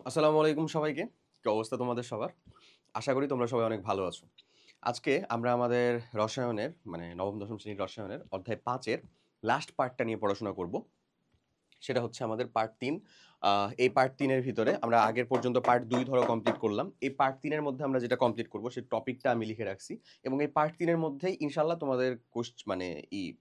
আসসালামু আলাইকুম সবাইকে। কি অবস্থা তোমাদের সবার? আশা করি তোমরা সবাই অনেক ভালো আছো। আজকে আমরা আমাদের রসায়নের মানে নবম দশম শ্রেণীর রসায়নের অধ্যায় ৫ এর লাস্ট পার্টটা নিয়ে পড়াশোনা করব। সেটা হচ্ছে আমাদের পার্ট ৩। এই পার্ট ৩ এর ভিতরে আমরা আগের পর্যন্ত পার্ট ২ ধরো কমপ্লিট করলাম। এই পার্ট ৩ এর মধ্যে আমরা যেটা কমপ্লিট করব সেই টপিকটা আমি লিখে রাখছি এবং এই পার্ট ৩ এর মধ্যেই ইনশাআল্লাহ তোমাদের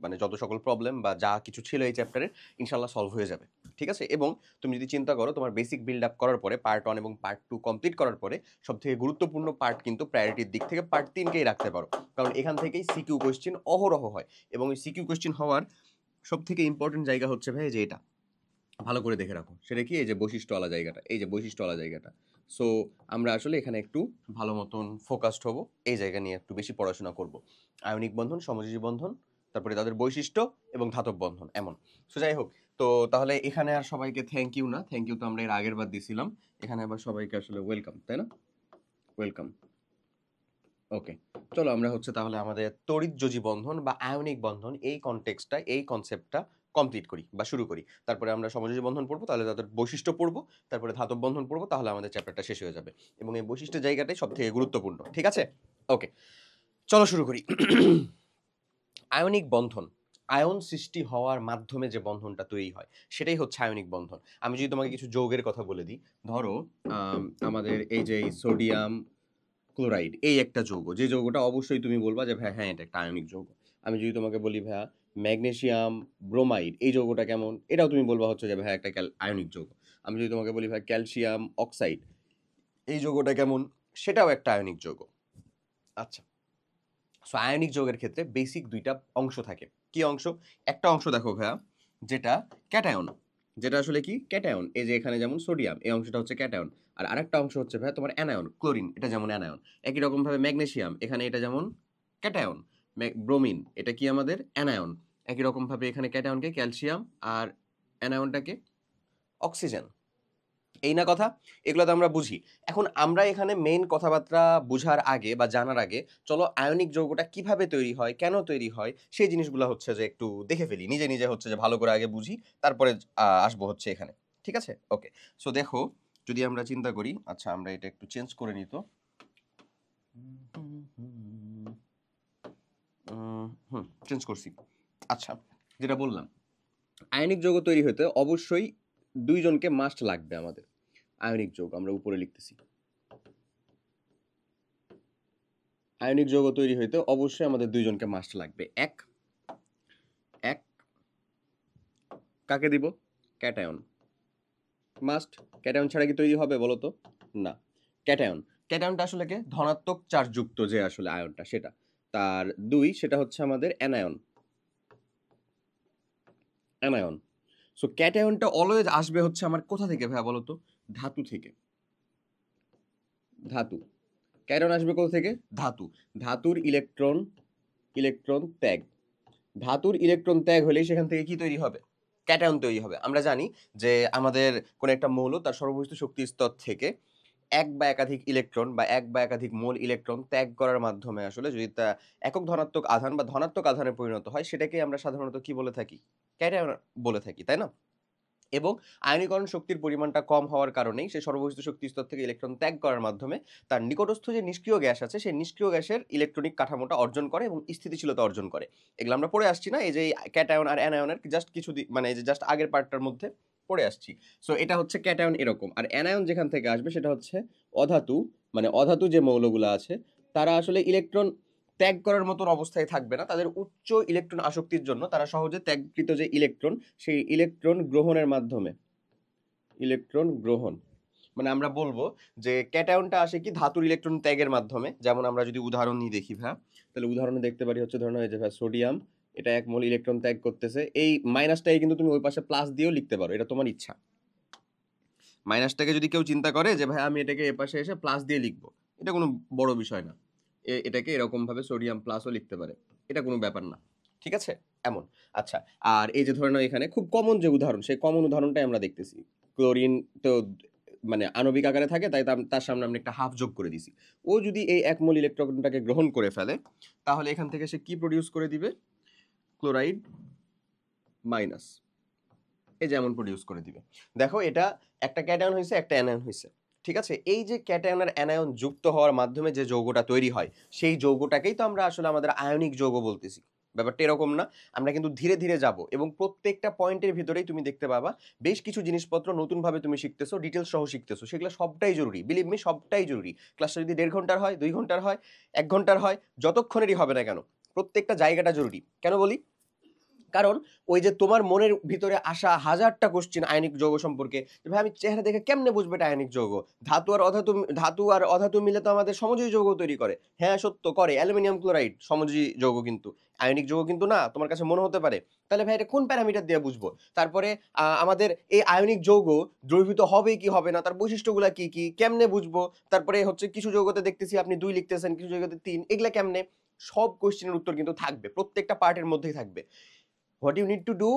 মানে যত সকল প্রবলেম বা যা কিছু ছিল এই চ্যাপ্টারে ইনশাআল্লাহ সলভ হয়ে যাবে। ঠিক আছে? এবং তুমি যদি চিন্তা করো তোমার বেসিক বিল্ড আপ করার পরে পার্ট 1 এবং পার্ট 2 কমপ্লিট করার পরে সবথেকে গুরুত্বপূর্ণ পার্ট কিন্তু প্রায়োরিটির দিক থেকে পার্ট ৩ কেই রাখতে পারো। কারণ এখান থেকেই সিকিউ কোয়েশ্চেন অহরহ হয় এবং এই সিকিউ কোয়েশ্চেন হওয়ার সবথেকে ইম্পর্টেন্ট জায়গা হচ্ছে ভাই যে এটা ভালো করে দেখে রাখো। সেটা কি? এই যে বৈশিষ্ট্যওয়ালা জায়গাটা, এই যে বৈশিষ্ট্যওয়ালা জায়গাটা। সো আমরা আসলে এখানে একটু ভালো মতন ফোকাসড হবো। এই জায়গা নিয়ে একটু বেশি পড়াশোনা করব। আয়নিক বন্ধন, সমযোজী বন্ধন, তারপরে তাদের বৈশিষ্ট্য এবং ধাতব বন্ধন এমন। সো যাই হোক, তো তাহলে এখানে আর সবাইকে থ্যাংক ইউ না। থ্যাংক ইউ তো আমরা এর আগের বার দিছিলাম। এখানে আবার সবাইকে আসলে ওয়েলকাম, তাই না? ওয়েলকাম। ওকে। চলো আমরা হচ্ছে তাহলে আমাদের তড়িৎযোজী বন্ধন বা আয়নিক বন্ধন এই কনটেক্সটটা এই কনসেপ্টটা কমপ্লিট করি বা শুরু করি। তারপরে আমরা সমযোজী বন্ধন পড়বো, তাহলে তাদের বৈশিষ্ট্য পড়বো, তারপরে ধাতব বন্ধন পড়বো, তাহলে আমাদের চ্যাপ্টারটা শেষ হয়ে যাবে। এবং এই বৈশিষ্ট্য জায়গাটাই সবথেকে গুরুত্বপূর্ণ। ঠিক আছে? ওকে। চলো শুরু করি। আয়নিক বন্ধন। আয়ন সৃষ্টি হওয়ার মাধ্যমে যে বন্ধনটা তৈরি হয় সেটাই হচ্ছে আয়নিক বন্ধন। আমি যদি তোমাকে কিছু যৌগের কথা বলে দিই, ধরো আমাদের এই যে সোডিয়াম ক্লোরাইড এই একটা যৌগ, যে যৌগটা অবশ্যই তুমি বলবা যে ভাই হ্যাঁ এটা একটা আয়নিক যৌগ। আমি যদি তোমাকে বলি ভাইয়া ম্যাগনেসিয়াম ব্রোমাইড এই যৌগটা কেমন, এটাও তুমি বলবা হচ্ছে যে ভাই একটা আয়নিক যৌগ। আমি যদি তোমাকে বলি ভাই ক্যালসিয়াম অক্সাইড এই যৌগটা কেমন, সেটাও একটা আয়নিক যৌগ। আচ্ছা, সো আয়নিক যৌগের ক্ষেত্রে বেসিক দুইটা অংশ থাকে। কি অংশ? একটা অংশ দেখো ভাইয়া, যেটা ক্যাটায়ন, যেটা আসলে কি ক্যাটায়ন। এই যে এখানে যেমন সোডিয়াম এই অংশটা হচ্ছে ক্যাটায়ন। আর আরেকটা অংশ হচ্ছে ভাইয়া তোমার অ্যানায়ন, ক্লোরিন এটা যেমন অ্যানায়ন। একই রকম ভাবে ম্যাগনেসিয়াম এখানে এটা যেমন ক্যাটায়ন, ব্রোমিন এটা কি আমাদের অ্যানায়ন। একই রকম ভাবে এখানে ক্যাটায়নকে ক্যালসিয়াম আর অ্যানায়নটাকে অক্সিজেন। এই না কথা? এগুলো তো আমরা বুঝি। এখন আমরা এখানে মেইন কথাবার্তা বুঝার আগে বা জানার আগে চলো আয়নিক যৌগটা কিভাবে তৈরি হয়, কেন তৈরি হয় সেই জিনিসগুলো হচ্ছে যে একটু দেখে ফেলি। নিজে, নিজে হচ্ছে যে ভালো করে আগে বুঝি, তারপরে আসবো হচ্ছে এখানে। ঠিক আছে? ওকে। সো দেখো, যদি আমরা চিন্তা করি, আচ্ছা আমরা এটা একটু চেঞ্জ করে নিই তো। চেঞ্জ করছি। আচ্ছা, যেটা বললাম, আয়নিক যৌগ তৈরি হতে অবশ্যই ২ জনকে মাস্ট লাগবে আমাদের। আয়নিক যৌগ আমরা উপরে লিখতেছি। আয়নিক যৌগ তৈরি হইতে অবশ্যই আমাদের ২ জনকে মাস্ট লাগবে। এক কাকে দিব? ক্যাটায়ন। মাস্ট। ক্যাটায়ন ছাড়া কি তৈরি হবে বলো তো? না। ক্যাটায়ন। ক্যাটায়নটা আসলে কে? ধনাত্মক চার্জযুক্ত যে আসলে আয়নটা সেটা। তার ২ সেটা হচ্ছে আমাদের অ্যানায়ন। অ্যানায়ন। সো ক্যাটায়নটা অলওয়েজ আসবে হচ্ছে আমার কোথা থেকে ভাইয়া বলো তো? ধাতু থেকে। ধাতু। ক্যাটায়ন আসবে কোথা থেকে? ধাতু। ধাতুর ইলেকট্রন ত্যাগ। ধাতুর ইলেকট্রন ত্যাগ হলেই সেখান থেকে কি তৈরি হবে? ক্যাটায়ন তৈরি হবে। আমরা জানি যে আমাদের কোন একটা মৌল তার সর্বোচ্চ শক্তি স্তর থেকে এক বা একাধিক ইলেকট্রন বা এক বা একাধিক মোল ইলেকট্রন ত্যাগ করার মাধ্যমে আসলে যদি তা একক ধনাত্মক আধান বা ধনাত্মক আধানে পরিণত হয় সেটাকে আমরা সাধারণত কি বলে থাকি? ক্যাটায়ন বলে থাকি, তাই না? এবং আয়নীকরণ শক্তির পরিমাণটা কম হওয়ার কারণেই সে সর্বস্থ শক্তি স্তর থেকে ইলেকট্রন ত্যাগ করার মাধ্যমে তার নিকটস্থ যে নিষ্ক্রিয় গ্যাস আছে সেই নিষ্ক্রিয় গ্যাসের ইলেকট্রনিক কাঠামোটা অর্জন করে এবং স্থিতিশীলতা অর্জন করে। এগুলো আমরা পড়ে আসছি না? এই যে ক্যাটায়ন আর অ্যানায়নের জাস্ট মানে এই যে জাস্ট আগের পার্টটার মধ্যে পড়ে আসছি। সো এটা হচ্ছে ক্যাটায়ন এরকম। আর অ্যানায়ন যেখান থেকে আসবে সেটা হচ্ছে অধাতু, মানে অধাতু যে মৌলগুলো আছে তারা আসলে ইলেকট্রন ত্যাগ করার মতন অবস্থায় থাকবে না। তাদের উচ্চ ইলেকট্রন আসক্তির জন্য তারা সহজে ত্যাগকৃত যে ইলেকট্রন সেই ইলেকট্রন গ্রহণের মাধ্যমে ইলেকট্রন গ্রহণ, মানে আমরা বলবো যে ক্যাটায়নটা আসে কি ধাতুর ইলেকট্রন ত্যাগের মাধ্যমে। যেমন আমরা যদি উদাহরণ নিয়ে দেখি ভাই, তাহলে উদাহরণে দেখতে পারি হচ্ছে ধরুন এই যে ভাই সোডিয়াম এটা ১ মোল ইলেকট্রন ত্যাগ করতেছে। এই মাইনাসটাকে কিন্তু তুমি ওই পাশে প্লাস দিয়েও লিখতে পারো, এটা তোমার ইচ্ছা। মাইনাসটাকে যদি কেউ চিন্তা করে যে ভাই আমি এটাকে এপাশে এসে প্লাস দিয়ে লিখবো, এটা কোনো বড় বিষয় না। এটাকে এরকম ভাবে সোডিয়াম প্লাসও লিখতে পারে, এটা কোনো ব্যাপার না। ঠিক আছে? এমন। আচ্ছা, আর এই যে ধরে নাও এখানে খুব কমন যে উদাহরণ সেই কমন উদাহরণটাই আমরা দেখতেছি। ক্লোরিন তো মানে আণবিক আকারে থাকে, তাই তার সামনে আমরা একটা হাফ যোগ করে দিছি। ও যদি এই ১ মোল ইলেকট্রনটাকে গ্রহণ করে ফেলে তাহলে এখান থেকে সে কি প্রডিউস করে দিবে? Chloride minus. এই যেমন প্রডিউস করে দিবে। দেখো এটা একটা ক্যাটায়ন হয়েছে, একটা অ্যানায়ন হয়েছে, ঠিক আছে? এই যে ক্যাটায়ন আর অ্যানায়ন যুক্ত হওয়ার মাধ্যমে যে যৌগটা তৈরি হয়, সেই যৌগটাকেই তো আমরা আসলে আমাদের আয়নিক যৌগ বলতেছি। ব্যাপারটা এরকম না? আমরা কিন্তু ধীরে ধীরে যাব এবং প্রত্যেকটা পয়েন্টের ভিতরেই তুমি দেখতে পাবা বেশ কিছু জিনিসপত্র নতুনভাবে তুমি শিখতেছো, ডিটেলস সহ শিখতেছো। সেগুলো সবটাই জরুরি, বিলিভ মি, সবটাই জরুরি। ক্লাসটা যদি 1.5 ঘন্টার হয়, 2 ঘন্টার হয়, 1 ঘন্টার হয়, যতক্ষণেরই হবে না কেন, প্রত্যেকটা জায়গাটা জরুরি। কেন বলি? কারণ ওই যে তোমার মনের ভিতরে আসা হাজারটা কোশ্চেন আয়নিক যৌগ সম্পর্কে, যে ভাই আমি চেহারা দেখে কেমনে বুঝবো এটা আয়নিক যৌগ? ধাতু আর অধাতু মিলে তো আমাদের সমযোজী যৌগ তৈরি করে। হ্যাঁ সত্য, করে। অ্যালুমিনিয়াম ক্লোরাইড সমযোজী যৌগ, কিন্তু আয়নিক যৌগ কিন্তু না, তোমার কাছে মনে হতে পারে। তাহলে ভাই এটা কোন প্যারামিটার দিয়ে বুঝবো? তারপরে আমাদের এই আয়নিক যৌগ দ্রবীভূত হবে কি হবে না, তার বৈশিষ্ট্যগুলা কি কি, কেমনে বুঝবো? তারপরে হচ্ছে কিছু যৌগতে দেখতেছি আপনি 2 লিখতেছেন, কিছু যৌগতে 3, এগুলা কেমনে? সব কোশ্চেনের উত্তর কিন্তু থাকবে, প্রত্যেকটা পার্টের মধ্যেই থাকবে। What you need to do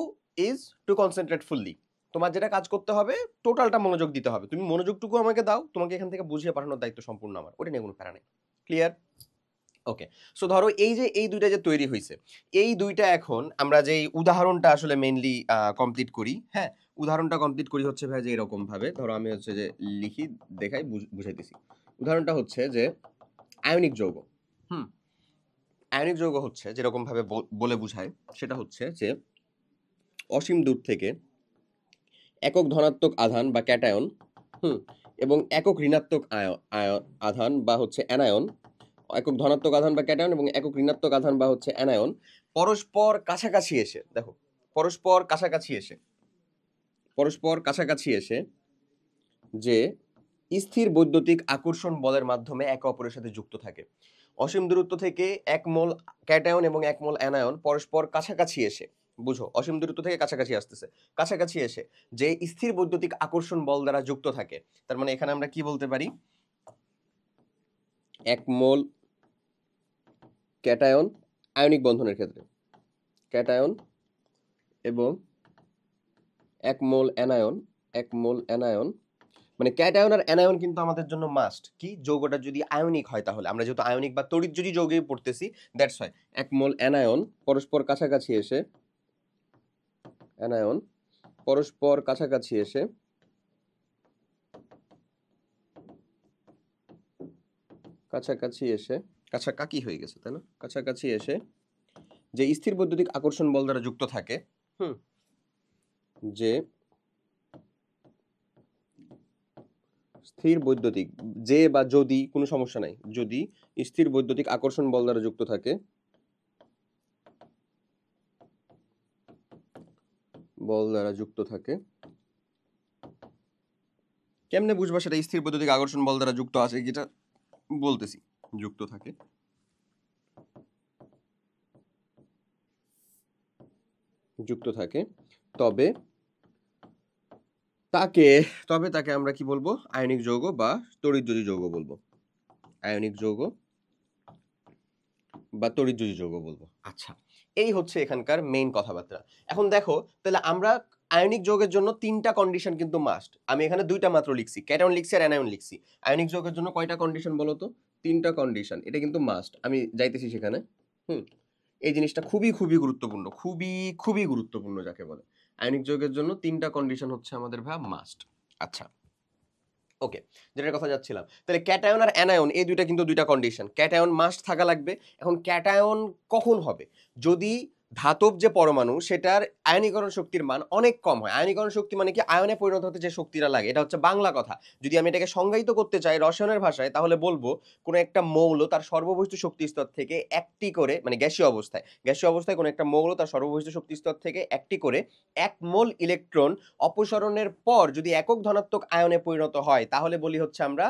is to concentrate fully. তোমার যেটা কাজ করতে হবে, টোটালটা মনোযোগ দিতে হবে। তুমি মনোযোগটুকু আমাকে দাও, তোমাকে এখান থেকে বুঝিয়ে পাঠানোর দায়িত্ব সম্পূর্ণ আমার, ওটা নিয়ে কোনো প্যারা নেই। ক্লিয়ার? ওকে। সো ধরো এই যে এই দুইটা যে তৈরি হয়েছে, এই দুইটা এখন আমরা যেই উদাহরণটা আসলে মেইনলি কমপ্লিট করি, হ্যাঁ, উদাহরণটা কমপ্লিট করি হচ্ছে ভাই যে এরকম ভাবে। ধরো আমি হচ্ছে যে লিখি, দেখাই, বুঝাইতেছি। উদাহরণটা হচ্ছে যে আয়নিক যৌগ। হুম, আয়নিক যৌগ হচ্ছে যেরকম ভাবে বলে বুঝায়, সেটা হচ্ছে যে অসীম দূর থেকে একক ধনাত্মক আধান বা ক্যাটায়ন, হুম, এবং একক ঋণাত্মক আধান বা হচ্ছে অ্যানায়ন, একক ধনাত্মক আধান বা ক্যাটায়ন এবং একক ঋণাত্মক আধান বা হচ্ছে অ্যানায়ন পরস্পর কাছাকাছি এসে, দেখো, পরস্পর কাছাকাছি এসে যে স্থির বৈদ্যুতিক আকর্ষণ বলের মাধ্যমে একে অপরের সাথে যুক্ত থাকে। অসীম দূরত্ব থেকে এক মোল ক্যাটায়ন এবং এক মোল অ্যানায়ন পরস্পর কাছাকাছি এসে, বুঝো, অসীম দূরত্ব থেকে কাছাকাছি আসতেছে, কাছাকাছি এসে যে স্থির বৈদ্যুতিক আকর্ষণ বল দ্বারা যুক্ত থাকে। তার মানে এখানে আমরা কি বলতে পারি? এক মোল ক্যাটায়ন আয়নিক বন্ধনের ক্ষেত্রে, ক্যাটায়ন এবং এক মোল অ্যানায়ন, মানে ক্যাটায়ন আর অ্যানায়ন কিন্তু আমাদের জন্য মাস্ট। কি? যৌগটা যদি আয়নিক হয়, তাহলে আমরা যেহেতু আয়নিক বা তড়িৎযোজী যৌগেই পড়তেছি, দ্যাটস হয় এক মোল অ্যানায়ন পরস্পর কাছাকাছি এসে, অ্যানায়ন পরস্পর কাছাকাছি এসে কাছাকাছি হয়ে গেছে, তাই না? কাছাকাছি এসে যে স্থির বৈদ্যুতিক আকর্ষণ বল দ্বারা যুক্ত থাকে, হুম, যে স্থির বৈদ্যুতিক, যে বা যদি কোনো সমস্যা নাই, যদি স্থির বৈদ্যুতিক আকর্ষণ বল দ্বারা যুক্ত থাকে, কেমনে বুঝবা সেটা স্থির বৈদ্যুতিক আকর্ষণ বল দ্বারা যুক্ত আছে যেটা বলতেছি, যুক্ত থাকে, তবে তাকে আমরা কি বলবো? আয়নিক যৌগ বা তড়িৎযোজী যৌগ বলবো। আয়নিক যৌগ বা তড়িৎযোজী যৌগ বলবো। আচ্ছা, এই হচ্ছে এখানকার মেইন কথাবার্তা। এখন দেখো, তাহলে আমরা আয়নিক যৌগের জন্য 3টা কন্ডিশন কিন্তু মাস্ট। আমি এখানে 2টা মাত্র লিখছি, ক্যাটায়ন লিখছি আর অ্যানায়ন লিখছি। আয়নিক যৌগের জন্য কয়টা কন্ডিশন বলো তো? 3টা কন্ডিশন, এটা কিন্তু মাস্ট। আমি যাইতেছি সেখানে। হুম, এই জিনিসটা খুবই খুবই গুরুত্বপূর্ণ, খুবই খুবই গুরুত্বপূর্ণ যাকে বলে। আয়নিক যৌগের জন্য 3টা কন্ডিশন হচ্ছে আমাদের ভাই মাস্ট। আচ্ছা, ওকে, যেটার কথা যাচ্ছিলাম, তাহলে ক্যাটায়ন আর অ্যানায়ন এই দুইটা কিন্তু 2টা কন্ডিশন। ক্যাটায়ন মাস্ট থাকা লাগবে। এখন ক্যাটায়ন কখন হবে? যদি ধাতব যে পরমাণু সেটার আয়নীকরণ শক্তির মান অনেক কম হয়। আয়নীকরণ শক্তি মানে কি? আয়নে পরিণত হতে যে শক্তিটা লাগে, এটা হচ্ছে বাংলা কথা। যদি আমি এটাকে সংজ্ঞায়িত করতে চাই রসায়নের ভাষায়, তাহলে বলবো কোনো একটা মৌল তার সর্ববহিষ্ঠ শক্তি স্তর থেকে একটি করে, মানে গ্যাসীয় অবস্থায় কোনো একটা মৌল তার সর্ববহিষ্ঠ শক্তি স্তর থেকে একটি করে 1 মোল ইলেকট্রন অপসারণের পর যদি একক ধনাত্মক আয়নে পরিণত হয়, তাহলে বলি হচ্ছে আমরা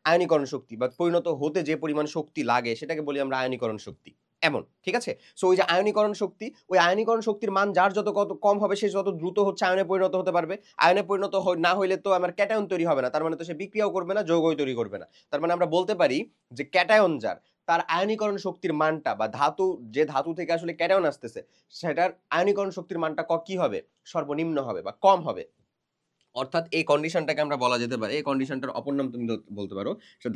আয়নীকরণ শক্তি, বা পরিণত হতে যে পরিমাণ শক্তি লাগে সেটাকে বলি আমরা আয়নীকরণ শক্তি। এমন, ঠিক আছে? সো ওই যে আয়নীকরণ শক্তি, ওই আয়নীকরণ শক্তির মান যার যত কত কম হবে সে যত দ্রুত হচ্ছে আয়নে পরিণত হতে পারবে। আয়নে পরিণত না হইলে তো আমার ক্যাটায়ন তৈরি হবে না, তার মানে তো সে বিক্রিয়াও করবে না, যৌগই তৈরি করবে না। তার মানে আমরা বলতে পারি যে ক্যাটায়ন যার, তার আয়নীকরণ শক্তির মানটা, বা যে ধাতু থেকে আসলে ক্যাটায়ন আসতেছে সেটার আয়নীকরণ শক্তির মানটা কি হবে? সর্বনিম্ন হবে বা কম হবে। অর্থাৎ এই কন্ডিশনটাকে আমরা বলা যেতে পারে, এই কন্ডিশনটার অপর নাম তুমি বলতে পারো সে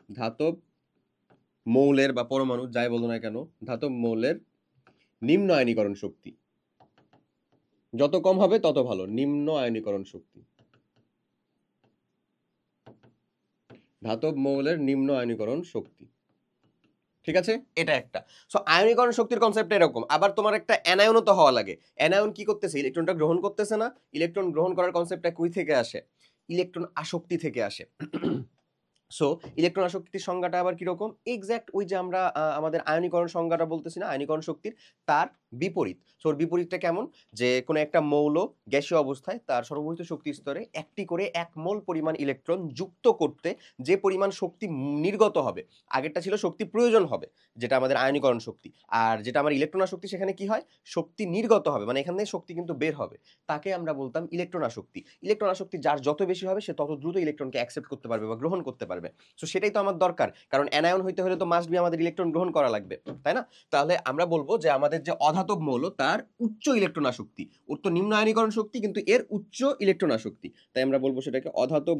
ধাতব মৌলের বা পরমাণু যাই বলো না কেন, ধাতব মৌলের নিম্ন আয়নীকরণ শক্তি। যত কম হবে তত ভালো, নিম্ন আয়নীকরণ শক্তি, ধাতব মৌলের নিম্ন আয়নীকরণ শক্তি। ঠিক আছে, এটা একটা। সো আয়নীকরণ শক্তির কনসেপ্ট এরকম। আবার তোমার একটা অ্যানায়নও তো হওয়া লাগে। অ্যানায়ন কি করতেছে? ইলেকট্রনটা গ্রহণ করতেছে না? ইলেকট্রন গ্রহণ করার কনসেপ্টটা কই থেকে আসে? ইলেকট্রন আসক্তি থেকে আসে। সো ইলেকট্রন আসক্তির সংজ্ঞাটা আবার কিরকম? এক্স্যাক্ট ওই যে আমরা আমাদের আয়নীকরণ সংজ্ঞাটা বলতেছি না, আয়নীকরণ শক্তির, তার বিপরীত। সো ওর বিপরীতটা কেমন? যে কোনো একটা মৌল গ্যাসীয় অবস্থায় তার সর্ববহিত শক্তি স্তরে একটি করে 1 মোল পরিমাণ ইলেকট্রন যুক্ত করতে যে পরিমাণ শক্তি নির্গত হবে, আগেরটা ছিল শক্তি প্রয়োজন হবে, যেটা আমাদের আয়নীকরণ শক্তি। আর যেটা আমার ইলেকট্রন আসক্তি, সেখানে কি হয়? শক্তি নির্গত হবে, মানে এখান থেকে শক্তি কিন্তু বের হবে। তাকে আমরা বলতাম ইলেকট্রন আসক্তি। ইলেকট্রন আসক্তি যার যত বেশি হবে সে তত দ্রুত ইলেকট্রনকে অ্যাকসেপ্ট করতে পারবে বা গ্রহণ করতে পারবে। সো সেটাই তো আমার দরকার, কারণ অ্যানায়ন হইতে হলে তো মাস্ট বি আমাদের ইলেকট্রন গ্রহণ করা লাগবে, তাই না? তাহলে আমরা বলবো যে আমাদের যে অধাতব মৌল তার উচ্চ ইলেকট্রন আসক্তি, ওর তো নিম্ন আয়নীকরণ শক্তি কিন্তু এর উচ্চ ইলেকট্রন আসক্তি, তাই আমরা বলবো সেটাকে অধাতব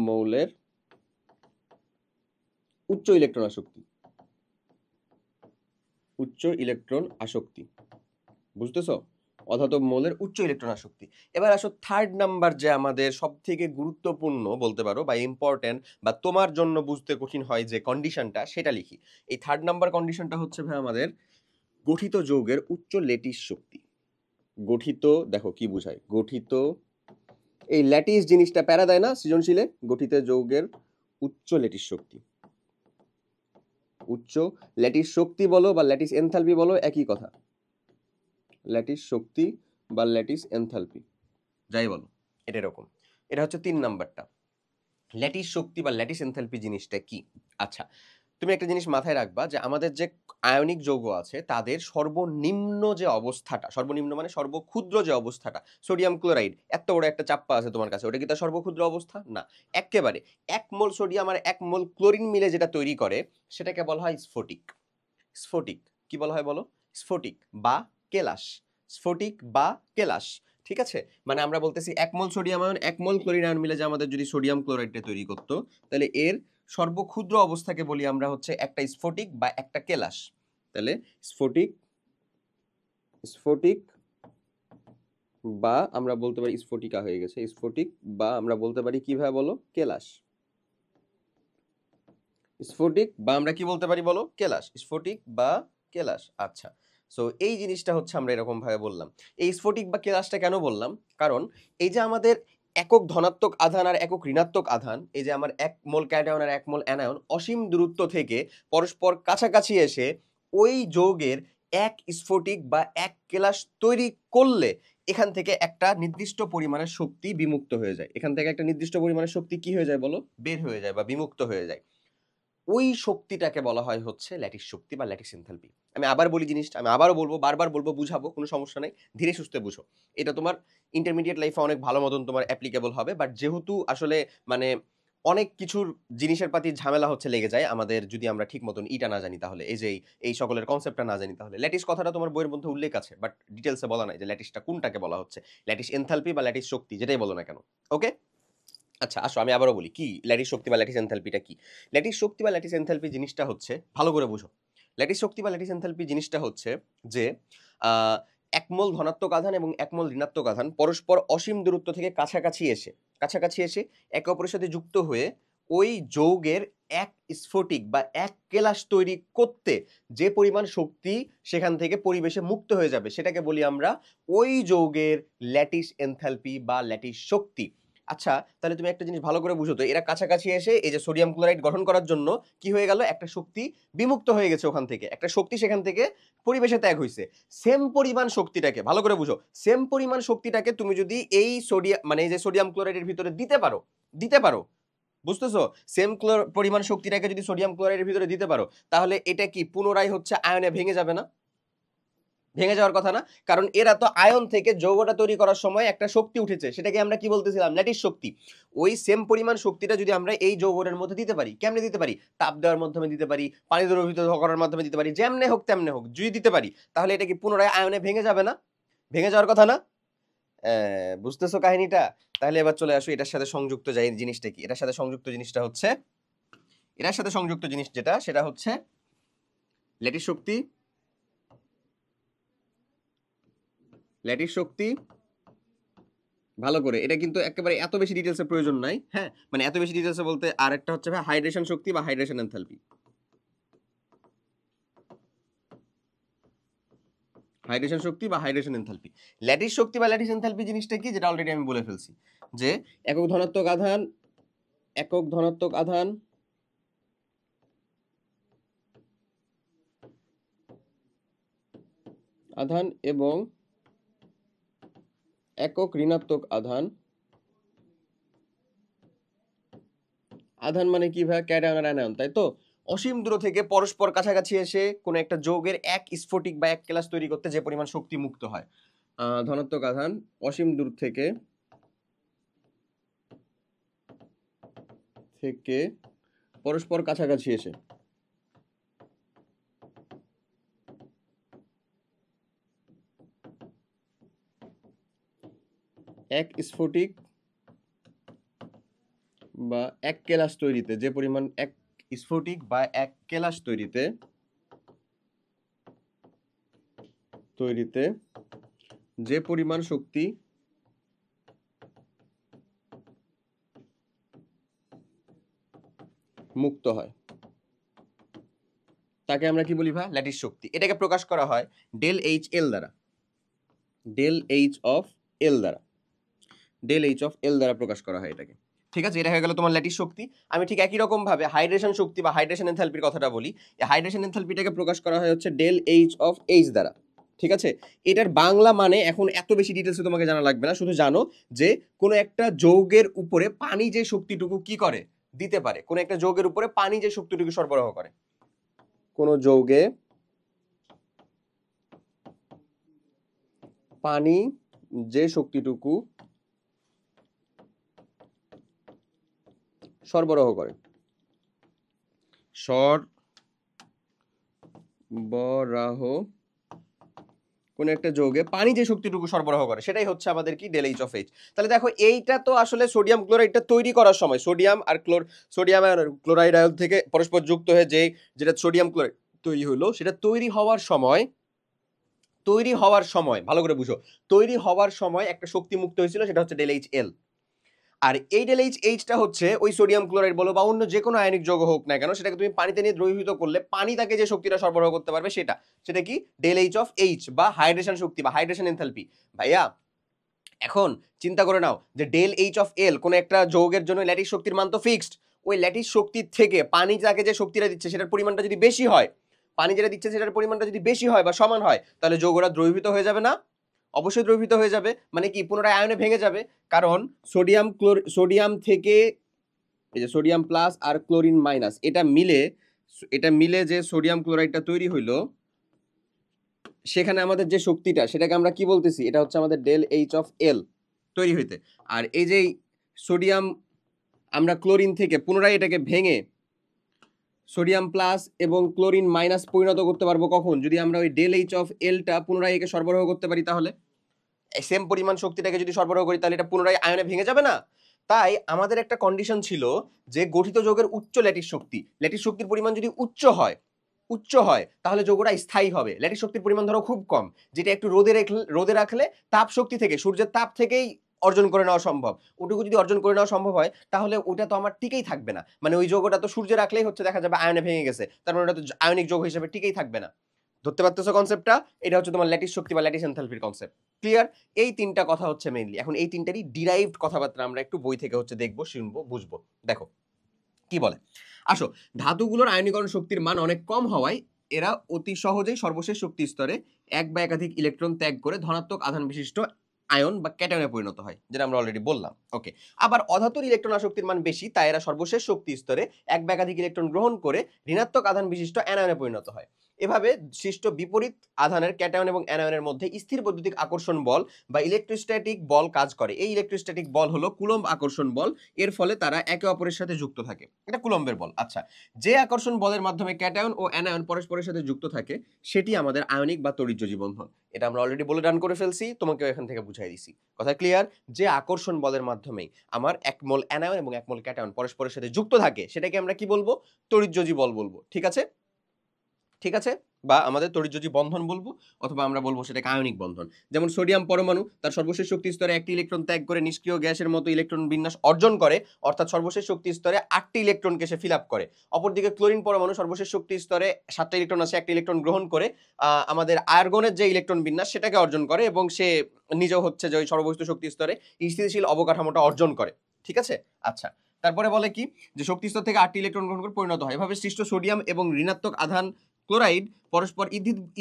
মৌলের উচ্চ ইলেকট্রন আসক্তি, উচ্চ ইলেকট্রন আসক্তি। বুঝতেছো? অধাতব মৌলের উচ্চ ইলেকট্রন আসক্তি। এবার আসো থার্ড নাম্বার, যে আমাদের সব থেকে গুরুত্বপূর্ণ বলতে পারো বা ইম্পর্টেন্ট বা তোমার জন্য বুঝতে কঠিন হয় যে কন্ডিশনটা, সেটা লিখি। এই থার্ড নাম্বার কন্ডিশনটা হচ্ছে ভাই আমাদের গঠিত যৌগের উচ্চ ল্যাটিস শক্তি। গঠিত, দেখো কি বুঝায় গঠিত, এই ল্যাটিস জিনিসটা প্যারা দেয় না সৃজনশীলে? গঠিত যৌগের উচ্চ ল্যাটিস শক্তি, উচ্চ ল্যাটিস শক্তি বলো বা ল্যাটিস এনথালপি বলো, একই কথা। ল্যাটিস শক্তি বা ল্যাটিস এনথালপি যাই বলো, এটা এরকম। এটা হচ্ছে 3 নাম্বারটা। ল্যাটিস শক্তি বা ল্যাটিস এনথালপি জিনিসটা কি? আচ্ছা, তুমি একটা জিনিস মাথায় রাখবা যে আমাদের যে আয়নিক যৌগ আছে তাদের সর্বনিম্ন যে অবস্থাটা, সর্বনিম্ন মানে সর্বক্ষুদ্র যে অবস্থাটা, সোডিয়াম ক্লোরাইড এত বড় একটা চাপ্পা আছে তোমার কাছে, ওটা কি তার সর্বক্ষুদ্র অবস্থা? না, একেবারে 1 মোল সোডিয়াম আর 1 মোল ক্লোরিন মিলে যেটা তৈরি করে সেটাকে বলা হয় স্ফটিক। স্ফটিক কি বলা হয় বলো? স্ফটিক বা কেলাস। স্ফটিক বা কেলাস। ঠিক আছে, মানে আমরা বলতেছি 1 মোল সোডিয়াম আয়ন 1 মোল ক্লোরিন আয়ন মিলে যে আমাদের যদি সোডিয়াম ক্লোরাইডটা তৈরি করতো, তাহলে এর সর্বক্ষুদ্র অবস্থাকে বলি আমরা হচ্ছে একটা স্ফটিক বা একটা কেলাস। তাহলে স্ফটিক, স্ফটিক বা আমরা বলতে পারি স্ফটিকা হয়ে গেছে, স্ফটিক বা আমরা বলতে পারি কিভাবে বলো? কেলাস। স্ফটিক বা আমরা কি বলতে পারি বলো? কেলাস। স্ফটিক বা কেলাস। আচ্ছা, সো এই জিনিসটা হচ্ছে আমরা এরকম ভাবে বললাম। এই স্ফটিক বা কেলাসটা কেন বললাম? কারণ এই যে আমাদের একক ধনাত্মক আধান আর একক ঋণাত্মক আধান, এই যে আমার 1 মোল ক্যাটায়ন আর 1 মোল অ্যানায়ন অসীম দূরত্ব থেকে পরস্পর কাছাকাছি এসে ওই যৌগের এক স্ফটিক বা এক কেলাস তৈরি করলে এখান থেকে একটা নির্দিষ্ট পরিমাণের শক্তি বিমুক্ত হয়ে যায়। এখান থেকে একটা নির্দিষ্ট পরিমাণের শক্তি কি হয়ে যায় বলো? বের হয়ে যায় বা বিমুক্ত হয়ে যায়। ওই শক্তিটাকে বলা হয় হচ্ছে ল্যাটিস শক্তি বা ল্যাটিস এনথালপি। আমি আবার বলি জিনিসটা, আমি আবারও বলবো, বারবার বলবো, বুঝাবো, কোনো সমস্যা নাই, ধীরে সুস্থে বুঝো। এটা তোমার ইন্টারমিডিয়েট লাইফে অনেক ভালো মতন তোমার অ্যাপ্লিকেবল হবে, বাট যেহেতু আসলে মানে অনেক কিছুর জিনিসের পাতি ঝামেলা হচ্ছে লেগে যায় আমাদের যদি আমরা ঠিক মতন ইটা না জানি, তাহলে এই যে এই সকলের কনসেপ্টটা না জানি, তাহলে ল্যাটিস কথাটা তোমার বইয়ের মধ্যে উল্লেখ আছে, বাট ডিটেলসে বলা নাই যে ল্যাটিসটা কোনটাকে বলা হচ্ছে, ল্যাটিস এনথালপি বা ল্যাটিস শক্তি যেটাই বলো না কেন। ওকে, আচ্ছা আসো আমি আবারও বলি কি ল্যাটিস শক্তি বা ল্যাটিস এনথালপিটা কি। ল্যাটিস শক্তি বা ল্যাটিস এনথালপি জিনিসটা হচ্ছে, ভালো করে বুঝো, ল্যাটিস শক্তি বা ল্যাটিস এনথালপি জিনিসটা হচ্ছে যে আহ, 1 মোল ধনাত্মক আধান এবং 1 মোল ঋণাত্মক আধান পরস্পর অসীম দূরত্ব থেকে কাছাকাছি এসে একে অপরের সাথে যুক্ত হয়ে ওই যৌগের এক স্ফটিক বা এক কেলাস তৈরি করতে যে পরিমাণ শক্তি সেখান থেকে পরিবেশে মুক্ত হয়ে যাবে সেটাকে বলি আমরা ওই যৌগের ল্যাটিস এনথালপি বা ল্যাটিস শক্তি। আচ্ছা, তাহলে তুমি একটা জিনিস ভালো করে বুঝো তো, এরা কাছাকাছি এসে এই যে সোডিয়াম ক্লোরাইড গঠন করার জন্য কি হয়ে গেল? একটা শক্তি বিমুক্ত হয়ে গেছে, ওখান থেকে একটা শক্তি সেখান থেকে পরিবেশে ত্যাগ হয়েছে। সেম পরিমাণ শক্তিটাকে, ভালো করে বুঝো, সেম পরিমাণ শক্তিটাকে তুমি যদি এই সোডিয়াম মানে এই যে সোডিয়াম ক্লোরাইডের ভিতরে দিতে পারো, বুঝতেছো? সেম পরিমাণ শক্তিটাকে যদি সোডিয়াম ক্লোরাইডের ভিতরে দিতে পারো, তাহলে এটা কি পুনরায় হচ্ছে আয়নে ভেঙে যাবে না? ভেঙে যাওয়ার কথা না, কারণ এরা তো আয়ন থেকে যৌগটা তৈরি করার সময় একটা শক্তি উঠেছে, সেটাকে আমরা কি বলতেছিলাম? ল্যাটিস শক্তি। ওই সেম পরিমাণ শক্তিটা যদি আমরা এই যৌগের মধ্যে দিতে পারি, কেমনে দিতে পারি? তাপ দেওয়ার মাধ্যমে দিতে পারি, পানি দ্রবীভূত করার মাধ্যমে দিতে পারি, যেমনে হোক তেমনে হোক যদি দিতে পারি, তাহলে এটা কি পুনরায় আয়নে ভেঙে যাবে না? ভেঙে যাওয়ার কথা না? বুঝতেছো কাহিনীটা? তাহলে এবার চলে আসো এটার সাথে সংযুক্ত যাই জিনিসটা কি। এটার সাথে সংযুক্ত জিনিসটা হচ্ছে, এটার সাথে সংযুক্ত জিনিস সেটা হচ্ছে ল্যাটিস শক্তি ল্যাটিস শক্তি, ভালো করে, এটা কিন্তু একেবারে এত বেশি ডিটেলসের প্রয়োজন নাই, হ্যাঁ, মানে এত বেশি ডিটেলসে বলতে, আরেকটা হচ্ছে ভাই হাইড্রেশন শক্তি বা হাইড্রেশন এনথালপি। হাইড্রেশন শক্তি বা হাইড্রেশন এনথালপি। ল্যাটিস শক্তি বা ল্যাটিস এনথালপি জিনিসটা কি, যেটা অলরেডি আমি বলে ফেলছি, যে একক ধনাত্মক আধান, একক ধনাত্মক আধান আধান এবং একক ঋণাত্মক আধান, আধান মানে কি ভাই, ক্যাটায়ন আর অ্যানায়ন, তাই তো? অসীম দূর থেকে পরস্পর কাছাকাছি এসে কোনো একটা যৌগের এক স্ফটিক বা এক কেলাস তৈরি করতে যে পরিমাণ শক্তি মুক্ত হয়, ধনাত্মক আধান অসীম দূর থেকে পরস্পর কাছাকাছি এসে এক স্ফটিক বা এক কেলাস তৈরিতে যে পরিমাণ, এক স্ফটিক বা এক কেলাস তৈরিতে যে পরিমাণ শক্তি মুক্ত হয় তাকে আমরা কি বলি ভাই, ল্যাটিস শক্তি। এটাকে প্রকাশ করা হয় ডেল এইচ এল দ্বারা, ডেল এইচ অফ এল দ্বারা, ডেল এইচ অফ এল দ্বারা প্রকাশ করা হয় এটাকে। ঠিক আছে, এটা হয়ে গেল তোমার ল্যাটিস শক্তি। আমি ঠিক একই রকম ভাবে হাইড্রেশন শক্তি বা হাইড্রেশন এনথালপির কথাটা বলি। এই হাইড্রেশন এনথালপিটাকে প্রকাশ করা হয় হচ্ছে ডেল এইচ অফ এইচ দ্বারা। ঠিক আছে, এটার বাংলা মানে এখন এত বেশি ডিটেলসে তোমাকে জানা লাগবে না, শুধু জানো যে কোনো একটা যৌগের উপরে পানি যে শক্তিটুকু কি করে দিতে পারে, কোনো একটা যৌগের উপরে পানি যে শক্তিটুকু সরবরাহ করে, কোনো যৌগে পানি যে শক্তিটুকু সরবরাহ করে, সরবরাহ, কোন একটা যৌগে পানি যে শক্তিটুকু সরবরাহ করে সেটাই হচ্ছে আমাদের কি, ডেল এইচ অফ এইচ। তাহলে দেখো এইটা তো আসলে সোডিয়াম ক্লোরাইডটা তৈরি করার সময়, সোডিয়াম আর ক্লোরাইড আয়ন থেকে পরস্পর যুক্ত হয়ে যেটা সোডিয়াম ক্লোরাইড তৈরি হলো, সেটা তৈরি হওয়ার সময় ভালো করে বুঝো, তৈরি হওয়ার সময় একটা শক্তি মুক্ত হয়েছিল, সেটা হচ্ছে ডেল এইচ এল। আর এই ডেল এইচ এইচটা হচ্ছে ওই সোডিয়াম ক্লোরাইড বলো বা অন্য যে কোনো আয়নিক যৌগ হোক না কেন, সেটাকে তুমি পানিতে নিয়ে দ্রবীভূত করলে পানি তাকে যে শক্তিটা সরবরাহ করতে পারবে সেটা কি, ডেল এইচ অফ এইচ বা হাইড্রেশন শক্তি বা হাইড্রেশন এনথালপি। ভাইয়া এখন চিন্তা করে নাও যে ডেল এইচ অফ এল কোন একটা যৌগের জন্য ল্যাটিস শক্তির মান তো ফিক্সড, ওই ল্যাটিস শক্তির থেকে পানি যাকে যে শক্তিটা দিচ্ছে সেটার পরিমাণটা যদি বেশি হয়, পানি যেটা দিচ্ছে সেটার পরিমাণটা যদি বেশি হয় বা সমান হয়, তাহলে যৌগটা দ্রবীভূত হয়ে যাবে না? অবশ্যই দ্রবীভূত হয়ে যাবে, মানে কি পুনরায় আয়নে ভেঙে যাবে। কারণ সোডিয়াম থেকে এই যে সোডিয়াম প্লাস আর ক্লোরিন মাইনাস এটা মিলে যে সোডিয়াম ক্লোরাইডটা তৈরি হইলো, সেখানে আমাদের যে শক্তিটা সেটাকে আমরা কি বলতেছি, এটা হচ্ছে আমাদের ডেল এইচ অফ এল তৈরি হইতে। আর এই যে সোডিয়াম, আমরা ক্লোরিন থেকে পুনরায় এটাকে ভেঙে সোডিয়াম প্লাস এবং ক্লোরিন মাইনাস পরিণত করতে পারবো কখন, যদি আমরা ওই ডেল এইচ অফ এলটা পুনরায় একে সরবরাহ করতে পারি। তাহলে সেম পরিমাণ শক্তিটাকে যদি সরবরাহ করি তাহলে এটা পুনরায় আয়নে ভেঙে যাবে না? তাই আমাদের একটা কন্ডিশন ছিল যে গঠিত যৌগের উচ্চ ল্যাটিস শক্তির পরিমাণ যদি উচ্চ হয় তাহলে যৌগটা স্থায়ী হবে। ল্যাটিস শক্তির পরিমাণ ধরো খুব কম, যেটা একটু রোদে রাখলে তাপ শক্তি থেকে, সূর্যের তাপ থেকেই অর্জন করে নেওয়া সম্ভব, ওটুকু যদি অর্জন করে নেওয়া সম্ভব হয় তাহলে ওটা তো আমার টিকেই থাকবে না, মানে ওই যৌগটা তো সূর্যে রাখলেই হচ্ছে দেখা যাবে আয়নে ভেঙে গেছে, তার মানে ওটা তো আয়নিক যৌগ হিসেবে টিকেই থাকবে না। ধরতে পারতেছো কনসেপ্টটা? এটা হচ্ছে তোমার ল্যাটিস শক্তি বা ল্যাটিস এনথালপির কনসেপ্ট। ক্লিয়ার? এই তিনটা কথা হচ্ছে মেইনলি। এখন এই তিনটারই ডিরাইভড কথাবার্তা আমরা একটু বই থেকে হচ্ছে দেখবো, শুনবো, বুঝবো। দেখো কি বলে। আসো, ধাতুগুলোর আয়নীকরণ শক্তির মান অনেক কম হওয়ায় এরা অতি সহজেই সর্বশেষ শক্তি স্তরে এক বা একাধিক ইলেকট্রন ত্যাগ করে ধনাত্মক আধান বিশিষ্ট আয়ন বা ক্যাটায়নে পরিণত হয়, যেটা আমরা অলরেডি বললাম। ওকে, আবার অধাতুর ইলেকট্রন আসক্তির মান বেশি, তাই এরা সর্বশেষ শক্তি স্তরে এক বা একাধিক ইলেকট্রন গ্রহণ করে ঋণাত্মক আধান বিশিষ্ট অ্যানায়নে পরিণত হয়। এভাবে সৃষ্ট বিপরীত আধানের ক্যাটায়ন এবং অ্যানায়নের মধ্যে স্থির বৈদ্যুতিক আকর্ষণ বল বা ইলেকট্রোস্ট্যাটিক বল কাজ করে। এই ইলেকট্রোস্ট্যাটিক বল হলো কুলম্ব আকর্ষণ বল। এর ফলে তারা একে অপরের সাথে যুক্ত থাকে, এটা কুলম্বের বল। আচ্ছা, যে আকর্ষণ বলের মাধ্যমে ক্যাটায়ন ও অ্যানায়ন পরস্পরের সাথে যুক্ত থাকে সেটি আমাদের আয়নিক বা তড়িৎযোজী বন্ধন। এটা আমরা অলরেডি বলে ডান করে ফেলছি, তোমাকে এখান থেকে বুঝাই দিছি। কথা ক্লিয়ার? যে আকর্ষণ বলের মাধ্যমে আমার এক মোল অ্যানায়ন এবং এক মোল ক্যাটায়ন পরস্পরের সাথে যুক্ত থাকে সেটাকে আমরা কি বলবো, তড়িৎযোজী বল বলবো। ঠিক আছে? ঠিক আছে, বা আমাদের তড়িৎযোজী বন্ধন বলবো, অথবা আমরা বলবো সেটাকে আয়নিক বন্ধন। যেমন সোডিয়াম পরমাণু তার সর্বশেষ শক্তি স্তরে একটি ইলেকট্রন ত্যাগ করে নিষ্ক্রিয় গ্যাসের মতো ইলেকট্রন বিন্যাস অর্জন করে, অর্থাৎ সর্বশেষ শক্তি স্তরে 8টি ইলেকট্রনকে সে ফিল আপ করে। অপরদিকে ক্লোরিন পরমাণু সর্বশেষ শক্তি স্তরে 7টা ইলেকট্রন আছে, একটা ইলেকট্রন গ্রহণ করে আমাদের আর্গনের যে ইলেকট্রন বিন্যাস সেটাকে অর্জন করে, এবং সে নিজেও হচ্ছে যে ওই সর্বশেষ শক্তি স্তরে স্থিতিশীল অবকাঠামোটা অর্জন করে। ঠিক আছে, আচ্ছা। তারপরে বলে কি, যে শক্তি স্তর থেকে 8টি ইলেকট্রন গ্রহণ করে পরিণত হয়। এভাবে সৃষ্ট সোডিয়াম এবং ঋণাত্মক আধান ক্লোরাইড পরস্পর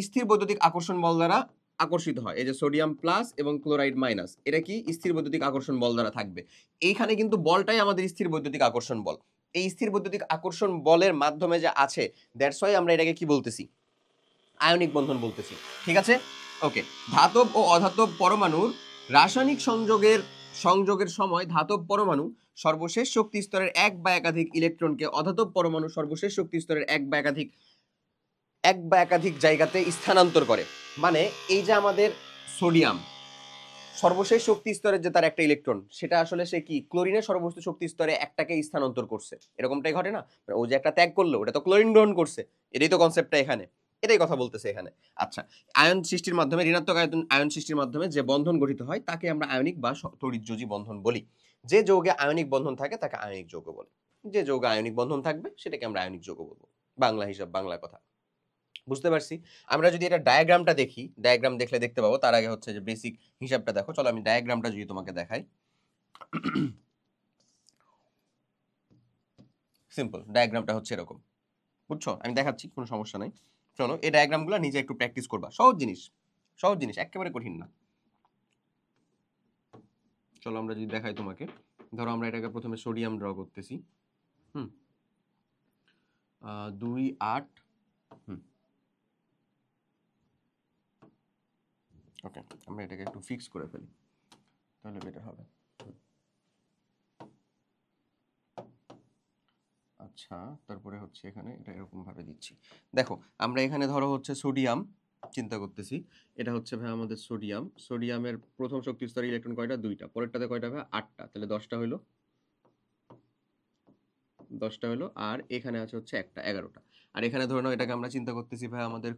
স্থির বৈদ্যুতিক আকর্ষণ বল দ্বারা আকর্ষিত হয়। এই যে সোডিয়াম প্লাস এবং ক্লোরাইড মাইনাস, এটা কি স্থির বৈদ্যুতিক আকর্ষণ বল দ্বারা থাকবে। এইখানে কিন্তু বলটাই আমাদের স্থির বৈদ্যুতিক আকর্ষণ বল। এই স্থির বৈদ্যুতিক আকর্ষণ বলের মাধ্যমে যে আছে, দ্যাটস ওয়াই আমরা এটাকে কি বলতেছি, আয়নিক বন্ধন বলতেছি। ঠিক আছে, ওকে। ধাতব ও অধাতব পরমাণুর রাসায়নিক সংযোগের সময় ধাতব পরমাণু সর্বশেষ শক্তি স্তরের এক বা একাধিক ইলেকট্রনকে অধাতব পরমাণু সর্বশেষ শক্তি স্তরের এক বা একাধিক জায়গাতে স্থানান্তর করে। মানে এই যে আমাদের সোডিয়াম সর্বশেষ শক্তি স্তরের যে তার একটা ইলেকট্রন, সেটা আসলে সে কি ক্লোরিনের সর্বশেষ শক্তি স্তরে একটাকে স্থানান্তর করছে, এরকমটাই ঘটে না? ও যে একটা ত্যাগ করলো, ওটা তো ক্লোরিন গ্রহণ করছে। এটাই তো কনসেপ্টটা এখানে, এটাই কথা বলতেছে এখানে। আচ্ছা, আয়ন সৃষ্টির মাধ্যমে, ঋণাত্মক আয়ন সৃষ্টির মাধ্যমে যে বন্ধন গঠিত হয় তাকে আমরা আয়নিক বা তড়িৎযোজী বন্ধন বলি। যে যৌগে আয়নিক বন্ধন থাকে তাকে আয়নিক যৌগ বলে। যে যৌগে আয়নিক বন্ধন থাকবে সেটাকে আমরা আয়নিক যৌগ বলবো। বাংলা কথা বুঝতে পারছি। আমরা যদি এটা ডায়াগ্রামটা দেখি, ডায়াগ্রাম দেখলে দেখতে পাবো। তার আগে হচ্ছে যে বেসিক হিসাবটা দেখো। চলো আমি ডায়াগ্রামটা যদি তোমাকে দেখাই। সিম্পল, ডায়াগ্রামটা হচ্ছে এরকম, বুঝছো? আমি দেখাচ্ছি, কোনো সমস্যা নাই। চলো এই ডায়াগ্রামগুলো নিজে একটু প্র্যাকটিস করবা। সহজ জিনিস, একেবারে কঠিন না। চলো আমরা যদি দেখাই তোমাকে, ধরো আমরা এটাকে প্রথমে সোডিয়াম ড্র করতেছি। 2 8 ওকে, আমরা এটাকে একটু ফিক্স করে ফেলি, তাহলে বেটার হবে। আচ্ছা, তারপরে হচ্ছে এখানে এটা এরকম ভাবে দিচ্ছি। দেখো আমরা এখানে ধরো হচ্ছে সোডিয়াম চিন্তা করতেছি, এটা হচ্ছে ভাই আমাদের সোডিয়ামের প্রথম শক্তি স্তরে ইলেকট্রন কয়টা? 2টা। পরেরটাতে কয়টা ভাই? 8টা। তাহলে 10টা হলো, আর এখানে আছে হচ্ছে একটা, 11টা। আর এখানে ধরে নাও এটাকে আমরা চিন্তা করতেছি ভাই আমাদের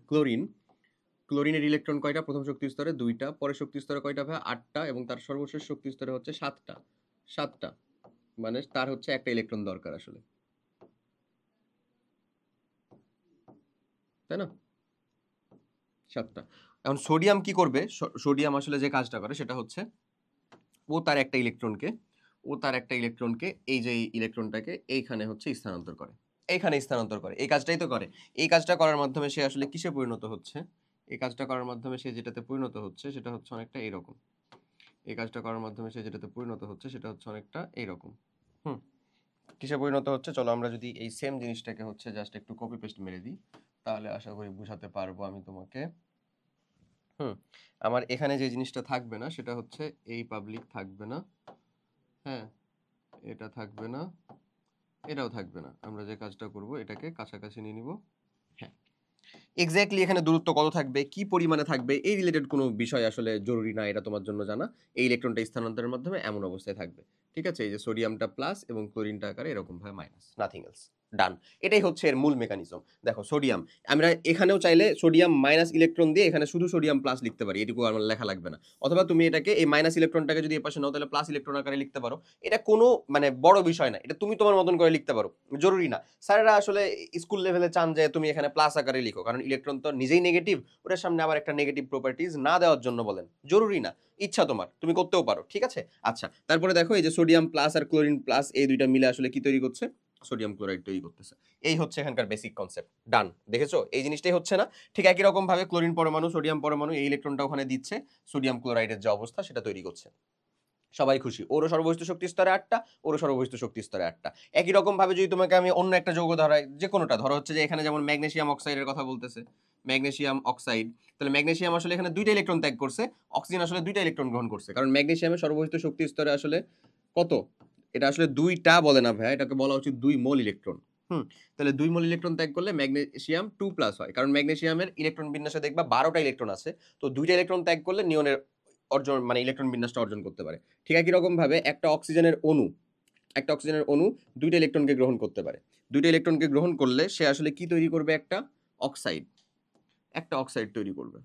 ক্লোরিনের ইলেকট্রন কয়টা? প্রথম শক্তি স্তরে 2টা, পরের শক্তি স্তরে কয়টা ভাই? 8টা, এবং তার সর্বশেষ শক্তি স্তরে হচ্ছে 7টা। মানে তার হচ্ছে একটা ইলেকট্রন দরকার আসলে, তাই না? 7টা। এখন সোডিয়াম কি করবে? সোডিয়াম আসলে যে কাজটা করে সেটা হচ্ছে ও তার একটা ইলেকট্রনকে এই যে ইলেকট্রনটাকে এইখানে হচ্ছে স্থানান্তর করে, এই কাজটাই তো করে। এই কাজটা করার মাধ্যমে সে আসলে কিসে পরিণত হচ্ছে? এই কাজটা করার মাধ্যমে সে যেটাতে পরিণত হচ্ছে সেটা হচ্ছে অনেকটা এইরকম। এই কাজটা করার মাধ্যমে সে যেটাতে পরিণত হচ্ছে সেটা হচ্ছে অনেকটা এইরকম। কিসে পরিণত হচ্ছে? চলো আমরা যদি এই সেম জিনিসটাকে হচ্ছে জাস্ট একটু কপি পেস্ট মেরে দিই, তাহলে আশা করি বুঝাতে পারবো আমি তোমাকে। আমার এখানে যে জিনিসটা থাকবে না সেটা হচ্ছে এই পাবলিক থাকবে না, হ্যাঁ, এটা থাকবে না, এটাও থাকবে না। আমরা যে কাজটা করব এটাকে কাছাকাছি নিয়ে নিব। হ্যাঁ, এক্স্যাক্টলি এখানে দূরত্ব কত থাকবে, কি পরিমাণে থাকবে, এই রিলেটেড কোনো বিষয় আসলে জরুরি না এটা তোমার জন্য জানা। এই ইলেকট্রনটা স্থানান্তরের মাধ্যমে এমন অবস্থায় থাকবে। ঠিক আছে, এই যে সোডিয়ামটা প্লাস এবং ক্লোরিনটা আকারে এরকম ভাবে মাইনাস, নাথিং এলস। ডান। এটাই হচ্ছে এর মূল মেকানিজম। দেখো সোডিয়াম, আমরা এখানেও চাইলে সোডিয়াম মাইনাস ইলেকট্রন দিয়ে এখানে শুধু সোডিয়াম প্লাস লিখতে পারি, এটুকু আমার লেখা লাগবে না। অথবা তুমি এটাকে এই মাইনাস ইলেকট্রনটাকে যদি এপাশে নাও তাহলে প্লাস ইলেকট্রন আকারে লিখতে পারো। এটা কোনো মানে বড় বিষয় না, এটা তুমি তোমার মতন করে লিখতে পারো, জরুরি না। স্যারেরা আসলে স্কুল লেভেলে চান যে তুমি এখানে প্লাস আকারে লিখো, কারণ ইলেকট্রন তো নিজেই নেগেটিভ, ওটার সামনে আবার একটা নেগেটিভ প্রপার্টিজ না দেওয়ার জন্য বলেন। জরুরি না, ইচ্ছা তোমার, তুমি করতেও পারো। ঠিক আছে, আচ্ছা। তারপরে দেখো এই যে সোডিয়াম প্লাস আর ক্লোরিন প্লাস এই দুইটা মিলে আসলে কি তৈরি করছে? সোডিয়াম ক্লোরাইড তৈরি করতেছে। এই হচ্ছে এখানকার বেসিক কনসেপ্ট। ডান, দেখেছো? এই জিনিসটাই হচ্ছে না? ঠিক একই রকম ভাবে ক্লোরিন পরমাণু সোডিয়াম পরমাণু এই ইলেকট্রনটা ওখানে দিচ্ছে, সোডিয়াম ক্লোরাইডের যে অবস্থা সেটা তৈরি করছে। সবাই খুশি। ওরও সর্ববহিষ্ঠ শক্তি স্তরে 8টা, ওরও সর্ববহিষ্ঠ শক্তি স্তরে 8টা। একই রকম ভাবে যদি তোমাকে আমি অন্য একটা যৌগ ধরাই, যে কোনোটা ধরো হচ্ছে যে এখানে যেমন ম্যাগনেসিয়াম অক্সাইডের কথা বলতেছে, ম্যাগনেসিয়াম অক্সাইড, তাহলে ম্যাগনেসিয়াম আসলে এখানে 2টা ইলেকট্রন ত্যাগ করছে, অক্সিজেন আসলে 2টা ইলেকট্রন গ্রহণ করছে, কারণ ম্যাগনেসিয়ামের সর্ববহিষ্ঠ শক্তি স্তরে আসলে কত? এটা আসলে 2টা বলে না ভাই, এটাকে বলা উচিত 2 মোল ইলেকট্রন। তাহলে 2 মোল ইলেকট্রন ত্যাগ করলে ম্যাগনেসিয়াম 2+ হয়, কারণ ম্যাগনেসিয়ামের ইলেকট্রন বিন্যাসে দেখবা 12টা ইলেকট্রন আছে, তো 2টা ইলেকট্রন ত্যাগ করলে নিয়নের অর্জন মানে ইলেকট্রন বিন্যাসটা অর্জন করতে পারে। ঠিক একই রকম ভাবে একটা অক্সিজেনের অণু 2টা ইলেকট্রনকে গ্রহণ করতে পারে। 2টা ইলেকট্রনকে গ্রহণ করলে সে আসলে কি তৈরি করবে? একটা অক্সাইড। একটা অক্সাইড তৈরি করবে,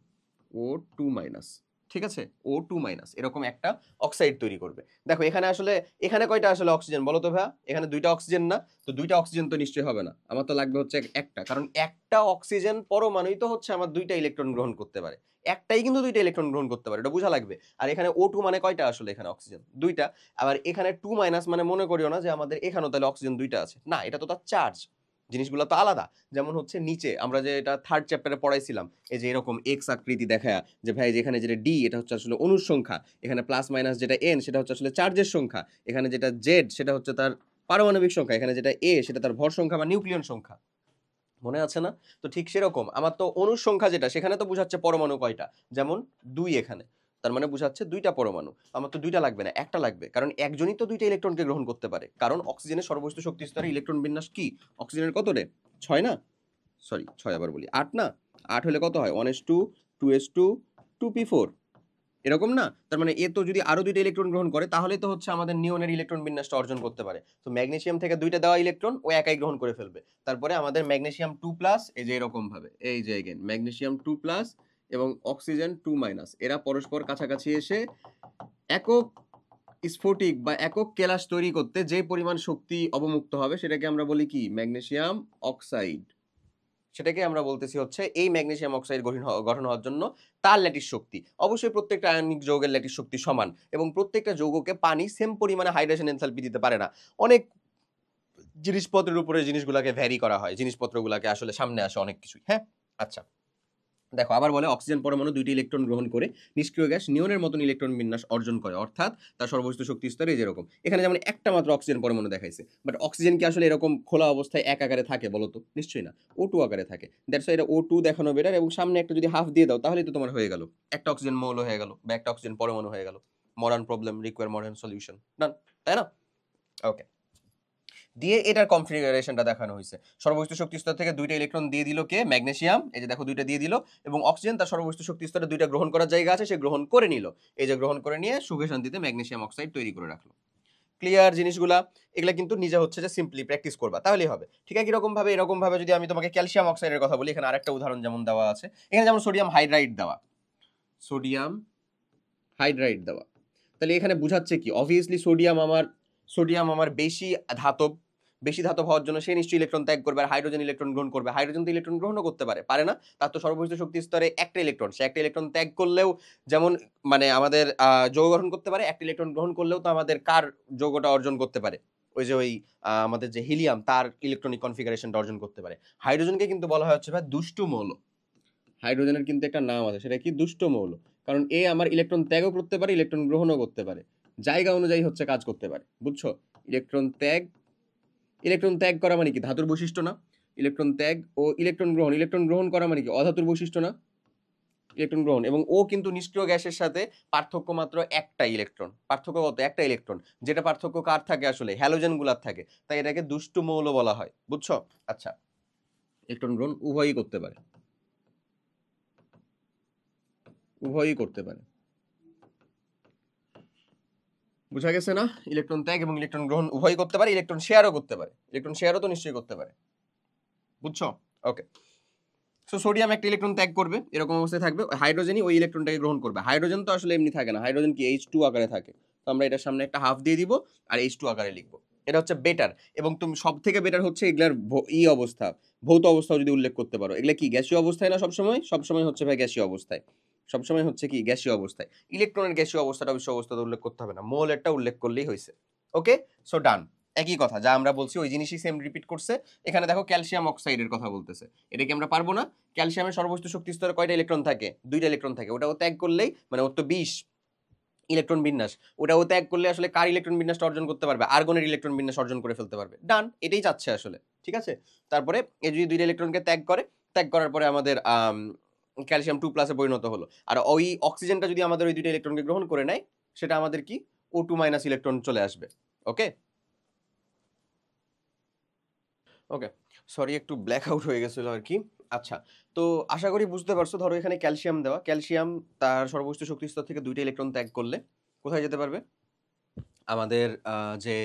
O2-, ঠিক আছে, O2-, এরকম একটা অক্সাইড তৈরি করবে। দেখো এখানে আসলে, এখানে কয়টা আসলে অক্সিজেন বলো তো ভাইয়া? এখানে দুইটা অক্সিজেন না? তো দুইটা অক্সিজেন তো নিশ্চয়ই হবে না, আমার তো লাগবে হচ্ছে একটা, কারণ একটা অক্সিজেন পরমাণুই তো হচ্ছে আমার দুইটা ইলেকট্রন গ্রহণ করতে পারে, একটাই কিন্তু দুইটা ইলেকট্রন গ্রহণ করতে পারে, এটা বোঝা লাগবে। আর এখানে O2 মানে কয়টা আসলে, এখানে অক্সিজেন দুইটা। আবার এখানে 2- মানে মনে করিও না যে আমাদের এখানেও তাহলে অক্সিজেন দুইটা আছে, না, এটা তো তার চার্জ, জিনিসগুলো তো আলাদা। যেমন হচ্ছে নিচে আমরা যে এটা থার্ড চ্যাপ্টারে পড়াইছিলাম, এই যে এরকম এক্স আকৃতি দেখায় যে ভাই যেখানে যেটা ডি এটা হচ্ছে আসলে অণুর সংখ্যা, এখানে প্লাস মাইনাস যেটা এন সেটা হচ্ছে আসলে চার্জের সংখ্যা, এখানে যেটা জেড সেটা হচ্ছে তার পারমাণবিক সংখ্যা, এখানে যেটা এ সেটা তার ভর সংখ্যা বা নিউক্লিয়ন সংখ্যা, মনে আছে না? তো ঠিক সেরকম আমার তো অণুর সংখ্যা যেটা, সেখানে তো বোঝাচ্ছে পরমাণু কয়টা, যেমন 2 এখানে, তার মানে বোঝাচ্ছে দুইটা পরমাণু। আমার তো দুইটা লাগবে না, একটা লাগবে, কারণ একজনই তো দুইটা ইলেকট্রনকে গ্রহণ করতে পারে, কারণ অক্সিজেনের সর্বোচ্চ শক্তি স্তরে ইলেকট্রন বিন্যাস কি, অক্সিজেনের কত রে, 6 না, সরি 6 আবার বলি 8 না, 8 হলে কত হয়, 1s2 2s2 2p4, এরকম না? তার মানে এ তো যদি আরো দুইটা ইলেকট্রন গ্রহণ করে তাহলে তো হচ্ছে আমাদের নিয়নের ইলেকট্রন বিন্যাসটা অর্জন করতে পারে। তো ম্যাগনেসিয়াম থেকে দুইটা দেওয়া ইলেকট্রন ও একাই গ্রহণ করে ফেলবে। তারপরে আমাদের ম্যাগনেসিয়াম 2+, এই যে এরকম ভাবে, এই যে এগেইন ম্যাগনেসিয়াম 2+ এবং অক্সিজেন 2-, এরা পরস্পর কাছাকাছি এসে একক স্ফটিক বা একক কেলাস তৈরি করতে যে পরিমাণ শক্তি অবমুক্ত হবে সেটাকে আমরা বলি কি, ম্যাগনেসিয়াম অক্সাইড। সেটাকে আমরা বলতেছি হচ্ছে এই ম্যাগনেসিয়াম অক্সাইড গঠন হওয়ার জন্য তার ল্যাটিস শক্তি। অবশ্যই প্রত্যেকটা আয়নিক যৌগের ল্যাটিস শক্তি সমান, এবং প্রত্যেকটা যৌগকে পানি সেম পরিমাণে হাইড্রেশন এনথালপি দিতে পারে না। অনেক জিনিসপত্রের উপরে জিনিসগুলোকে ভ্যারি করা হয়, জিনিসপত্রগুলোকে আসলে সামনে আসে অনেক কিছুই। হ্যাঁ, আচ্ছা দেখো আবার বলে অক্সিজেন পরমাণু দুইটি ইলেকট্রন গ্রহণ করে নিষ্ক্রিয় গ্যাস নিয়নের মতন ইলেকট্রন বিন্যাস অর্জন করে, অর্থাৎ তার সর্বোচ্চ শক্তি স্তরে যেরকম এখানে যেমন একটা মাত্র অক্সিজেন পরমাণু দেখাইছে, বাট অক্সিজেন কি আসলে এরকম খোলা অবস্থায় এক আকারে থাকে বলো তো? নিশ্চয়ই না, O2 আকারে থাকে। দ্যাটস ওয়াই এটা O2 দেখানো বেটার, এবং সামনে একটা যদি হাফ দিয়ে দাও তাহলেই তো তোমার হয়ে গেল, একটা অক্সিজেন মৌল হয়ে গেল বা একটা অক্সিজেন পরমাণু হয়ে গেল। Modern problem require modern solution, done, তাই না? ওকে, দিয়ে এটার কনফিগারেশনটা দেখানো হয়েছে। সর্বোচ্চ শক্তি স্তর থেকে দুইটা ইলেকট্রন দিয়ে দিল কে, ম্যাগনেসিয়াম, এই যে দেখো দুইটা দিয়ে দিল, এবং অক্সিজেন তার সর্বোচ্চ শক্তি স্তরে দুইটা গ্রহণ করার জায়গা আছে, সে গ্রহণ করে নিল, এই যে গ্রহণ করে নিয়ে সুখে শান্তিতে ম্যাগনেসিয়াম অক্সাইড তৈরি করে রাখলো। ক্লিয়ার জিনিসগুলা? এগুলা কিন্তু নিজে হচ্ছে যে সিম্পলি প্র্যাকটিস করবা তাহলেই হবে। ঠিক আছে, এরকম ভাবে যদি আমি তোমাকে ক্যালসিয়াম অক্সাইডের কথা বলি, এখানে আরেকটা উদাহরণ যেমন দেওয়া আছে, এখানে যেমন সোডিয়াম হাইড্রাইড দেওয়া, সোডিয়াম হাইড্রাইড দেওয়া, তাহলে এখানে বুঝাচ্ছে কি, অবভিয়াসলি সোডিয়াম আমার ধাতব বেশি ধাতব হওয়ার জন্য সে নিশ্চয়ই ইলেকট্রন ত্যাগ করবে, আর হাইড্রোজেন ইলেকট্রন গ্রহণ করবে। হাইড্রোজেন তো ইলেকট্রন গ্রহণও করতে পারে না, তার তো সর্বোচ্চ শক্তি স্তরে একটা ইলেকট্রন, সে একটা ইলেকট্রন ত্যাগ করলেও যেমন মানে আমাদের যৌগ গঠন করতে পারে, একটা ইলেকট্রন গ্রহণ করলেও তো আমাদের কার যৌগটা অর্জন করতে পারে, ওই যে ওই আমাদের যে হিলিয়াম তার ইলেকট্রনিক কনফিগারেশনটা অর্জন করতে পারে। হাইড্রোজেনকে কিন্তু বলা হয় হচ্ছে ভাই দুষ্ট মৌল, হাইড্রোজেনের কিন্তু একটা নাম আছে, সেটা কি, দুষ্ট মৌল, কারণ এ আমার ইলেকট্রন ত্যাগও করতে পারে, ইলেকট্রন গ্রহণও করতে পারে, জায়গা অনুযায়ী হচ্ছে কাজ করতে পারে, বুঝছো? ইলেকট্রন ত্যাগ করা মানে কি, ধাতুর বৈশিষ্ট্য না? ইলেকট্রন ত্যাগ ও ইলেকট্রন গ্রহণ করা মানে কি, অধাতুর বৈশিষ্ট্য না? ইলেকট্রন গ্রহণ, এবং ও কিন্তু নিষ্ক্রিয় গ্যাসের সাথে পার্থক্য মাত্র একটা ইলেকট্রন, পার্থক্য কত, একটা ইলেকট্রন, যেটা পার্থক্য কার থাকে আসলে, হ্যালোজেন গুলার থাকে, তাই এটাকে দুষ্ট মৌল বলা হয়, বুঝছো? আচ্ছা, ইলেকট্রন গ্রহণ উভয়ই করতে পারে, উভয়ই করতে পারে, বুঝা গেছে না? ইলেকট্রন ত্যাগ এবং ইলেকট্রন গ্রহণ উভয়ই করতে পারে, ইলেকট্রন শেয়ারও করতে পারে, ইলেকট্রন শেয়ারও তো নিশ্চয়ই করতে পারে, বুঝছো? ওকে, সো সোডিয়াম একটা ইলেকট্রন ত্যাগ করবে, এরকম অবস্থায় থাকবে, হাইড্রোজেনই ওই ইলেকট্রনটাকে গ্রহণ করবে। হাইড্রোজেন তো আসলে এমনি থাকে না, হাইড্রোজেন কি H2 আকারে থাকে, তো আমরা এটার সামনে একটা হাফ দিয়ে দিব আর H2 আকারে লিখবো, এটা হচ্ছে বেটার। এবং তুমি সব থেকে বেটার হচ্ছে এগুলার অবস্থা, ভৌত অবস্থাও যদি উল্লেখ করতে পারো, এগুলা কি গ্যাসীয় অবস্থায় না, সবসময় হচ্ছে ভাই গ্যাসীয় অবস্থায়, সবসময় হচ্ছে কি গ্যাসীয় অবস্থায়। ইলেকট্রনের গ্যাসীয় অবস্থাটা বিশ্ব অবস্থাতে উল্লেখ করতে হবে না, মোলেরটা উল্লেখ করলেই হয়েছে। ওকে, সো ডান, একই কথা যা আমরা বলছি ওই জিনিসই সেম রিপিট করছে। এখানে দেখো ক্যালসিয়াম অক্সাইডের কথা বলতেছে, এটা কি আমরা পারবো না? ক্যালসিয়ামের সর্বোচ্চ শক্তি স্তরে কয়টা ইলেকট্রন থাকে, দুইটা ইলেকট্রন থাকে, ওটাও ত্যাগ করলেই মানে ওর তো 20 ইলেকট্রন বিন্যাস, ওটাও ত্যাগ করলে আসলে কার ইলেকট্রন বিন্যাসটা অর্জন করতে পারবে, আর্গনের ইলেকট্রন বিন্যাস অর্জন করে ফেলতে পারবে। ডান, এটাই চাচ্ছে আসলে, ঠিক আছে। তারপরে এই যদি দুইটা ইলেকট্রনকে ত্যাগ করার পরে আমাদের ক্যালসিয়াম 2+ পরিণত হলো, আর ওই অক্সিজেনটা যদি আমাদের ওই দুইটা ইলেকট্রনকে গ্রহণ করে নেয়, সেটা আমাদের কি O2- ইলেকট্রন চলে আসবে। ওকে ওকে, সরি একটু ব্ল্যাক আউট হয়ে গেছিল আর কি। আচ্ছা, তো আশা করি বুঝতে পারছো। ধরো এখানে ক্যালসিয়াম দেওয়া, ক্যালসিয়াম তার সর্বোচ্চ শক্তি স্তর থেকে দুইটা ইলেকট্রন ত্যাগ করলে কোথায় যেতে পারবে, আমাদের যে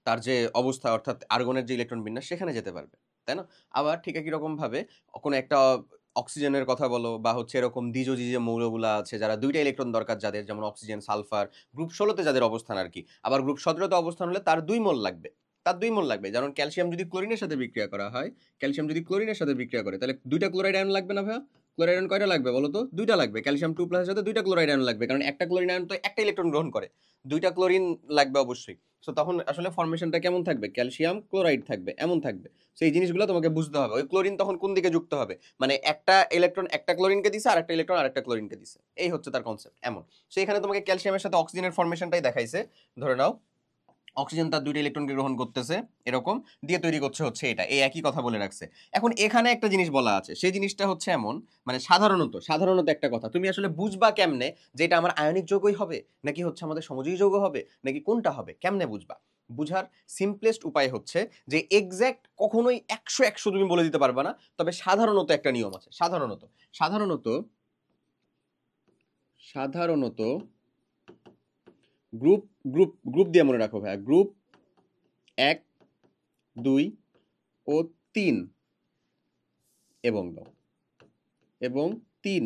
তার যে অবস্থা অর্থাৎ আর্গনের যে ইলেকট্রন বিন্যাস সেখানে যেতে পারবে, তাই না? আবার ঠিক একই রকম ভাবে কোনো একটা অক্সিজেনের কথা বলো বা হচ্ছে এরকম দ্বিজ যে মৌলগুলো আছে যারা দুইটা ইলেকট্রন দরকার যাদের, যেমন অক্সিজেন, সালফার, গ্রুপ 16তে যাদের অবস্থান আর কি। আবার গ্রুপ 17তে অবস্থান হলে তার 2 মোল লাগবে, তার 2 মোল লাগবে। যেমন ক্যালসিয়াম যদি ক্লোরিনের সাথে বিক্রিয়া করা হয়, ক্যালসিয়াম যদি ক্লোরিনের সাথে বিক্রিয়া করে তাহলে দুইটা ক্লোরাইড আয়ন লাগবে না ভাইয়া? ক্লোরাইড আয়ন কয়টা লাগবে বলো তো? দুইটা লাগবে। ক্যালসিয়াম 2 প্লাসের সাথে দুইটা ক্লোরাইড আয়ন লাগবে, কারণ একটা ক্লোরিন আয়ন তো একটা ইলেকট্রন গ্রহণ করে, দুইটা ক্লোরিন লাগবে অবশ্যই। সো তখন আসলে ফর্মেশনটা কেমন থাকবে? ক্যালসিয়াম ক্লোরাইড থাকবে, এমন থাকবে। সেই জিনিসগুলো তোমাকে বুঝতে হবে। ওই ক্লোরিন তখন কোন দিকে যুক্ত হবে, মানে একটা ইলেকট্রন একটা ক্লোরিনকে দিছে আর একটা ইলেকট্রন আর একটা ক্লোরিনকে দিছে, এই হচ্ছে তার কনসেপ্ট এমন। সো এখানে তোমাকে ক্যালসিয়ামের সাথে অক্সিজেনের ফর্মেশনটাই দেখাইছে। ধরে নাও অক্সিজেন তার দুইটা ইলেকট্রনকে গ্রহণ করতেছে এরকম, দিয়ে তৈরি করছে হচ্ছে এটা, এই একই কথা বলে রাখছে। এখন এখানে একটা জিনিস বলা আছে, সেই জিনিসটা হচ্ছে এমন, মানে সাধারণত একটা কথা তুমি আসলে বুঝবা কেমনে যে এটা আমার আয়নিক যৌগই হবে নাকি হচ্ছে আমাদের সমযোজী যৌগ হবে নাকি কোনটা হবে, কেমনে বুঝবা? বুঝার সিম্পলেস্ট উপায় হচ্ছে যে এক্স্যাক্ট কখনোই 100 তুমি বলে দিতে পারবা না, তবে সাধারণত একটা নিয়ম আছে। সাধারণত সাধারণত গ্রুপ গ্রুপ গ্রুপ দিয়ে মনে রাখো ভাইয়া, গ্রুপ 1, 2 ও 3 এবং 3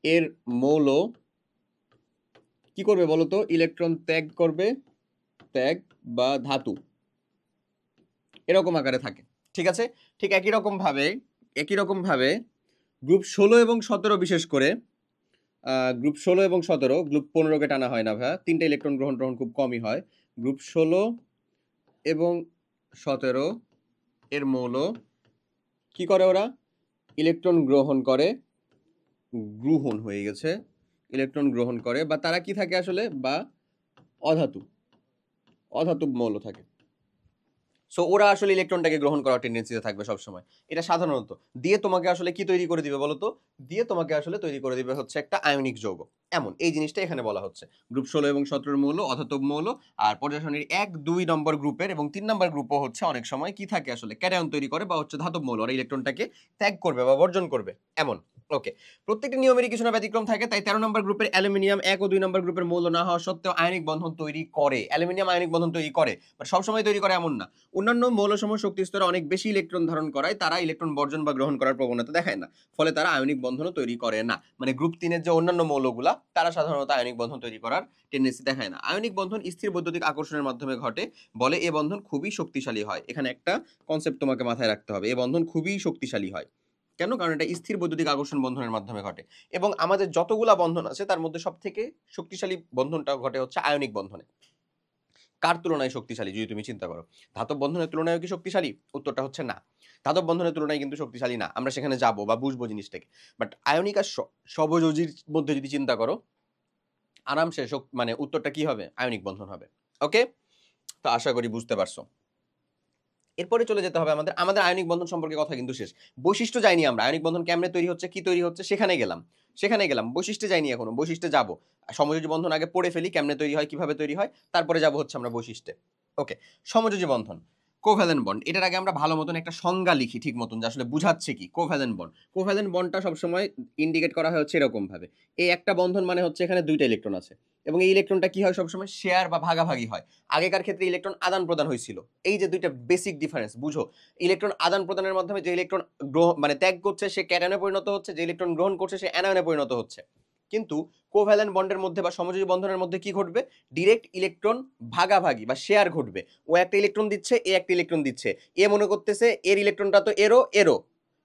এর মৌল কি করবে বলো তো? ইলেকট্রন ত্যাগ করবে, ত্যাগ বা ধাতু এরকম আকারে থাকে, ঠিক আছে? ঠিক একই রকম ভাবে গ্রুপ 16 এবং 17, বিশেষ করে গ্রুপ 16 এবং 17, গ্রুপ 15কে টানা হয় না ভাইয়া, 3টা ইলেকট্রন গ্রহণ খুব কমই হয়। গ্রুপ 16 এবং 17 এর মৌল কি করে? ওরা ইলেকট্রন গ্রহণ করে, গ্রহণ হয়ে গেছে, ইলেকট্রন গ্রহণ করে, বা তারা কি থাকে আসলে, বা অধাতব মৌল থাকে। সো ওরা আসলে ইলেকট্রনটাকে গ্রহণ করার টেন্ডেন্সিতে থাকবে সবসময়। এটা সাধারণত দিয়ে তোমাকে আসলে কি তৈরি করে দিবে বলো তো? দিয়ে তোমাকে আসলে তৈরি করে দিবে হচ্ছে একটা আয়নিক যৌগ, এমন এই জিনিসটা এখানে বলা হচ্ছে। গ্রুপ 16 এবং 17 মৌল অধাতব মৌল, আর পর্যায় সারণীর 1, 2 নম্বর গ্রুপের এবং 3 নম্বর গ্রুপও হচ্ছে অনেক সময় কি থাকে আসলে, ক্যাটায়ন তৈরি করে বা হচ্ছে ধাতব মৌল, ওরা ইলেকট্রনটাকে ত্যাগ করবে বা বর্জন করবে এমন। ওকে, প্রত্যেকটি নিয়মেরই কিছু না ব্যতিক্রম থাকে। তাই 13 নম্বর গ্রুপের অ্যালুমিনিয়াম 1 ও 2 নম্বর গ্রুপের মৌল না হওয়া সত্ত্বেও আয়নিক বন্ধন তৈরি করে। অ্যালুমিনিয়াম আয়নিক বন্ধন তৈরি করে, বাট সবসময় তৈরি করে এমন না। অন্যান্য মৌলসমূহ শক্তি স্তরে অনেক বেশি ইলেকট্রন ধারণ করায় তারা ইলেকট্রন বর্জন বা গ্রহণ করার প্রবণতা দেখায় না, ফলে তারা আয়নিক বন্ধনও তৈরি করে না। মানে গ্রুপ 3 এর যে অন্যান্য মৌলগুলা তারা সাধারণত আয়নিক বন্ধন তৈরি করার টেন্ডেন্সি দেখায় না। আয়নিক বন্ধন স্থির বৈদ্যুতিক আকর্ষণের মাধ্যমে ঘটে, বলে এ বন্ধন খুবই শক্তিশালী হয়। এখানে একটা কনসেপ্ট তোমাকে মাথায় রাখতে হবে, এ বন্ধন খুবই শক্তিশালী হয় কেন? কারণ এটা স্থির বৈদ্যুতিক আকর্ষণ বন্ধনের মাধ্যমে ঘটে, এবং আমাদের যতগুলা বন্ধন আছে তার মধ্যে সব থেকে শক্তিশালী বন্ধনটা ঘটে হচ্ছে আয়নিক বন্ধনে। কার তুলনায় শক্তিশালী যদি তুমি চিন্তা করো, ধাতব বন্ধনের তুলনায় কি শক্তিশালী? উত্তরটা হচ্ছে না, ধাতব বন্ধনের তুলনায় কিন্তু শক্তিশালী না। আমরা সেখানে যাবো বা বুঝবো জিনিসটাকে। বাট আয়নিক আর স্বভোজীর মধ্যে যদি চিন্তা করো, আরামসে মানে উত্তরটা কি হবে? আয়নিক বন্ধন হবে। ওকে, তো আশা করি বুঝতে পারছো। এরপরে চলে যেতে হবে আমাদের আমাদের আয়নিক বন্ধন সম্পর্কে কথা কিন্তু শেষ। বৈশিষ্ট্য যাইনি আমরা, আয়নিক বন্ধন কেমনে তৈরি হচ্ছে, কি তৈরি হচ্ছে সেখানে গেলাম, বৈশিষ্ট্যে যাইনি এখনো, বৈশিষ্ট্যে যাবো। সমযোজী বন্ধন আগে পড়ে ফেলি, কেমনে তৈরি হয়, কিভাবে তৈরি হয়, তারপরে যাবো হচ্ছে আমরা বৈশিষ্ট্যে। ওকে, সমযোজী বন্ধন, কোভ্যালেন্ট বন্ড। এটার আগে আমরা ভালো মতন একটা সংজ্ঞা লিখি ঠিক মতন, যে আসলে বুঝাচ্ছে কি কোভ্যালেন্ট বন্ড। কোভ্যালেন্ট বন্ডটা সবসময় ইন্ডিকেট করা হয় হচ্ছে এরকম ভাবে, এই একটা বন্ধন মানে হচ্ছে এখানে দুইটা ইলেকট্রন আছে, এবং এই ইলেকট্রনটা কি হয় সবসময় শেয়ার বা ভাগাভাগি হয়। আগেকার ক্ষেত্রে ইলেকট্রন আদান প্রদান হয়েছিল। এই যে দুইটা বেসিক ডিফারেন্স বুঝো, ইলেকট্রন আদান প্রদানের মাধ্যমে যে ইলেকট্রন মানে ত্যাগ করছে সে ক্যাটায়নে পরিণত হচ্ছে, যে ইলেকট্রন গ্রহণ করছে সে অ্যানায়নে পরিণত হচ্ছে। কিন্তু কোভ্যালেন্ট বন্ডের মধ্যে বা সমযোজী বন্ধনের মধ্যে কি ঘটবে? ডিরেক্ট ইলেকট্রন ভাগাভাগি বা শেয়ার ঘটবে। ও একটা ইলেকট্রন দিচ্ছে, এ একটা ইলেকট্রন দিচ্ছে, এ মনে করতেছে এর ইলেকট্রনটা তো এরো এরো,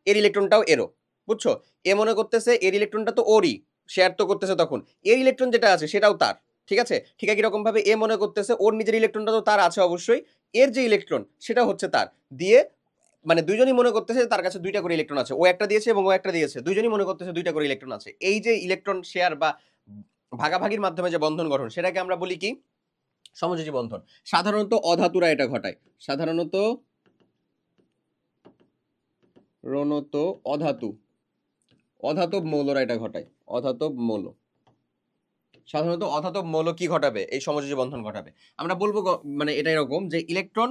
এর ইলেকট্রনটাও এরো, বুঝছো? এ মনে করতেছে এর ইলেকট্রনটা তো ওরই, শেয়ার তো করতেছে, তখন এর ইলেকট্রন যেটা আছে সেটাও তার, ঠিক আছে? ঠিক একই রকম ভাবে এ মনে করতেছে ওর নিজের ইলেকট্রনটা তো তার আছে অবশ্যই, এর যে ইলেকট্রন সেটা হচ্ছে তার, দিয়ে মানে দুইজনই মনে করতেছে তার কাছে দুইটা করে ইলেকট্রন আছে, ও একটা দিয়েছে এবং ও একটা দিয়েছে, দুইজনই মনে করতেছে দুইটা করে ইলেকট্রন আছে। এই যে ইলেকট্রন শেয়ার বা ভাগাভাগির মাধ্যমে যে বন্ধন গঠন, সেটাকে আমরা বলি কি? সমযোজী বন্ধন। সাধারণত অধাতুরা এটা ঘটায়, সাধারণত রণত অধাতব মৌলরা এটা ঘটায়, অধাতব মৌল। সাধারণত অধাতব মৌল কি ঘটাবে? এই সমযোজী বন্ধন ঘটাবে। আমরা বলবো মানে এটা এরকম যে ইলেকট্রন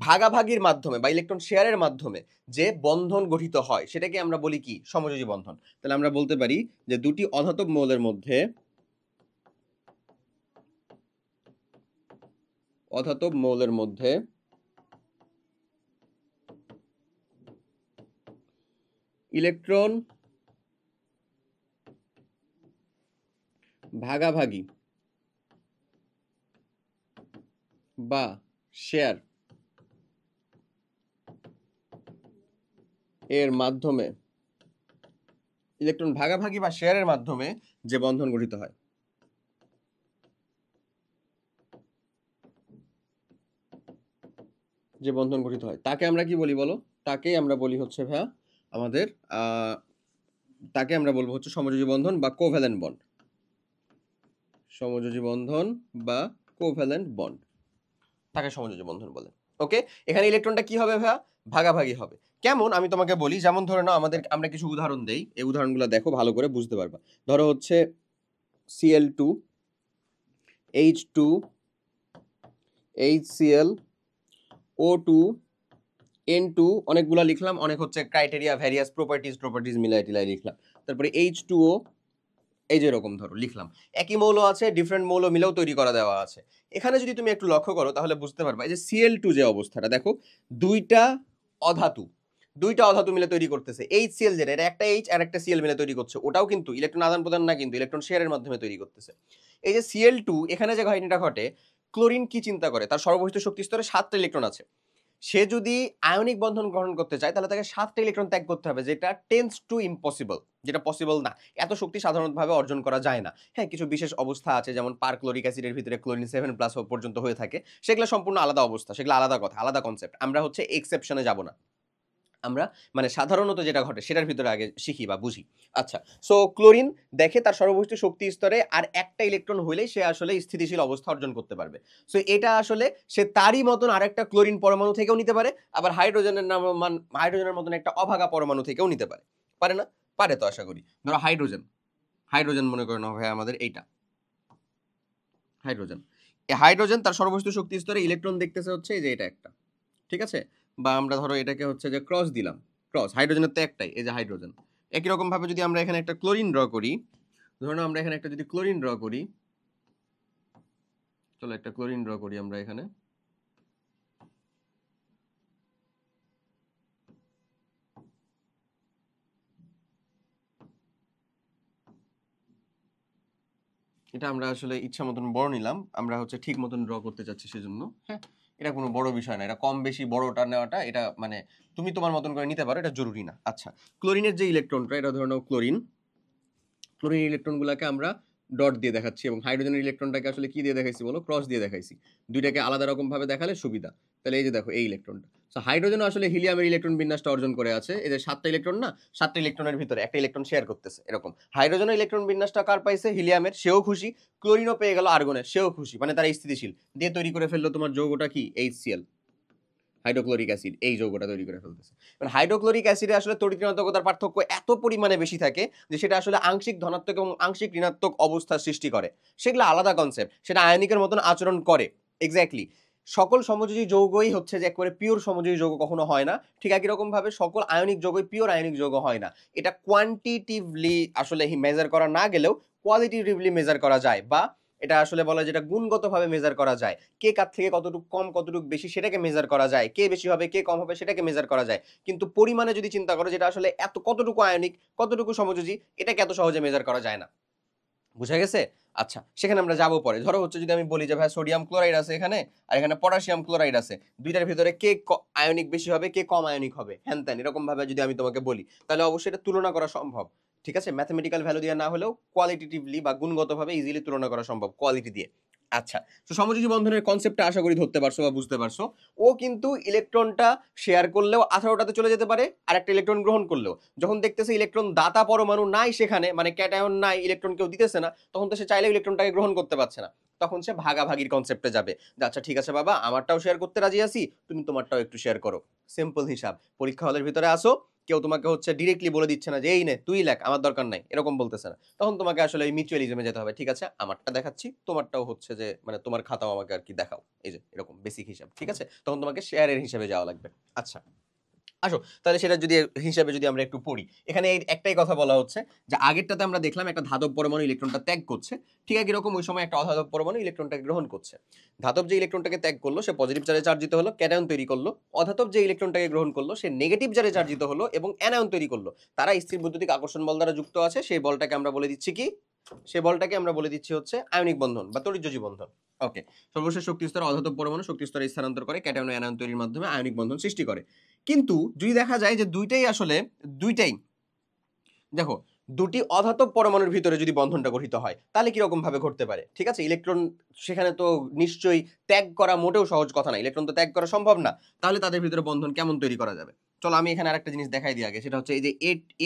ভাগাভাগির মাধ্যমে বা ইলেকট্রন শেয়ারের মাধ্যমে যে বন্ধন গঠিত হয় সেটাকে আমরা বলি কি? সমযোজী বন্ধন। তাহলে আমরা বলতে পারি যে দুটি অধাতব মৌলের মধ্যে ইলেকট্রন ভাগাভাগি বা শেয়ার এর মাধ্যমে, ইলেকট্রন ভাগাভাগি বা শেয়ারের মাধ্যমে যে বন্ধন গঠিত হয়, যে বন্ধন গঠিত হয় তাকে আমরা কি বলি বলো? তাকে আমরা বলি হচ্ছে ভাইয়া আমাদের তাকে আমরা বলবো হচ্ছে সমযোজী বন্ধন বা কোভ্যালেন্ট বন্ড। সমযোজী বন্ধন বা কোভ্যালেন্ট বন্ড, তাকে সমযোজী বন্ধন বলে। ওকে, এখানে ইলেকট্রনটা কি হবে ভাইয়া? ভাগাভাগি হবে। কেমন আমি তোমাকে বলি, যেমন ধরে নাও আমরা কিছু উদাহরণ দেই, এই উদাহরণগুলো দেখো ভালো করে বুঝতে পারবা। ধরো হচ্ছে Cl2 H2 HCl O2 N2, অনেকগুলো লিখলাম, অনেক হচ্ছে ক্রাইটেরিয়া ভ্যারিয়াস প্রপার্টিজ মিলাই টিলাই লিখলাম। তারপরে H2O, এই যে এরকম ধরো লিখলাম। একই মৌল আছে, ডিফারেন্ট মৌল মিলেও তৈরি করা দেওয়া আছে। এখানে যদি তুমি একটু লক্ষ্য করো তাহলে বুঝতে পারবা, এই যে Cl2 যে অবস্থাটা দেখো, দুইটা অধাতু মিলে তৈরি করতেছে। HCl যেটা, এটা একটা H আর একটা Cl মিলে তৈরি করছে, ওটাও কিন্তু ইলেকট্রন আদান প্রদান না, কিন্তু ইলেকট্রন শেয়ারের মাধ্যমে তৈরি করতেছে। এই যে Cl2, এখানে যে ঘটনাটা ঘটে, ক্লোরিন কি চিন্তা করে, তার সর্ববহিষ্ঠ শক্তি স্তরে 7টা ইলেকট্রন আছে। সে যদি আয়নিক বন্ধন গ্রহণ করতে চায় তাহলে তাকে 7টা ইলেকট্রন ত্যাগ করতে হবে, যেটা টেন্স টু ইম্পসিবল, যেটা পসিবল না। এত শক্তি সাধারণভাবে অর্জন করা যায় না। হ্যাঁ, কিছু বিশেষ অবস্থা আছে, যেমন পারক্লোরিক অ্যাসিডের ভিতরে ক্লোরিন 7+ পর্যন্ত হয়ে থাকে, সেগুলো সম্পূর্ণ আলাদা অবস্থা, সেগুলো আলাদা কথা, আলাদা কনসেপ্ট। আমরা হচ্ছে এক্সেপশনে যাব না, আমরা মানে সাধারণত যেটা ঘটে সেটার ভিতরে আগে শিখি বা বুঝি। আচ্ছা, সো ক্লোরিন দেখে তার সর্ববহিষ্ঠ শক্তি স্তরে আর একটা ইলেকট্রন হইলেই সে আসলে স্থিতিশীল অবস্থা অর্জন করতে পারবে। সো এটা আসলে সে তারই মতন আরেকটা ক্লোরিন পরমাণু থেকেও নিতে পারে, আবার হাইড্রোজেনের মতন একটা অভাগা পরমাণু থেকেও নিতে পারে। পারে না? পারে তো, আশা করি। ধরো হাইড্রোজেন মনে করে নাও ভাই, আমাদের এইটা হাইড্রোজেন। এই হাইড্রোজেন তার সর্ববহিষ্ঠ শক্তি স্তরে ইলেকট্রন দেখতেছে হচ্ছে এই যে এটা একটা, ঠিক আছে? বা আমরা ধরো এটাকে হচ্ছে যে ক্রস দিলাম, ক্রস, হাইড্রোজেনের তো একটাই, এই যে হাইড্রোজেন। একই রকম ভাবে যদি আমরা এখানে একটা ক্লোরিন ড্র করি, ধরুন আমরা এখানে একটা যদি ক্লোরিন ড্র করি, চলো একটা ক্লোরিন ড্র করি আমরা এখানে। এটা আমরা আসলে ইচ্ছা মতন বড় নিলাম, আমরা হচ্ছে ঠিক মতন ড্র করতে চাচ্ছি সেজন্য। হ্যাঁ, এটা কোনো বড় বিষয় না, এটা কম বেশি বড়টা নেওয়াটা এটা মানে তুমি তোমার মতন করে নিতে পারো, এটা জরুরি না। আচ্ছা, ক্লোরিনের যে ইলেকট্রনটা, এটা ধরে নাও ক্লোরিন ইলেকট্রনগুলোকে আমরা ডট দিয়ে দেখাচ্ছি, এবং হাইড্রোজেনের ইলেকট্রনটাকে আসলে কি দিয়ে দেখাইছি বলো? ক্রস দিয়ে দেখাইছি। দুইটাকে আলাদা রকম ভাবে দেখালে সুবিধা। তাহলে এই যে দেখো এই ইলেকট্রনটা, সো হাইড্রোজেন আসলে হিলিয়ামের ইলেকট্রন বিন্যাসটা অর্জন করে আছে। এই যে 7টা ইলেকট্রন না, 7টা ইলেকট্রনের ভিতরে একটা ইলেকট্রন শেয়ার করতেছে, এরকম হাইড্রোজেনের ইলেকট্রন বিন্যাসটা কার পাইছে? হিলিয়ামের, সেও খুশি। ক্লোরিনও পেয়ে গেল আর্গনের, সেও খুশি, মানে তারা স্থিতিশীল, দিয়ে তৈরি করে ফেললো তোমার যৌগটা কি? HCl, হাইড্রোক্লোরিক অ্যাসিড, এই যৌগটা তৈরি করে ফেলতেছে। মানে হাইড্রোক্লোরিক অ্যাসিডে আসলে তড়িৎ ঋণাত্মকতার পার্থক্য এত পরিমাণে বেশি থাকে যে সেটা আসলে আংশিক ধনাত্মক এবং আংশিক ঋণাত্মক অবস্থা সৃষ্টি করে। সেগুলো আলাদা কনসেপ্ট, সেটা আয়নিকের মতন আচরণ করে। এক্স্যাক্টলি, সকল সমযোজী যৌগই হচ্ছে যে একবারে পিওর সমযোজী যৌগ কখনো হয় না। ঠিক একই রকম ভাবে সকল আয়নিক যৌগই পিওর আয়নিক যৌগ হয় না। এটা কোয়ান্টিটিভলি আসলে মেজার করা না গেলেও কোয়ালিটিভলি মেজার করা যায়, বা এটা আসলে বলা যেটা গুণগতভাবে মেজার করা যায়। কে কার থেকে কতটুকু কম কতটুকু বেশি সেটাকে মেজার করা যায়, কে বেশি হবে কে কম হবে সেটাকে মেজার করা যায়। কিন্তু পরিমাণে যদি চিন্তা করো, যেটা আসলে এত কতটুকু আয়নিক কতটুকু সমযোজী, এটাকে এত সহজে মেজার করা যায় না। বুঝা গেছে? আচ্ছা, সেখানে আমরা যাবো পরে। ধরো হচ্ছে যদি আমি বলি যে ভাই সোডিয়াম ক্লোরাইড আছে এখানে, আর এখানে পটাশিয়াম ক্লোরাইড আছে, দুইটার ভিতরে কে আয়নিক বেশি হবে কে কম আয়নিক হবে, হ্যান ত্যান এরকম ভাবে যদি আমি তোমাকে বলি, তাহলে অবশ্যই এটা তুলনা করা সম্ভব। ঠিক আছে, ম্যাথমেটিক্যাল ভ্যালু দিয়ে না হলেও কোয়ালিটেটিভলি বা গুণগতভাবে ইজিলি তুলনা করা সম্ভব কোয়ালিটি দিয়ে। আচ্ছা, তো সমযোজী বন্ধনের কনসেপ্টটা আশা করি ধরতে পারছো বা বুঝতে পারছো। ও কিন্তু ইলেকট্রনটা শেয়ার করলেও 18টাতে চলে যেতে পারে, আর একটা ইলেকট্রন গ্রহণ করলেও। যখন দেখতেছে ইলেকট্রন দাতা পরমাণু নাই সেখানে, মানে ক্যাটায়ন নাই, ইলেকট্রন কেউ দিতেছে না, তখন তো সে চাইলে ইলেকট্রনটাকে গ্রহণ করতে পারছে না। তখন সে ভাগাভাগির কনসেপ্টে যাবে, যে আচ্ছা ঠিক আছে বাবা, আমারটাও শেয়ার করতে রাজি আছি, তুমি তোমারটাও একটু শেয়ার করো। সিম্পল হিসাব। পরীক্ষা হলের ভিতরে আসো, কেউ তোমাকে হচ্ছে ডিরেক্টলি বলে দিচ্ছে না যে এই নে তুই লেখ, আমার দরকার নাই, এরকম বলতেছে না। তখন তোমাকে আসলে ওই মিউচুয়ালিজমে যেতে হবে। ঠিক আছে, আমারটা দেখাচ্ছি, তোমারটাও হচ্ছে যে মানে তোমার খাতাও আমাকে আর কি দেখাও, এই যে এরকম বেসিক হিসাব। ঠিক আছে, তখন তোমাকে শেয়ারের হিসাবে যাওয়া লাগবে। আচ্ছা, আসো তাহলে সেটা যদি হিসাবে যদি আমরা একটু পড়ি, এখানে এই একটাই কথা বলা হচ্ছে যে আগেরটাতে আমরা দেখলাম একটা ধাতব পরমাণু ইলেকট্রনটা ত্যাগ করছে, ঠিক একই রকম ওই সময় একটা অধাতব পরমাণু ইলেকট্রনটাকে গ্রহণ করছে। ধাতব যে ইলেকট্রনটাকে ত্যাগ করলো সে পজিটিভ চার্জে চার্জিত হলো, ক্যাটায়ন তৈরি করলো। অধাতব যে ইলেকট্রনটাকে গ্রহণ করলো সে নেগেটিভ চার্জে চার্জিত হলো এবং অ্যানায়ন তৈরি করলো। তারা স্থির বৈদ্যুতিক আকর্ষণ বল দ্বারা যুক্ত আছে, সেই বলটাকে আমরা বলে দিচ্ছি কি, সেই বলটাকে আমরা বলে দিচ্ছি হচ্ছে আয়নিক বন্ধন বা তড়িৎযোজী বন্ধন। ওকে, সর্বশেষ শক্তি স্তরে অধাতব পরমাণু শক্তি স্তরে স্থানান্তর করে ক্যাটায়ন ও অ্যানায়ন তৈরির মাধ্যমে আয়নিক বন্ধন সৃষ্টি করে। কিন্তু যদি দেখা যায় যে দুইটাই দেখো, দুটি অধাতব পরমাণুর ভিতরে যদি বন্ধনটা গঠিত হয় তাহলে কিরকম ভাবে ঘটতে পারে? ঠিক আছে, ইলেকট্রন সেখানে তো নিশ্চয়ই ত্যাগ করা মোটেও সহজ কথা না, ইলেকট্রন তো ত্যাগ করা সম্ভব না। তাহলে তাদের ভিতরে বন্ধন কেমন তৈরি করা যাবে? চলো আমি এখানে আরেকটা জিনিস দেখাই দিই আগে, সেটা হচ্ছে এই যে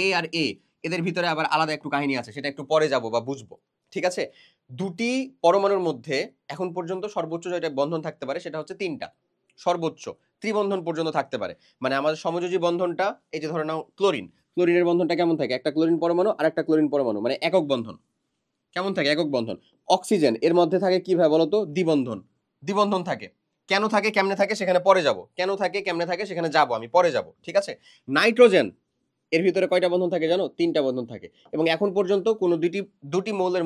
এ আর এ, এদের ভিতরে আবার আলাদা একটু কাহিনী আছে, সেটা একটু পরে যাব বা বুঝবো। ঠিক আছে, দুটি পরমাণুর মধ্যে এখন পর্যন্ত সর্বোচ্চ যেটা বন্ধন থাকতে পারে সেটা হচ্ছে তিনটা, সর্বোচ্চ ত্রিবন্ধন পর্যন্ত থাকতে পারে। মানে আমাদের সমযোজী বন্ধনটা, এই যে ধরে নাও ক্লোরিন, ক্লোরিনের বন্ধনটা কেমন থাকে? একটা ক্লোরিন পরমাণু আর একটা ক্লোরিন পরমাণু, মানে একক বন্ধন। কেমন থাকে? একক বন্ধন। অক্সিজেন এর মধ্যে থাকে কিভাবে বলতো? দ্বিবন্ধন। দ্বিবন্ধন থাকে। কেন থাকে, কেমনে থাকে সেখানে পরে যাব, কেন থাকে কেমনে থাকে সেখানে যাব, আমি পরে যাব। ঠিক আছে, নাইট্রোজেন এর ভিতরে কয়টা বন্ধন থাকে জানো? তিনটা বন্ধন থাকে। এবং এখন পর্যন্ত কোনো দুটি মৌলের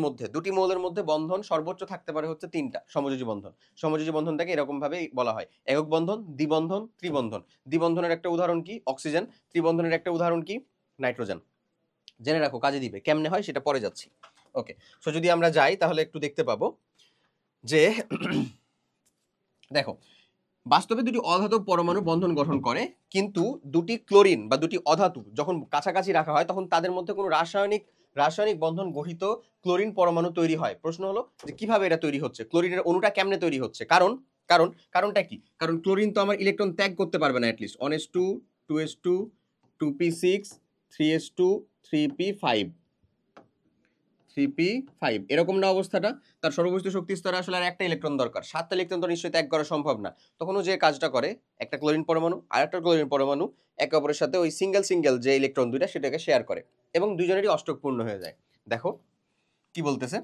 মধ্যে বন্ধন সর্বোচ্চ থাকতে পারে হচ্ছে তিনটা, সমযোজী বন্ধন। সমযোজী বন্ধনটাকে এরকম ভাবে বলা হয় একক বন্ধন, দ্বিবন্ধন, ত্রিবন্ধন। দ্বিবন্ধনের একটা উদাহরণ কি? অক্সিজেন। ত্রিবন্ধনের একটা উদাহরণ কি? নাইট্রোজেন। জেনে রাখো, কাজে দিবে। কেমনে হয় সেটা পরে যাচ্ছি। ওকে, সো যদি আমরা যাই তাহলে একটু দেখতে পাবো যে দেখো, বাস্তবে দুটি অধাতব পরমাণু বন্ধন গঠন করে, কিন্তু দুটি ক্লোরিন বা দুটি অধাতু যখন কাছাকাছি রাখা হয় তখন তাদের মধ্যে কোনো রাসায়নিক বন্ধন গঠিত ক্লোরিন পরমাণু তৈরি হয়। প্রশ্ন হলো যে কিভাবে এটা তৈরি হচ্ছে, ক্লোরিনের অণুটা কেমনে তৈরি হচ্ছে? কারণটা কি? কারণ ক্লোরিন তো আমার ইলেকট্রন ত্যাগ করতে পারবে না, at least 1s2 2s2 2p6 3s2 3p5 3p5 এরকম না অবস্থাটা? তার সর্ববস্তু শক্তি স্তরে আসলে আর একটা ইলেকট্রন দরকার, 7টা ইলেকট্রন তো নিশ্চয়ই ত্যাগ করা সম্ভব না। তখন ও যে কাজটা করে, একটা ক্লোরিন পরমাণু আর একটা ক্লোরিন পরমাণু একে অপরের সাথে ওই সিঙ্গেল যে ইলেকট্রন দুইটা সেটাকে শেয়ার করে এবং দুইজনেরই অষ্টক পূর্ণ হয়ে যায়। দেখো কি বলতেছে,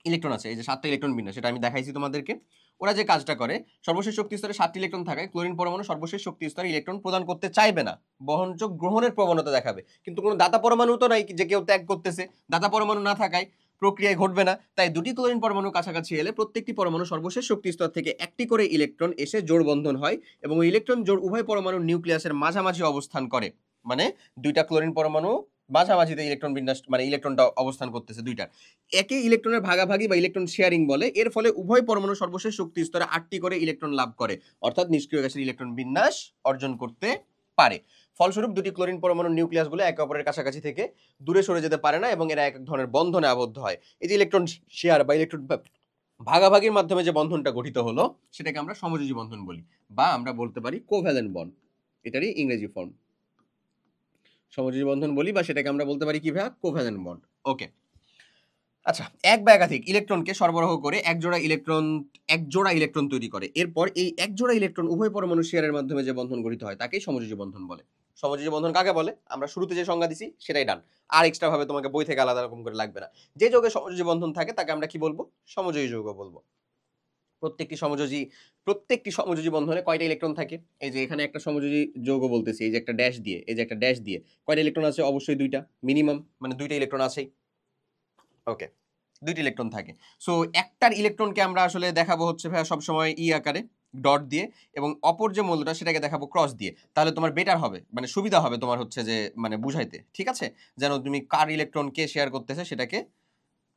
ইলেকট্রন আছে এই যে 7টা ইলেকট্রন বিন্যাস, সেটা আমি দেখাইছি তোমাদেরকে। ওরা যে কাজটা করে, সর্বশেষ শক্তি স্তরে 7টি ইলেকট্রন থাকায় ক্লোরিন পরমাণু সর্বশেষ শক্তি স্তরে ইলেকট্রন প্রদান করতে চাইবে না, বরঞ্চ গ্রহণের প্রবণতা দেখাবে। কিন্তু কোনো দাতা পরমাণু তো নাই যে কেউ ত্যাগ করতেছে, দাতা পরমাণু না থাকায় প্রক্রিয়ায় ঘটবে না। তাই দুটি ক্লোরিন পরমাণু কাছাকাছি এলে প্রত্যেকটি পরমাণু সর্বশেষ শক্তি স্তর থেকে একটি করে ইলেকট্রন এসে জোড় বন্ধন হয় এবং ওই ইলেকট্রন জোড় উভয় পরমাণুর নিউক্লিয়াসের মাঝামাঝি অবস্থান করে। মানে দুইটা ক্লোরিন পরমাণু মাঝামাঝিতে ইলেকট্রন বিন্যাস, মানে ইলেকট্রনটা অবস্থান করতেছে দুইটার। একে ইলেকট্রনের ভাগাভাগি বা ইলেকট্রন শেয়ারিং বলে। এর ফলে উভয় পরমাণু সর্বশেষ শক্তি স্তরে 8টি করে ইলেকট্রন লাভ করে, অর্থাৎ নিষ্ক্রিয় গ্যাসের ইলেকট্রন বিন্যাস অর্জন করতে পারে। ফলস্বরূপ দুটি ক্লোরিন পরমাণুর নিউক্লিয়াসগুলো একে অপরের কাছাকাছি থেকে দূরে সরে যেতে পারে না এবং এরা এক ধরনের বন্ধনে আবদ্ধ হয়। এই যে ইলেকট্রন শেয়ার বা ইলেকট্রন ভাগাভাগির মাধ্যমে যে বন্ধনটা গঠিত হলো সেটাকে আমরা সমযোজী বন্ধন বলি, বা আমরা বলতে পারি কোভ্যালেন্ট বন্ড, এটারই ইংরেজি ফর্ম সমযোজী বন্ধন বলি, বা সেটাকে আমরা বলতে পারি কিভাবে? Covalent bond. ওকে, আচ্ছা, এক বা একাধিক ইলেকট্রনকে সরবরাহ করে এক জোড়া ইলেকট্রন তৈরি করে। এরপর এই এক জোড়া ইলেকট্রন উভয় পরমাণু শেয়ারের মাধ্যমে যে বন্ধন গঠিত হয় তাকেই সমযোজী বন্ধন বলে। সমযোজী বন্ধন কাকে বলে? আমরা শুরুতে যে সংজ্ঞা দিছি সেটাই ডান, আর এক্সট্রা ভাবে তোমাকে বই থেকে আলাদা রকম করে লাগবে না। যে যৌগে সমযোজী বন্ধন থাকে তাকে আমরা কি বলবো? সমযোজী যৌগ বলবো। প্রত্যেকটি সমযোজী বন্ধনে কয়টা ইলেকট্রন থাকে? এই যে এখানে একটা সমযোজী যৌগ বলতেছি, এই যে একটা ড্যাশ দিয়ে, কয়টা ইলেকট্রন আছে? অবশ্যই দুইটা, মিনিমাম, মানে দুইটা ইলেকট্রন আছেই। ওকে, দুইটি ইলেকট্রন থাকে। সো একটার ইলেকট্রনকে আমরা আসলে দেখাবো হচ্ছে ভাইয়া সবসময় আকারে ডট দিয়ে, এবং অপর যে মৌলটা সেটাকে দেখাবো ক্রস দিয়ে। তাহলে তোমার বেটার হবে, মানে সুবিধা হবে তোমার হচ্ছে যে মানে বুঝাইতে, ঠিক আছে? যেন তুমি কার ইলেকট্রন কে শেয়ার করতেছে সেটাকে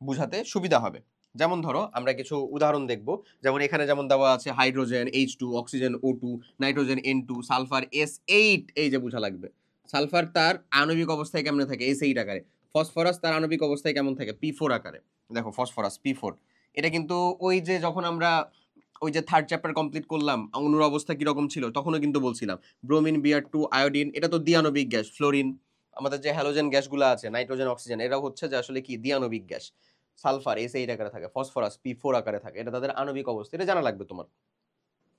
বুঝাতে সুবিধা হবে। যেমন ধরো আমরা কিছু উদাহরণ দেখব, যেমন এখানে যেমন দেওয়া আছে hydrogen H2, oxygen O2, nitrogen N2, sulphur S8, এই যে বোঝা লাগবে। সালফার তার আণবিক অবস্থায় কেমন থাকে? S8 আকারে। ফসফরাস তার আণবিক অবস্থায় কেমন থাকে? P4 আকারে। দেখো ফসফরাস P4, এটা কিন্তু ওই যে যখন আমরা ওই যে 3rd চ্যাপ্টার কমপ্লিট করলাম অণুর অবস্থা কিরকম ছিল তখনও কিন্তু বলছিলাম ব্রোমিন, Br2, আয়োডিন, এটা তো দ্বিআণবিক গ্যাস। ফ্লোরিন, আমাদের যে হ্যালোজেন গ্যাসগুলো আছে নাইট্রোজেন, অক্সিজেন, এরাও হচ্ছে যে আসলে কি দ্বিআণবিক গ্যাস। সালফার S8 আকারে থাকে, ফসফরাস P4 আকারে থাকে, এটা তাদের আণবিক অবস্থা। এটা জানা লাগবে তোমার,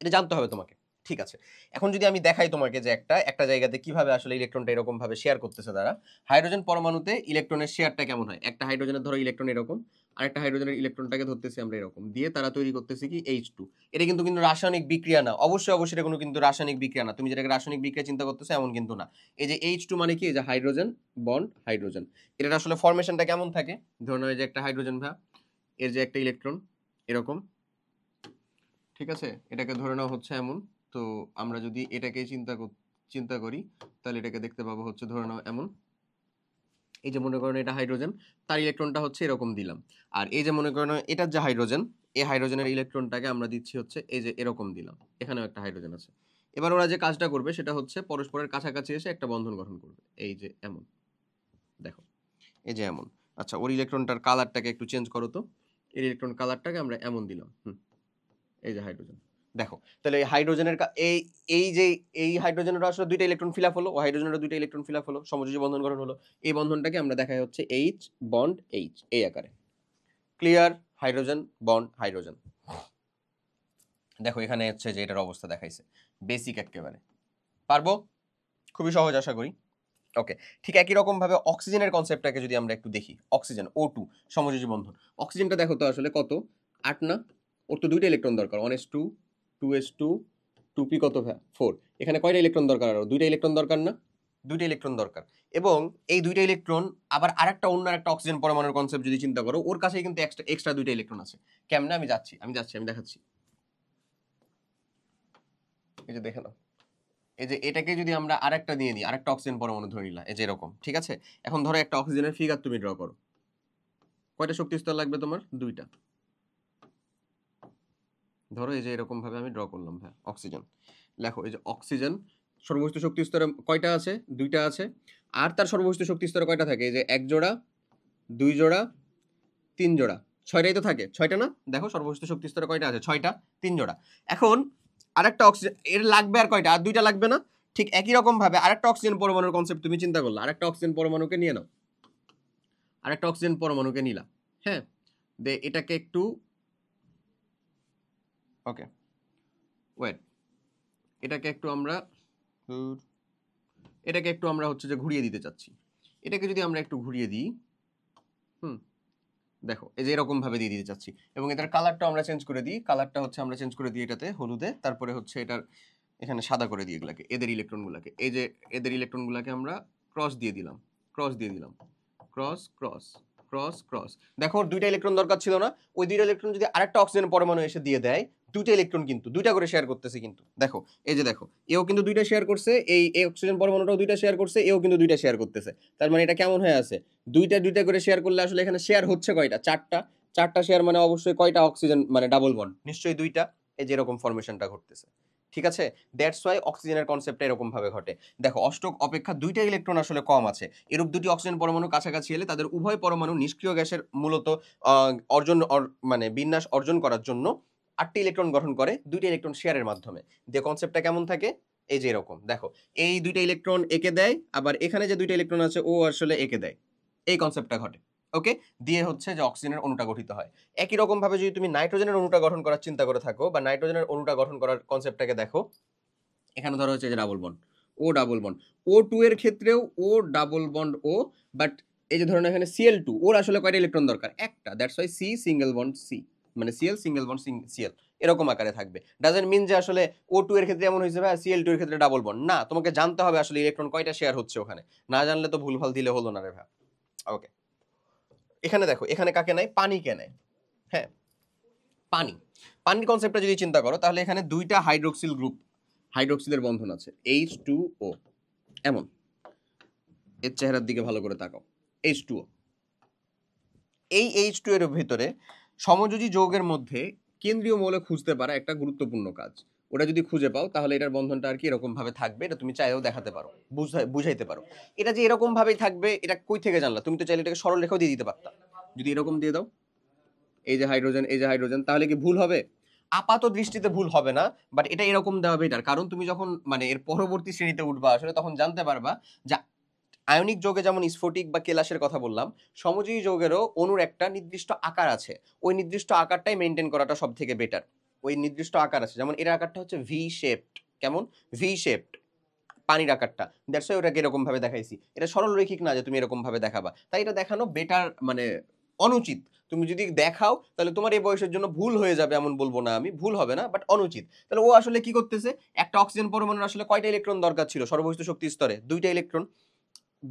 এটা জানতে হবে তোমাকে। ঠিক আছে, এখন যদি আমি দেখাই তোমাকে যে একটা জায়গাতে কিভাবে আসলে ইলেকট্রনটা এরকম ভাবে শেয়ার করতেছে তারা, হাইড্রোজেন পরমাণুতে ইলেকট্রনের শেয়ারটা কেমন হয়, একটা হাইড্রোজেনের ধরো ইলেকট্রন এরকম, আর একটা হাইড্রোজেনের ইলেকট্রনটাকে ধরতেছি আমরা এরকম, দিয়ে তারা তৈরি করতেছে কি H2। এটা কিন্তু কিন্তু রাসায়নিক বিক্রিয়া না, অবশ্যই অবশ্যই এটা কোনো কিন্তু রাসায়নিক বিক্রিয়া না, তুমি যেটাকে রাসায়নিক বিক্রিয়া চিন্তা করতেছো এমন কিন্তু না। এই যে H2 মানে কি, এই যে হাইড্রোজেন বন্ড হাইড্রোজেন, এটার আসলে ফরমেশনটা কেমন থাকে, ধরো এই যে একটা হাইড্রোজেন ভাব, এর যে একটা ইলেকট্রন এরকম, ঠিক আছে, এটাকে ধরে নেওয়া হচ্ছে এমন। তো আমরা যদি এটাকে চিন্তা করি, তাহলে এটাকে দেখতে পাবো হচ্ছে ধরে নাও এমন। এই যে মনে করেন এটা হাইড্রোজেন, তার ইলেকট্রনটা হচ্ছে এরকম দিলাম। আর এই যে মনে করেন এটার যে হাইড্রোজেন, এই হাইড্রোজেনের ইলেকট্রনটাকে আমরা দিচ্ছি হচ্ছে এই যে এরকম দিলাম, এখানেও একটা হাইড্রোজেন আছে। এবার ওরা যে কাজটা করবে সেটা হচ্ছে পরস্পরের কাছাকাছি এসে একটা বন্ধন গঠন করবে, এই যে এমন, দেখো এই যে এমন। আচ্ছা, ওর ইলেকট্রনটার কালারটাকে একটু চেঞ্জ করো তো, এর ইলেকট্রন কালারটাকে আমরা এমন দিলাম, এই যে হাইড্রোজেন, দেখো তাহলে এই হাইড্রোজেনের এই এই যে এই হাইড্রোজেনের আসলে দুইটা ইলেকট্রন ফিল আপ হলো, ও হাইড্রোজেনের দুইটা ইলেকট্রন ফিল আপ হলো, সমযোজী বন্ধন গঠন হলো। এই বন্ধনটাকে আমরা দেখাই হচ্ছে এইচ বন্ড এইচ এই আকারে। ক্লিয়ার? Hydrogen bond hydrogen. দেখো এখানে হচ্ছে যে এটার অবস্থা দেখাইছে, বেসিক একেবারে পারবো, খুবই সহজ আশা করি। ওকে, ঠিক একই রকম ভাবে অক্সিজেনের কনসেপ্টটাকে যদি আমরা একটু দেখি, অক্সিজেন O2 সমযোজী বন্ধন, অক্সিজেনটা দেখো তো আসলে কত, 8 না, ওর তো দুইটা ইলেকট্রন দরকার, 1s2 2s2 2p কত 4, এখানে কয়টা ইলেকট্রন দরকার, আরো দুইটা ইলেকট্রন দরকার না, দুইটা ইলেকট্রন দরকার। এবং এই দুইটা ইলেকট্রন আবার আরেকটা অন্য একটা অক্সিজেন পরমাণুর কনসেপ্ট যদি চিন্তা করো, ওর কাছে কিন্তু এক্সট্রা দুইটা ইলেকট্রন আছে। কেমনে? আমি দেখাচ্ছি। এই যে দেখে নাও, এই যে এটাকে যদি আমরা আরেকটা দিয়ে দিই, আরেকটা অক্সিজেন পরমাণু ধরে নিলাম, এই যে এরকম, ঠিক আছে। এখন ধরো একটা অক্সিজেনের ফিগার তুমি ড্র করো, কয়টা শক্তি স্তর লাগবে তোমার? দুইটা। ধরো এই যে এরকম ভাবে আমি ড্র করলাম অক্সিজেন, লেখো এই যে অক্সিজেন সর্বোচ্চ শক্তি স্তরে কয়টা আছে? দুইটা আছে। আর তার সর্বোচ্চ শক্তি স্তরে কয়টা থাকে? এই যে 1 জোড়া, 2 জোড়া, 3 জোড়া, 6টাই তো থাকে, 6টা না? দেখো সর্বোচ্চ শক্তি স্তরে কয়টা আছে? 6টা, 3 জোড়া। এখন আরেকটা অক্সিজেন এর লাগবে আর কয়টা? আর দুইটা লাগবে না? ঠিক একই রকম ভাবে আরেকটা অক্সিজেন পরমাণুর কনসেপ্ট তুমি চিন্তা করলে, আরেকটা অক্সিজেন পরমাণুকে নিয়ে নাও, আরেকটা অক্সিজেন পরমাণুকে নিলাম, হ্যাঁ, দে এটাকে একটু, ওকে ওয়েট, এটাকে একটু আমরা হচ্ছে যে ঘুরিয়ে দিতে চাচ্ছি। এটাকে যদি আমরা একটু ঘুরিয়ে দিই, দেখো এই যে এরকম ভাবে দিয়ে দিতে চাচ্ছি, এবং এটার কালারটা আমরা চেঞ্জ করে দিই, কালারটা হচ্ছে আমরা চেঞ্জ করে দিই এটাতে হলুদে, তারপরে হচ্ছে এটার এখানে সাদা করে দিই এগুলাকে, এদের ইলেকট্রনগুলোকে, এই যে এদের ইলেকট্রনগুলোকে আমরা ক্রস দিয়ে দিলাম, ক্রস ক্রস ক্রস ক্রস। দেখো দুইটা ইলেকট্রন দরকার ছিল না, ওই দুইটা ইলেকট্রন যদি আরেকটা অক্সিজেন পরমাণু এসে দিয়ে দেয়, দুইটা ইলেকট্রন কিন্তু দুইটা করে শেয়ার করতেছে কিন্তু, দেখো এই যে দেখো এও কিন্তু দুইটা শেয়ার করছে, এই অক্সিজেন পরমাণুটাও দুইটা শেয়ার করছে, এও কিন্তু দুইটা শেয়ার করতেছে। তার মানে এটা কেমন হয়ে আছে? দুইটা করে শেয়ার করলে আসলে এখানে শেয়ার হচ্ছে কয়টা? 4টা। 4টা শেয়ার মানে অবশ্যই কয়টা অক্সিজেন, মানে ডাবল বন্ড, নিশ্চয়ই দুইটা। এই যে এরকম ফরমেশনটা ঘটতেছে, ঠিক আছে। দ্যাটস ওয়াই অক্সিজেনের কনসেপ্টটা এরকম ভাবে ঘটে। দেখো অষ্টক অপেক্ষা দুইটা ইলেকট্রন আসলে কম আছে, এরূপ দুটি অক্সিজেন পরমাণু কাছাকাছি এলে তাদের উভয় পরমাণু নিষ্ক্রিয় গ্যাসের মূলত মানে বিন্যাস অর্জন করার জন্য 8টি ইলেকট্রন গঠন করে দুইটা ইলেকট্রন শেয়ারের মাধ্যমে। যে কনসেপ্টটা কেমন থাকে, এই যে এরকম দেখো, এই দুইটা ইলেকট্রন একে দেয়, আবার এখানে যে দুইটা ইলেকট্রন আছে ও আসলে একে দেয়, এই কনসেপ্টটা ঘটে। ওকে, দিয়ে হচ্ছে যে অক্সিজেনের অণুটা গঠিত হয়। একই রকম ভাবে যদি তুমি নাইট্রোজেনের অণুটা গঠন করার চিন্তা করে থাকো, বা নাইট্রোজেনের অণুটা গঠন করার কনসেপ্টটাকে দেখো, এখানে ধরো হচ্ছে যে double bond, O double bond, O2 এর ক্ষেত্রেও O double bond O, but এই যে ধরুন এখানে Cl2, ওর আসলে কয়টা ইলেকট্রন দরকার? একটা, that's why C single bond C, মানে Cl সিঙ্গেল বন্ড Cl এরকম আকারে থাকবে। ডাজন্ট মিন যে আসলে O2 এর ক্ষেত্রে এমন হয়েছে ভাই, Cl2 এর ক্ষেত্রে ডাবল বন্ড না, তোমাকে জানতে হবে আসলে ইলেকট্রন কয়টা শেয়ার হচ্ছে ওখানে, না জানলে তো ভুলভাল দিলে হলো না রে ভাই। ওকে, এখানে দেখো এখানে কাকে নাই? পানিকে নেয়, হ্যাঁ পানির কনসেপ্টটা যদি চিন্তা করো, তাহলে এখানে দুইটা হাইড্রোক্সিল গ্রুপ, হাইড্রোক্সিলের বন্ধন আছে, H2O এমন, এর চেহারার দিকে ভালো করে তাকাও, H2O। এই H2 এর ভিতরে সমযোজী যৌগের মধ্যে কেন্দ্রীয় মৌল খুঁজতে পারা একটা গুরুত্বপূর্ণ কাজ। ওটা যদি খুঁজে পাও তাহলে এটার বন্ধনটা আর কি এরকম ভাবে থাকবে, এটা তুমি চাইলেও দেখাতে পারো, বুঝাইতে পারো। এটা যে এরকম ভাবেই থাকবে এটা কই থেকে জানলা? তুমি তো চাইলে এটাকে সরল রেখাও দিয়ে দিতে পারতা, যদি এরকম দিয়ে দাও, এই যে হাইড্রোজেন, এই যে হাইড্রোজেন, তাহলে কি ভুল হবে? আপাত দৃষ্টিতে ভুল হবে না, বাট এটা এরকম দেওয়া বেটার, কারণ তুমি যখন মানে এর পরবর্তী শ্রেণীতে উঠবা আসলে তখন জানতে পারবা যে আয়নিক যৌগে যেমন স্ফটিক বা কেলাসের কথা বললাম, সমযোজী যৌগেরও অণুর একটা নির্দিষ্ট আকার আছে, ওই নির্দিষ্ট আকারটাই মেনটেন করাটা সব থেকে বেটার। ওই নির্দিষ্ট আকার আছে, যেমন এর আকারটা হচ্ছে ভি শেপড, কেমন? ভি শেপড, পানির আকারটা। দ্যাটস ওয়াই ওটাকে এরকম ভাবে দেখাইছি। এটা সরল রৈখিক না যে তুমি এরকম ভাবে দেখাবা, তাই এটা দেখানো বেটার, মানে অনুচিত। তুমি যদি দেখাও তাহলে তোমার এই বয়সের জন্য ভুল হয়ে যাবে, এমন বলবো না আমি, ভুল হবে না, বাট অনুচিত। তাহলে ও আসলে কি করতেছে, একটা অক্সিজেন পরমাণুর আসলে কয়টা ইলেকট্রন দরকার ছিল সর্ববহিষ্ঠ শক্তি স্তরে? 2টা ইলেকট্রন।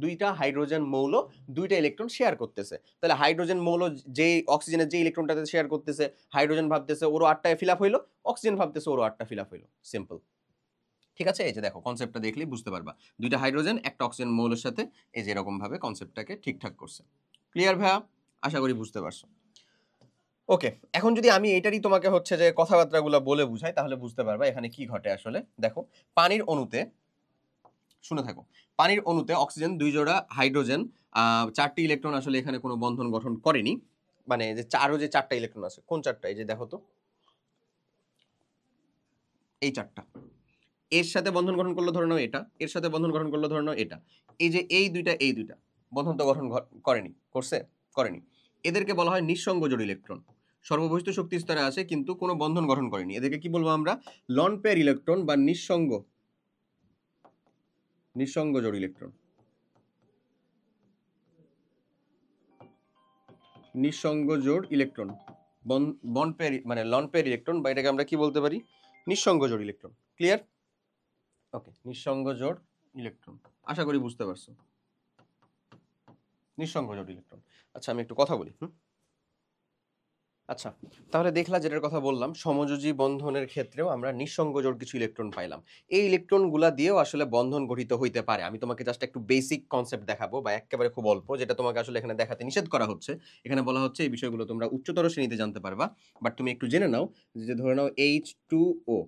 2টা হাইড্রোজেন মৌল 2টা ইলেকট্রন শেয়ার করতেছে। তাহলে হাইড্রোজেন মৌল যে অক্সিজেনের যে ইলেকট্রনটাতে শেয়ার করতেছে, হাইড্রোজেন ভাবতেছে ওরও 8টায় ফিল আপ হইলো, অক্সিজেন ভাবতেছে ওরও 8টা ফিল আপ হইলো। সিম্পল। ঠিক আছে, এই যে দেখো কনসেপ্টটা দেখলেই বুঝতে পারবা, 2টা হাইড্রোজেন একটা অক্সিজেন মৌলের সাথে এই যে এরকম ভাবে কনসেপ্টটাকে ঠিকঠাক করছে। ক্লিয়ার ভাইয়া? আশা করি বুঝতে পারছো। ওকে, এখন যদি আমি এটারই তোমাকে হচ্ছে যে কথাবার্তাগুলো বলে বুঝাই তাহলে বুঝতে পারবা এখানে কি ঘটে আসলে। দেখো, পানির অণুতে, শুনে থাকো, পানির অণুতে অক্সিজেন 2 জোড়া, হাইড্রোজেন 4টি ইলেকট্রন আসলে এখানে কোনো বন্ধন গঠন করেনি। মানে যে আরো যে 4টা ইলেকট্রন আছে, কোন 4টা? এই যে দেখো তো, এই 4টা। এর সাথে বন্ধন গঠন করলো ধরে নাও এটা, এর সাথে বন্ধন গঠন করলো ধরে নাও এটা। এই যে এই দুইটা বন্ধন তো গঠন করেনি, করছে? করেনি। এদেরকে বলা হয় নিঃসঙ্গ জোড় ইলেকট্রন। সর্ববহিষ্ঠ শক্তি স্তরে আছে কিন্তু কোনো বন্ধন গঠন করেনি। এদেরকে কি বলবো আমরা? লন পেয়ার ইলেকট্রন বা নিঃসঙ্গ জোড় ইলেকট্রন। নিঃসঙ্গ জোড় ইলেকট্রন, বন্ড পেয়ার মানে লন পেয়ার ইলেকট্রন, বা এটাকে আমরা কি বলতে পারি? নিঃসঙ্গ জোড় ইলেকট্রন। ক্লিয়ার? ওকে, নিঃসঙ্গ জোড় ইলেকট্রন, আশা করি বুঝতে পারছো। নিঃসঙ্গ জোড় ইলেকট্রন। আচ্ছা, আমি একটু কথা বলি। আচ্ছা, তাহলে দেখলা যেটার কথা বললাম, সমযোজী বন্ধনের ক্ষেত্রেও আমরা নিঃসঙ্গ জোড় কিছু ইলেকট্রন পাইলাম। এই ইলেকট্রনগুলা দিয়েও আসলে বন্ধন গঠিত হইতে পারে। আমি তোমাকে জাস্ট একটু বেসিক কনসেপ্ট দেখাবো, বা একেবারে খুব অল্প, যেটা তোমাকে আসলে এখানে দেখাতে নিষেধ করা হচ্ছে। এখানে বলা হচ্ছে এই বিষয়গুলো তোমরা উচ্চতর শ্রেণীতে জানতে পারবা, বাট তুমি একটু জেনে নাও যে ধরে নাও H2O,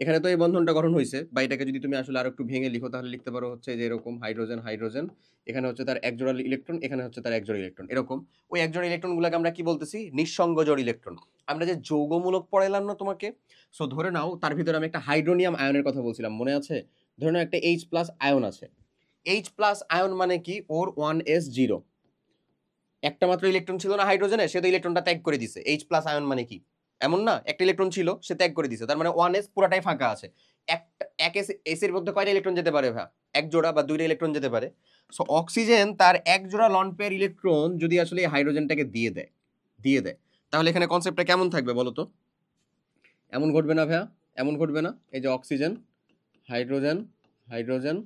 এখানে তো এই বন্ধনটা গঠন হয়েছে, বা এটাকে যদি তুমি আসলে আরো একটু ভেঙে লিখো তাহলে লিখতে পারো হচ্ছে যে এরকম হাইড্রোজেন হাইড্রোজেন, এখানে হচ্ছে তার এক জোড়া ইলেকট্রন, এখানে হচ্ছে তার এক জোড়া ইলেকট্রন, এরকম। ওই এক জোড়া ইলেকট্রনগুলোকে আমরা কি বলতেছি? নিঃসঙ্গ জোড় ইলেকট্রন। আমরা যে যৌগমূলক পড়াইলাম না তোমাকে, সো ধরে নাও তার ভিতরে আমি একটা হাইড্রোনিয়াম আয়নের কথা বলছিলাম, মনে আছে? ধরে নাও একটা H+ আয়ন আছে। H+ আয়ন মানে কি? ওর 1s0, একটা মাত্র ইলেকট্রন ছিল না হাইড্রোজেনে, সে তো ইলেকট্রনটা ত্যাগ করে দিছে। H+ আয়ন মানে কি? এমন না, একটা ইলেকট্রন ছিল সে ত্যাগ করে দিছে, তার মানে 1s পুরাটাই ফাঁকা আছে। এক এস এর মধ্যে কয়টা ইলেকট্রন যেতে পারে ভাই? এক জোড়া বা 2টা ইলেকট্রন যেতে পারে। সো অক্সিজেন তার এক জোড়া লন পেয়ার ইলেকট্রন যদি আসলে এই হাইড্রোজেনটাকে দিয়ে দেয় তাহলে এখানে কনসেপ্টটা কেমন থাকবে বলো তো? এমন ঘটবে না ভাইয়া? এমন ঘটবে না? এই যে অক্সিজেন, হাইড্রোজেন, হাইড্রোজেন,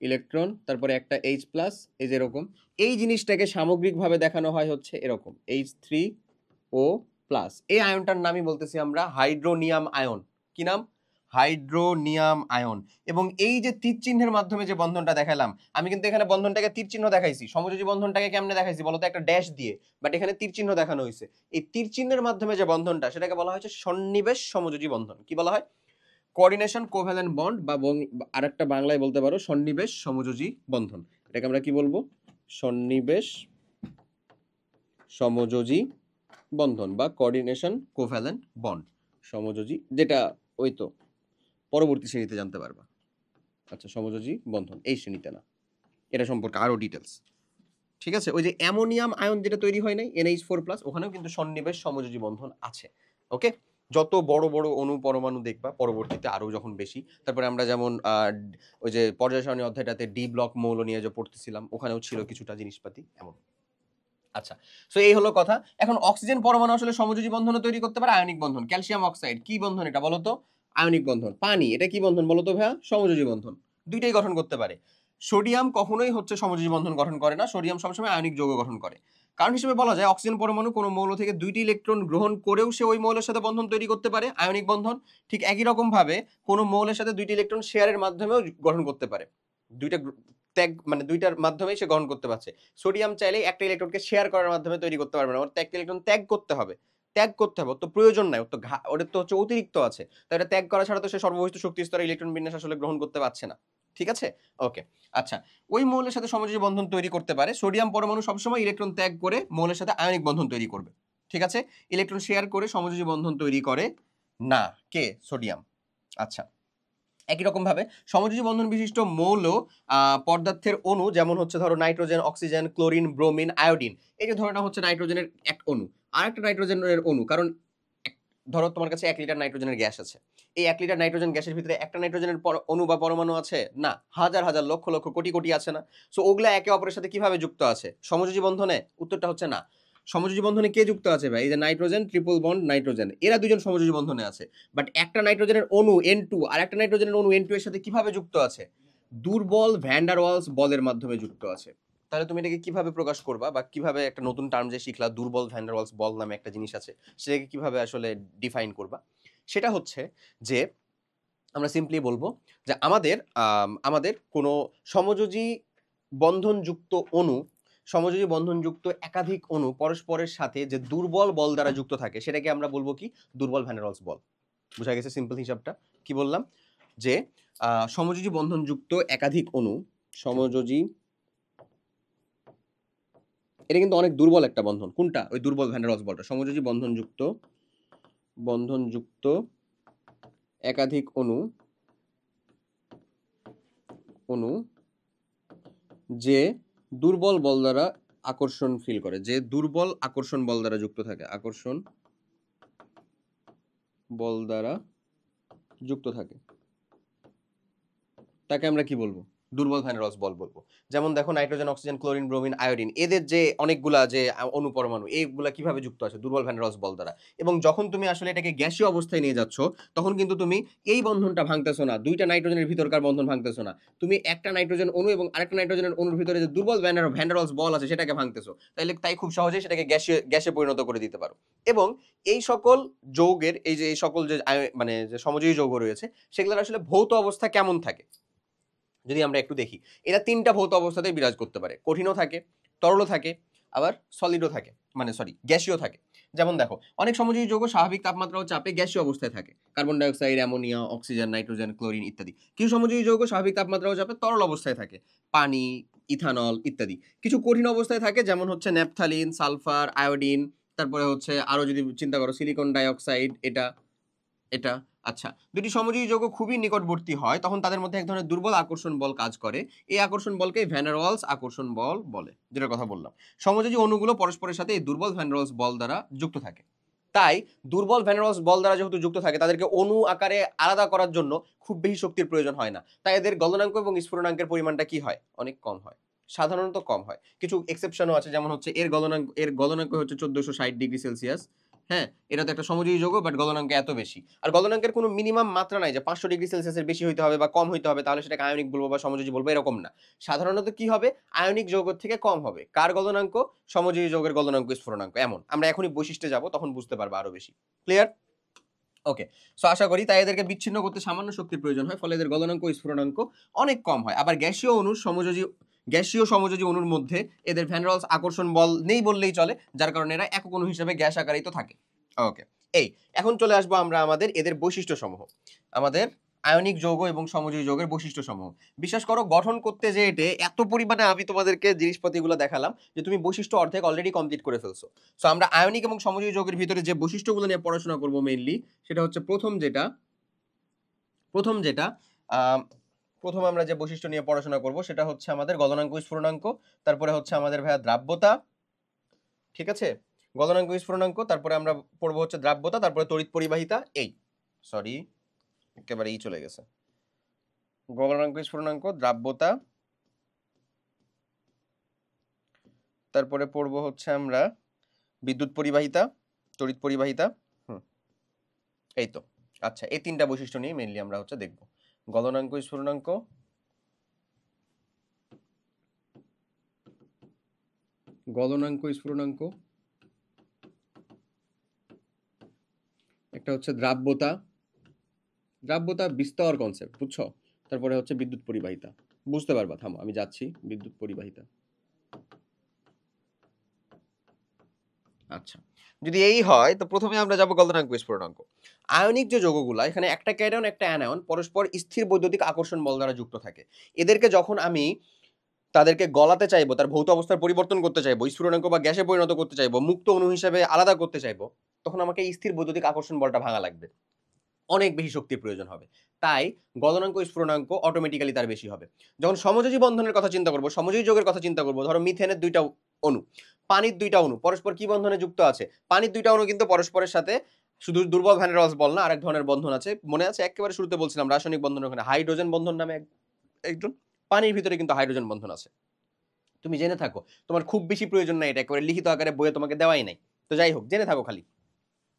ইলেকট্রন, তারপরে একটা H+, এই যে এরকম। এই জিনিসটাকে সামগ্রিকভাবে দেখানো হয় হচ্ছে এরকম, H3O+। এই আয়নটার নামই বলতেছি আমরা হাইড্রোনিয়াম আয়ন। কি নাম? Hydronium ion. এবং এই যে তীর চিহ্নের মাধ্যমে যে বন্ধনটা দেখালাম, আমি কিন্তু এখানে বন্ধনটাকে তীর চিহ্ন দেখাইছি। সমযোজী বন্ধনটাকে কেমনে দেখাইছি বলতো? একটা ড্যাশ দিয়ে, বাট এখানে তীর চিহ্ন দেখানো হয়েছে। এই তীর চিহ্নের মাধ্যমে যে বন্ধনটা, সেটাকে বলা হয়েছে সন্নিবেশ সমযোজী বন্ধন। কি বলা হয়? কোঅর্ডিনেশন কোভ্যালেন্ট বন্ড, বা আরেকটা বাংলায় বলতে পারো সন্নিবেশ সমযোজী বন্ধন। এটাকে আমরা কি বলবো? সন্নিবেশ সমযোজী বন্ধন বা কোঅর্ডিনেশন কোভ্যালেন্ট বন্ড, সমযোজী, যেটা ওই তো পরবর্তী শ্রেণীতে জানতে পারবা। আচ্ছা, সমযোজী বন্ধন এই শ্রেণীতে না, এটা সম্পর্কে আরো ডিটেলস। ঠিক আছে, ওই যে অ্যামোনিয়াম আয়ন যেটা তৈরি হয় নাই NH4+, ওখানেও কিন্তু সন্নিবেশ সমযোজী বন্ধন আছে। ওকে, যত বড় বড় অণু পরমাণু দেখবা পরবর্তীতে আরো যখন বেশি, তারপরে আমরা যেমন ওই যে পর্যায় সারণী অধ্যায়টাতে ডি ব্লক মৌল নিয়ে যে পড়তেছিলাম, ওখানেও ছিল কিছুটা জিনিসপাতি এমন। আচ্ছা, সো এই হলো কথা। এখন অক্সিজেন পরমাণু আসলে সমযোজী বন্ধনও তৈরি করতে পারে, আয়নিক বন্ধন। ক্যালসিয়াম অক্সাইড কি বন্ধন এটা বলো তো? আয়নিক বন্ধন। পানি এটা কি বন্ধন বলো তো ভাইয়া? সমযোজী বন্ধন। দুইটাই গঠন করতে পারে। সোডিয়াম কখনোই হচ্ছে সমযোজী বন্ধন গঠন করে না, সোডিয়াম সবসময় আয়নিক যৌগ গঠন করে। কারণ হিসেবে বলা যায় অক্সিজেন পরমাণু কোনো মৌল থেকে 2টি ইলেকট্রন গ্রহণ করেও সে ওই মৌলের সাথে বন্ধন তৈরি করতে পারে, আয়নিক বন্ধন। ঠিক একই রকম ভাবে কোনো মৌলের সাথে 2টি ইলেকট্রন শেয়ারের মাধ্যমেও গঠন করতে পারে। দুইটা ত্যাগ মানে দুইটার মাধ্যমেই সে গ্রহণ করতে পারছে। সোডিয়াম চাইলে একটা ইলেকট্রনকে শেয়ার করার মাধ্যমে তৈরি করতে পারবে না, ওর একটা ইলেকট্রন ত্যাগ করতে হবে। ওর তো প্রয়োজন নাই, ওর তো হচ্ছে অতিরিক্ত আছে, তাই এটা ত্যাগ করা ছাড়া তো সে সর্ববহিষ্ঠ শক্তি স্তরে ইলেকট্রন বিন্যাস আসলে গ্রহণ করতে পারছে না। ঠিক আছে, ওকে। আচ্ছা, ওই মৌলের সাথে সমযোজী বন্ধন তৈরি করতে পারে। সোডিয়াম পরমাণু সবসময় ইলেকট্রন ত্যাগ করে মৌলের সাথে আয়নিক বন্ধন তৈরি করবে। ঠিক আছে, ইলেকট্রন শেয়ার করে সমযোজী বন্ধন তৈরি করে না কে? সোডিয়াম। আচ্ছা, একই রকম ভাবে সমযোজী বন্ধন বিশিষ্ট মৌল পদার্থের অণু, যেমন হচ্ছে ধরো nitrogen, oxygen, chlorine, bromine, iodine. এই যে ধরনের হচ্ছে নাইট্রোজেনের এক অণু, আর একটা নাইট্রোজেনের অণু, কারণ ধরো তোমার কাছে 1 লিটার নাইট্রোজেনের গ্যাস আছে, এই 1 লিটার নাইট্রোজেন গ্যাসের ভিতরে একটা নাইট্রোজেনের অণু বা পরমাণু আছে না, হাজার হাজার লক্ষ লক্ষ কোটি কোটি আছে না। সো ওগুলা একে অপরের সাথে কিভাবে যুক্ত আছে? সমযোজী বন্ধনে? উত্তরটা হচ্ছে না। সমযোজী বন্ধনে কে যুক্ত আছে ভাই? এই যে নাইট্রোজেন, ট্রিপল বন্ড নাইট্রোজেন, এরা দুজন সমযোজী বন্ধনে আছে। বাট একটা নাইট্রোজেনের অণু N2 আর একটা নাইট্রোজেনের অণু N2 এর সাথে কিভাবে যুক্ত আছে? দুর্বল ভ্যান ডার ওয়ালস বলের মাধ্যমে যুক্ত আছে। তাহলে তুমি এটাকে কিভাবে প্রকাশ করবা, বা কিভাবে একটা নতুন টার্ম যে শিখলা, দুর্বল ভ্যান ডার ওয়ালস বল নামে একটা জিনিস আছে, সেটাকে কিভাবে আসলে ডিফাইন করবা? সেটা হচ্ছে যে আমরা সিম্পলি বলবো যে আমাদের কোনো সমযোজী বন্ধনযুক্ত অণু, সমযোজী বন্ধনযুক্ত একাধিক অণু পরস্পরের সাথে যে দুর্বল বল দ্বারা যুক্ত থাকে, সেটাকে আমরা বলবো কি? দুর্বল ভ্যান ডার ওয়ালস বল। বুঝা গেছে সিম্পল হিসাবটা? কি বললাম? যে সমযোজী বন্ধনযুক্ত একাধিক অণু, সমযোজী, এটা কিন্তু অনেক দুর্বল একটা বন্ধন। কোনটা? ওই দুর্বল ভ্যান ডার ওয়ালস বলটা। সমযোজী বন্ধনযুক্ত একাধিক অণু যে দুর্বল বল দ্বারা আকর্ষণ ফিল করে, যে দুর্বল আকর্ষণ বল দ্বারা যুক্ত থাকে, আকর্ষণ বল দ্বারা যুক্ত থাকে, তাকে আমরা কি বলবো? দুর্বল ভ্যান ডার ওয়ালস বল বলবো। যেমন দেখো nitrogen, oxygen, chlorine, bromine, iodine, এদের যে অনেকগুলা যে অণু পরমাণু, এইগুলা কিভাবে যুক্ত আছে? দুর্বল ভ্যান ডার ওয়ালস বল দ্বারা। এবং যখন তুমি আসলে এটাকে গ্যাসীয় অবস্থায় নিয়ে যাচ্ছ, তখন কিন্তু তুমি এই বন্ধনটা ভাঙতেছো না, দুইটা নাইট্রোজেনের ভিতরকার বন্ধন ভাঙতেছো না, তুমি একটা নাইট্রোজেন অণু এবং আরেকটা নাইট্রোজেনের অণুর ভিতরে যে দুর্বল ভ্যান ডার ওয়ালস বল আছে সেটাকে ভাঙতেছো। তাই খুব সহজেই সেটাকে গ্যাসে পরিণত করে দিতে পারো। এবং এই সকল যৌগের, এই সকল যে মানে যে সমযোজী যৌগ রয়েছে, সেগুলোর আসলে ভৌত অবস্থা কেমন থাকে যদি আমরা একটু দেখি। এরা 3টা ভৌত অবস্থাতেই বিরাজ করতে পারে। কঠিনও থাকে, তরলও থাকে, আবার সলিডও থাকে, মানে গ্যাসীয় থাকে। যেমন দেখো, অনেক সমযোজী যৌগ স্বাভাবিক তাপমাত্রা ও চাপে গ্যাসীয় অবস্থায় থাকে, carbon dioxide, ammonia, oxygen, nitrogen, chlorine ইত্যাদি। কিছু সমযোজী যৌগ স্বাভাবিক তাপমাত্রা ও চাপে তরল অবস্থায় থাকে, পানি, ইথানল ইত্যাদি। কিছু কঠিন অবস্থায় থাকে, যেমন হচ্ছে ন্যাপথালিন, সালফার, আয়োডিন, তারপরে হচ্ছে আরো যদি চিন্তা করো সিলিকন ডাই অক্সাইড, এটা এটা আচ্ছা, দুটি সমযোজী যৌগ খুবই নিকটবর্তী হয়, তখন তাদের মধ্যে এক ধরনের দুর্বল আকর্ষণ বল কাজ করে। এই আকর্ষণ বলকে ভ্যান ডার ওয়ালস আকর্ষণ বল বলে, যেটার কথা বললাম। সমযোজী অণুগুলো পরস্পরের সাথে এই দুর্বল ভ্যান ডার ওয়ালস বল দ্বারা যুক্ত থাকে। তাই দুর্বল ভ্যান ডার ওয়ালস বল দ্বারা যেহেতু যুক্ত থাকে, তাদেরকে অণু আকারে আলাদা করার জন্য খুব বেশি শক্তির প্রয়োজন হয় না। তাই এদের গলনাঙ্ক এবং স্ফুটনাঙ্কের পরিমাণটা কি হয়? অনেক কম হয়, সাধারণত কম হয়। কিছু এক্সেপশনও আছে, যেমন হচ্ছে এর গলনাঙ্ক হচ্ছে 1460 ডিগ্রি সেলসিয়াস। হ্যাঁ, এটা তো একটা সমযোজী যৌগ, বাট গলনাঙ্ক এত বেশি। আর গলনাঙ্কের কোনো মিনিমাম মাত্রা নাই যে 500 ডিগ্রি সেলসিয়াসের বেশি হইতে হবে বা কম হইতে হবে, তাহলে সেটাকে আয়নিক বলবো বা সমযোজী বলবো, এরকম না। সাধারণত কি হবে? আয়নিক যৌগের থেকে কম হবে। কার গলনাঙ্ক? সমযোজী যৌগের গলনাঙ্ক, স্ফুটনাঙ্ক। এমন আমরা এখনই বৈশিষ্ট্যে যাব, তখন বুঝতে পারবো আরো বেশি। ক্লিয়ার? ওকে। সো আশা করি, তাই এদেরকে বিচ্ছিন্ন করতে সামান্য শক্তির প্রয়োজন হয়, ফলে এদের গলনাঙ্ক ও স্ফুটনাঙ্ক অনেক কম হয়। আবার গ্যাসীয় সমযোজী অণুর মধ্যে এদের ভ্যান ডার ওয়ালস আকর্ষণ বল নেই বললেই চলে, যার কারণে এরা একক অণু হিসেবে গ্যাস আকারেই তো থাকে। ওকে, এখন চলে আসবো আমরা আমাদের এদের বৈশিষ্ট্য সমূহ, আমাদের আয়নিক যৌগ এবং সমযোজী যৌগের বৈশিষ্ট্য সমূহ। বিশ্বাস করো, গঠন করতে যে এত পরিমাণে আমি তোমাদেরকে জিনিসপাতিগুলো দেখালাম যে তুমি বৈশিষ্ট্য অর্ধেক অলরেডি কমপ্লিট করে ফেলছো। সো আমরা আয়নিক এবং সমযোজী যৌগের ভিতরে যে বৈশিষ্ট্যগুলো নিয়ে পড়াশোনা করবো মেইনলি, সেটা হচ্ছে প্রথম আমরা যে বৈশিষ্ট্য নিয়ে পড়াশোনা করব সেটা হচ্ছে আমাদের গলনাঙ্ক, স্ফুটনাঙ্ক, তারপরে হচ্ছে আমাদের ভাইয়া দ্রাব্যতা। ঠিক আছে, গলনাঙ্ক, স্ফুটনাঙ্ক, তারপরে আমরা পড়বো হচ্ছে দ্রাব্যতা, তারপরে তড়িৎ পরিবাহিতা। একেবারে চলে গেছে। গলনাঙ্ক, স্ফুটনাঙ্ক, দ্রাব্যতা, তারপরে পড়বো হচ্ছে আমরা বিদ্যুৎ পরিবাহিতা, তড়িৎ পরিবাহিতা। এই তো। আচ্ছা, এই 3টা বৈশিষ্ট্য নিয়ে মেইনলি আমরা হচ্ছে দেখব। গলনাঙ্ক, স্ফুটনাঙ্ক, একটা হচ্ছে দ্রাব্যতা বিস্তর কনসেপ্ট, বুঝছো? তারপরে হচ্ছে বিদ্যুৎ পরিবাহিতা, বুঝতে পারবা। থামো, আমি যাচ্ছি। বিদ্যুৎ পরিবাহিতা। আচ্ছা, যদি এই হয় তো প্রথমে আমরা যাব গলনাঙ্ক, স্ফুটনাঙ্ক। আয়নিক যে যৌগগুলো, এখানে একটা ক্যাটায়ন একটা অ্যানায়ন পরস্পর স্থির বৈদ্যুতিক আকর্ষণ বল দ্বারা যুক্ত থাকে। এদেরকে যখন আমি তাদেরকে গলাতে চাইবো, তার ভৌত অবস্থার পরিবর্তন করতে চাইবো, স্ফুটনাঙ্ক বা গ্যাসে পরিণত করতে চাইবো, মুক্ত অণু হিসেবে আলাদা করতে চাইবো, তখন আমাকে স্থির বৈদ্যুতিক আকর্ষণ বলটা ভাঙা লাগবে, অনেক বেশি শক্তির প্রয়োজন হবে। তাই গলনাঙ্ক, স্ফুটনাঙ্ক অটোমেটিক্যালি তার বেশি হবে। যখন সমযোজী বন্ধনের কথা চিন্তা করবো, সমযোজী যৌগের কথা চিন্তা করবো, ধরো মিথেনের 2টা অণু, পানির 2টা অণু পরস্পর কি বন্ধনে যুক্ত আছে? পানির 2টা অণু কিন্তু পরস্পরের সাথে শুধু দুর্বল ভ্যান ডের ওয়ালস বল না, আরেক ধরনের বন্ধন আছে, মনে আছে একেবারে শুরুতে বলছিলাম রাসায়নিক বন্ধন, ওখানে হাইড্রোজেন বন্ধন নামে একজন, পানির ভিতরে কিন্তু হাইড্রোজেন বন্ধন আছে, তুমি জেনে থাকো, তোমার খুব বেশি প্রয়োজন নাই, এটা একেবারে লিখিত আকারে বইয়ে তোমাকে দেওয়াই নাই, তো যাই হোক জেনে থাকো খালি।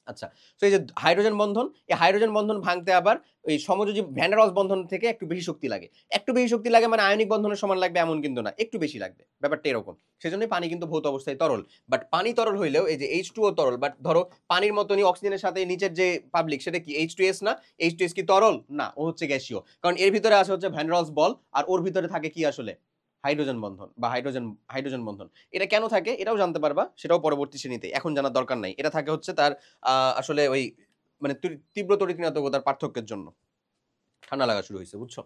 আচ্ছা, তো এই যে হাইড্রোজেন বন্ধন, এই হাইড্রোজেন বন্ধন ভাঙতে আবার ওই সমযোজী ভ্যান ডের ওয়ালস বন্ধন থেকে একটু বেশি শক্তি লাগে, একটু বেশি শক্তি লাগে মানে আয়নিক বন্ধনের সমান লাগবে এমন কিন্তু না, একটু বেশি লাগবে, ব্যাপারটা এরকম। সেজন্যই পানি কিন্তু ভৌত অবস্থায় তরল, বাট পানি তরল হইলেও এই যে H2O তরল, বাট ধরো পানির মতনই অক্সিজেনের সাথে নিচের যে পাবলিক সেটা কি H2S না, H2S কি তরল না, ও হচ্ছে গ্যাসীয়, কারণ এর ভিতরে আছে হচ্ছে ভ্যান ডের ওয়ালস বল, আর ওর ভিতরে থাকে কি আসলে হাইড্রোজেন বন্ধন বা হাইড্রোজেন বন্ধন। এটা কেন থাকে এটাও জানতে পারবা, সেটাও পরবর্তী শ্রেণীতে, এখন জানার দরকার নাই। এটা থাকে হচ্ছে তার আসলে ওই মানে তীব্র তড়িৎ-ঋণাত্মকতার পার্থক্যের জন্য। ঠান্ডা লাগা শুরু হয়েছে, বুঝছো?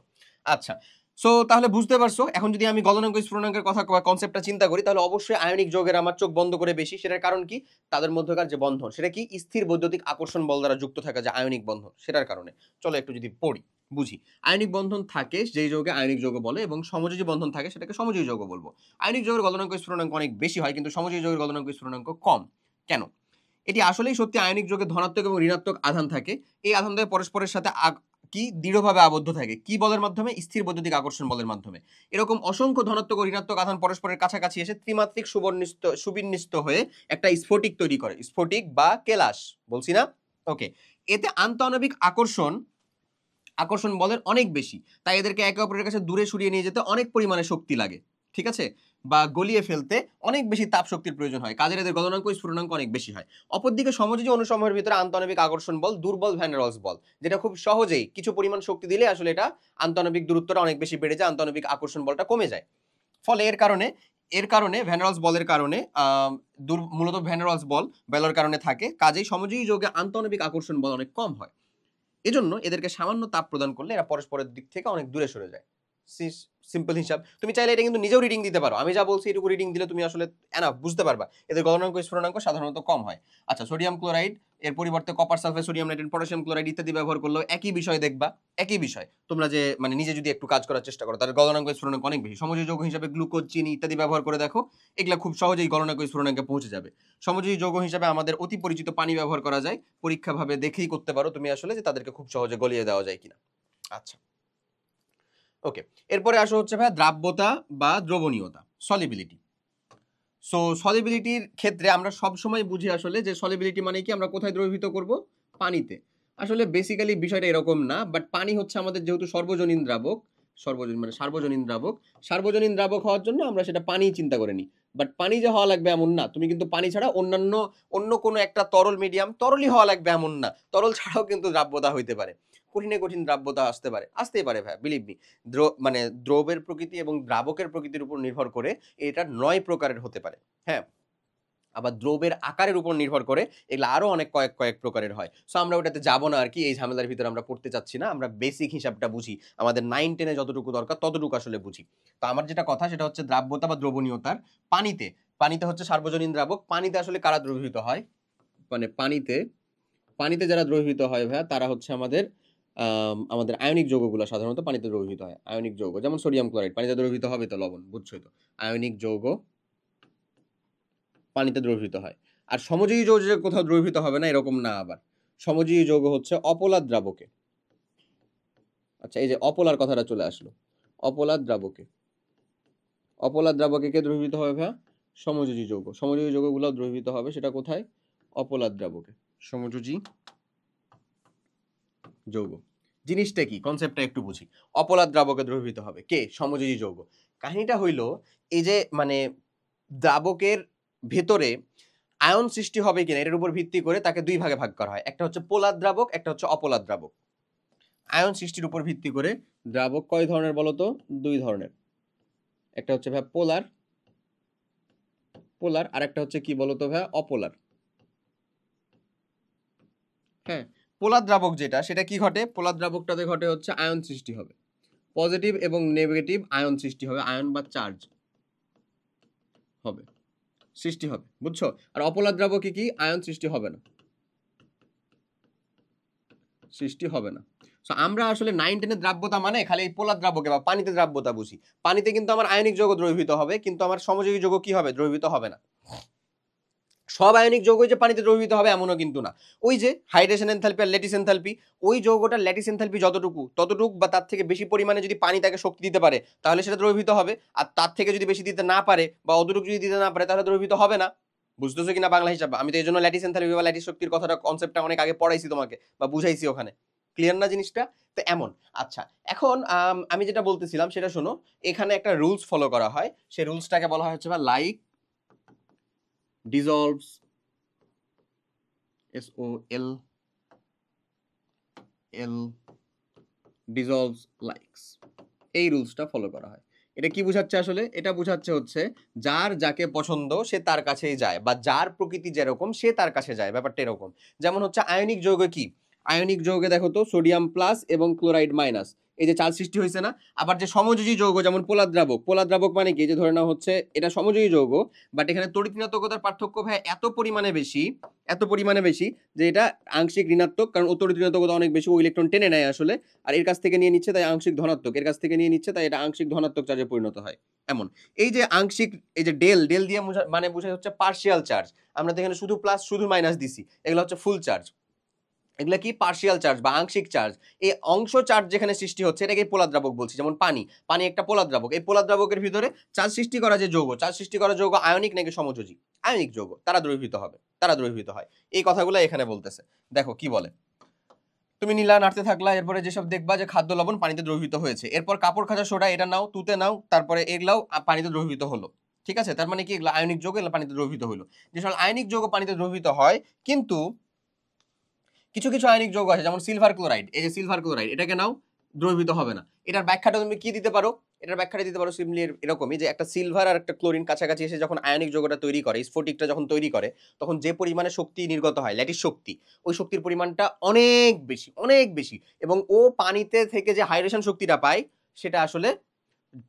আচ্ছা, সো তাহলে বুঝতে পারছো, এখন যদি আমি গলনাঙ্ক স্ফুটনাঙ্কের কথা কনসেপ্টটা চিন্তা করি, তাহলে অবশ্যই আয়নিক যৌগের আমার চোখ বন্ধ করে বেশি, সেটার কারণ কি, তাদের মধ্যকার যে বন্ধন সেটা কি স্থির বৈদ্যুতিক আকর্ষণ বল দ্বারা যুক্ত থাকা যে আয়নিক বন্ধন, সেটার কারণে। চলো একটু যদি পড়ি বুঝি। আয়নিক বন্ধন থাকে যেই যৌগে আয়নিক যৌগ বলে, এবং সমযোজী বন্ধন থাকে সেটাকে সমযোজী যৌগ বলবো। আয়নিক যৌগের গলনাঙ্ক স্ফুটনাঙ্ক অনেক বেশি হয়, কিন্তু সমযোজী যৌগের গলনাঙ্ক স্ফুটনাঙ্ক কম। কেন? এটি আসলেই সত্যি আয়নিক যৌগে ধনাত্মক এবং ঋণাত্মক আধান থাকে, এই আধানদ্বয় পরস্পরের সাথে কি দৃঢ়ভাবে আবদ্ধ থাকে, কি বলের মাধ্যমে, স্থির বৈদ্যুতিক আকর্ষণ বলের মাধ্যমে। এরকম অসংখ্য ধনাত্মক ও ঋণাত্মক আধান পরস্পরের কাছাকাছি এসে ত্রিমাত্রিক সুবিন্যস্ত হয়ে একটা স্ফটিক তৈরি করে, স্ফটিক বা কেলাস বলছি না, ওকে। এতে আন্তঃআণবিক আকর্ষণ বলের অনেক বেশি, তাই এদেরকে একে অপরের কাছে দূরে সরিয়ে নিয়ে যেতে অনেক পরিমাণে শক্তি লাগে, ঠিক আছে, বা গলিয়ে ফেলতে অনেক বেশি তাপ শক্তির প্রয়োজন হয়, কাজের এদের গলনাঙ্ক স্ফুটনাঙ্ক অনেক বেশি হয়। অপরদিকে সমযোজী অনুসমূহের ভিতরে আন্তঃআণবিক আকর্ষণ বল দুর্বল ভ্যান ডের ওয়ালস বল, যেটা খুব সহজেই কিছু পরিমাণ শক্তি দিলে আসলে এটা আন্তঃআণবিক দূরত্বটা অনেক বেশি বেড়ে যায়, আন্তঃআণবিক আকর্ষণ বলটা কমে যায়। ফলে এর কারণে ভ্যান ডের ওয়ালস বলের কারণে মূলত ভ্যান ডের ওয়ালস বল বেলর কারণে থাকে, কাজেই সমযোজী যৌগে আন্তঃআণবিক আকর্ষণ বল অনেক কম হয়। এজন্য এদেরকে সামান্য তাপ প্রদান করলে এরা পরস্পরের দিক থেকে অনেক দূরে সরে যায়। সিম্পল হিসাব। তুমি চাইলে এটা কিন্তু নিজেও রিডিং দিতে পারো, আমি যা বলছি এটুকু রিডিং দিলে তুমি আসলে এনাফ বুঝতে পারবা, এদের গলনাঙ্ক স্ফুটনাঙ্ক সাধারণত কম হয়। আচ্ছা, সোডিয়াম ক্লোরাইড এর পরিবর্তে copper sulphate, sodium nitrate, potassium chloride ইত্যাদি ব্যবহার করলেও একই বিষয় দেখবা, একই বিষয়। তোমরা যে মানে নিজে যদি একটু কাজ করার চেষ্টা করো, তাহলে গলনাঙ্ক স্ফুটনাঙ্ক অনেক বেশি। সমযোজী যৌগ হিসাবে গ্লুকোজ, চিনি ইত্যাদি ব্যবহার করে দেখো, এগুলা খুব সহজেই গলনাঙ্ক স্ফুটনাঙ্কে পৌঁছে যাবে। সমযোজী যৌগ হিসাবে আমাদের অতি পরিচিত পানি ব্যবহার করা যায়, পরীক্ষা ভাবে দেখেই করতে পারো তুমি আসলে যে তাদেরকে খুব সহজে গলিয়ে দেওয়া যায় কিনা। আচ্ছা, ওকে। এরপরে আসো হচ্ছে ভাই দ্রাব্যতা বা দ্রবণীয়তা, সলিবিলিটি। সো সলিবিলিটির ক্ষেত্রে আমরা সব সময় বুঝি আসলে যে সলিবিলিটি মানে কি, আমরা কোথায় দ্রবীভূত করব, পানিতে। আসলে বেসিক্যালি বিষয়টা এরকম না, বাট পানি হচ্ছে আমাদের যেহেতু সর্বজনীন দ্রাবক, সার্বজনীন দ্রাবক হওয়ার জন্য আমরা সেটা পানি চিন্তা করে নিই। বাট পানি যে হওয়া লাগবে এমন না, তুমি কিন্তু পানি ছাড়া অন্য কোনো একটা তরল মিডিয়াম তরলই হওয়া লাগবে এমন না, তরল ছাড়াও কিন্তু দ্রাব্যতা হইতে পারে, কঠিন দ্রাব্যতা আসতেই পারে ভাই, বিলিভ মি। মানে দ্রবের প্রকৃতি এবং দ্রাবকের প্রকৃতির উপর নির্ভর করে এটা 9 প্রকারের হতে পারে, হ্যাঁ। আবার দ্রবের আকারের উপর নির্ভর করে এগুলো আরো অনেক কয়েক প্রকারের হয়। সো আমরা ওটাতে যাবো না আর কি, এই ঝামেলার ভিতরে আমরা পড়তে চাচ্ছি না, আমরা বেসিক হিসাবটা বুঝি, আমাদের 9-10-এ যতটুকু দরকার ততটুকু আসলে বুঝি। তো আমার যেটা কথা সেটা হচ্ছে দ্রাব্যতা বা দ্রবণীয়তার। পানিতে হচ্ছে সার্বজনীন দ্রাবক, পানিতে আসলে কারা দ্রবীভূত হয়, মানে পানিতে যারা দ্রবীভূত হয় ভাইয়া, তারা হচ্ছে আমাদের আয়নিক যৌগগুলো সাধারণত পানিতে দ্রবীভূত হয়। আয়নিক যৌগ যেমন সোডিয়াম ক্লোরাইড পানিতে দ্রবীভূত হবে, তো লবণ বুঝছোই তো, আয়নিক যৌগ পানিতে দ্রবীভূত হয়। আর সমযোজী যৌগ যে কোথাও দ্রবীভূত হবে না এরকম না, আবার সমযোজী যৌগ হচ্ছে অপোলার দ্রাবকে। আচ্ছা, এই যে অপোলার কথাটা চলে আসলো, অপোলার দ্রাবকে কে দ্রবীভূত হবে ভাইয়া, সমযোজী যৌগগুলো দ্রবীভূত হবে, সেটা কোথায়, অপোলার দ্রাবকে। সমযোজী যৌগ জিনিসটা কি, কনসেপ্টটা একটু বুঝি। অপোলার দ্রাবকে দ্রবীভূত হবে কে, সমযোজী যৌগ। কাহিনীটা হইল এই যে মানে দ্রাবকের ভেতরে আয়ন সৃষ্টি হবে কিনা এটার উপর ভিত্তি করে তাকে দুই ভাগে ভাগ করা হয়, একটা হচ্ছে পোলার দ্রাবক, একটা হচ্ছে অপোলার দ্রাবক। আয়ন সৃষ্টির উপর ভিত্তি করে দ্রাবক কয় ধরনের বলতো, দুই ধরনের, একটা হচ্ছে ভাই পোলার আর একটা হচ্ছে কি বলতো ভাই, অপোলার। হ্যাঁ, পোলার দ্রাবক যেটা, সেটা কি ঘটে, পোলার দ্রাবকটাতে ঘটে হচ্ছে আয়ন সৃষ্টি হবে, পজিটিভ এবং নেগেটিভ আয়ন সৃষ্টি হবে, আয়ন বা চার্জ সৃষ্টি হবে, বুঝছো। আর অপোলার দ্রাবকে কি আয়ন সৃষ্টি হবে না। সো আমরা আসলে 9-10-এর দ্রাব্যতা মানে খালি এই পোলার দ্রাবকে বা পানিতে দ্রাব্যতা বুঝি। পানিতে কিন্তু আমার আয়নিক যৌগ দ্রবীভূত হবে, কিন্তু আমার সমযোজী যৌগ কি হবে, দ্রবীভূত হবে না। সব আয়নিক যৌগ যে পানিতে দ্রবীভূত হবে এমনও কিন্তু না। ওই যে হাইড্রেশন এনথালপি আর ল্যাটিস এনথালপি, ওই যৌগটার ল্যাটিস এনথালপি ততটুকু বা তার থেকে বেশি পরিমাণে যদি পানি তাকে শক্তি দিতে পারে তাহলে সেটা দ্রবীভূত হবে, আর তার থেকে যদি বেশি দিতে না পারে বা অতটুকু যদি দিতে না পারে তাহলে দ্রবীভূত হবে না। বুঝতেছো কিনা বাংলা হিসাব? আমি তো এই জন্য ল্যাটিস এনথালপি বা ল্যাটিস শক্তির কথাটা কনসেপ্টটা অনেক আগে পড়াইছি তোমাকে বা বুঝাইছি ওখানে। ক্লিয়ার না জিনিসটা? তো এমন। আচ্ছা, এখন আমি যেটা বলতেছিলাম সেটা শোনো। এখানে একটা রুলস ফলো করা হয়, সেই রুলসটাকে বলা হয় হচ্ছে বা লাইক ডিসলভস, SOL ডিসলভস লাইকস, এই রুলসটা ফলো করা হয়। এটা কি বোঝাচ্ছে আসলে? এটা বোঝাচ্ছে হচ্ছে যার যাকে পছন্দ সে তার কাছেই যায়, বা যার প্রকৃতি যেরকম সে তার কাছে যায়, ব্যাপারটা এরকম। যেমন হচ্ছে আয়নিক যৌগ কি, আয়নিক যৌগে দেখো তো সোডিয়াম প্লাস এবং ক্লোরাইড মাইনাস, এই যে চার্জ সৃষ্টি হয়েছে না। আবার যে সমযোজী যৌগ যেমন পোলার দ্রাবক, পোলার দ্রাবক মানে কি, যে ধরে নাও হচ্ছে এটা সমযোজী যৌগ, বাট এখানে তড়িৎ ঋণাত্মকতার পার্থক্য ভাই এত পরিমাণে বেশি যে এটা আংশিক ঋণাত্মক, কারণ ও তড়িৎ ঋণাত্মকতা অনেক বেশি, ও ইলেকট্রন টেনে নেয় আসলে, আর এর কাছ থেকে নিয়ে নিচ্ছে তাই আংশিক ধনাত্মক, এর কাছ থেকে নিয়ে নিচ্ছে তাই এটা আংশিক ধনাত্মক চার্জে পরিণত হয়। এমন এই যে আংশিক, এই যে ডেল দিয়ে মানে বোঝায় হচ্ছে পার্শিয়াল চার্জ। আমরা তো এখানে শুধু প্লাস শুধু মাইনাস দিছি, এগুলো হচ্ছে ফুল চার্জ। এগুলা কি পার্শিয়াল চার্জ বা আংশিক চার্জ। এই অংশ চার্জ যেখানে সৃষ্টি হচ্ছে এটাকে পোলার দ্রাবক বলছি। যেমন পানি একটা পোলার দ্রাবক, এই পোলার দ্রাবকের ভিতরে চার্জ সৃষ্টি করা যে যৌগ, চার্জ সৃষ্টি করা যৌগ আয়নিক নাকি সমযোজী? আয়নিক যৌগ, তারা দ্রবীভূত হয়। এই কথাগুলো এখানে বলতেছে। দেখো কি বলে, তুমি নীলা নাড়তে থাকলা, এরপরে যেসব দেখবা যে খাদ্য লবণ পানিতে দ্রবীভূত হয়েছে, এরপর কাপড় খাঁচা সোডা এটা নাও, তুতে নাও, তারপরে এগুলাও পানিতে দ্রবীভূত হলো। ঠিক আছে, তার মানে কি এগুলো আয়নিক যৌগ, এগুলো পানিতে দ্রবীভূত হলো। যেসব আয়নিক যৌগ পানিতে দ্রবীভূত হয়, কিন্তু কিছু কিছু আয়নিক যৌগ আছে যেমন সিলভার ক্লোরাইড, এই যে সিলভার ক্লোরাইড এটাকে নাও, দ্রবীভূত হবে না। এটার ব্যাখ্যাটা তুমি কি দিতে পারো? এটার ব্যাখ্যাটা দিতে পারো সিম্পলি এরকমই, যে একটা সিলভার আর একটা ক্লোরিন কাছাকাছি এসে যখন আয়নিক যৌগটা তৈরি করে, স্ফটিকটা যখন তৈরি করে, তখন যে পরিমাণে শক্তি নির্গত হয়, ল্যাটিস শক্তি, ওই শক্তির পরিমাণটা অনেক বেশি, এবং ও পানিতে থেকে যে হাইড্রেশন শক্তিটা পায়, সেটা আসলে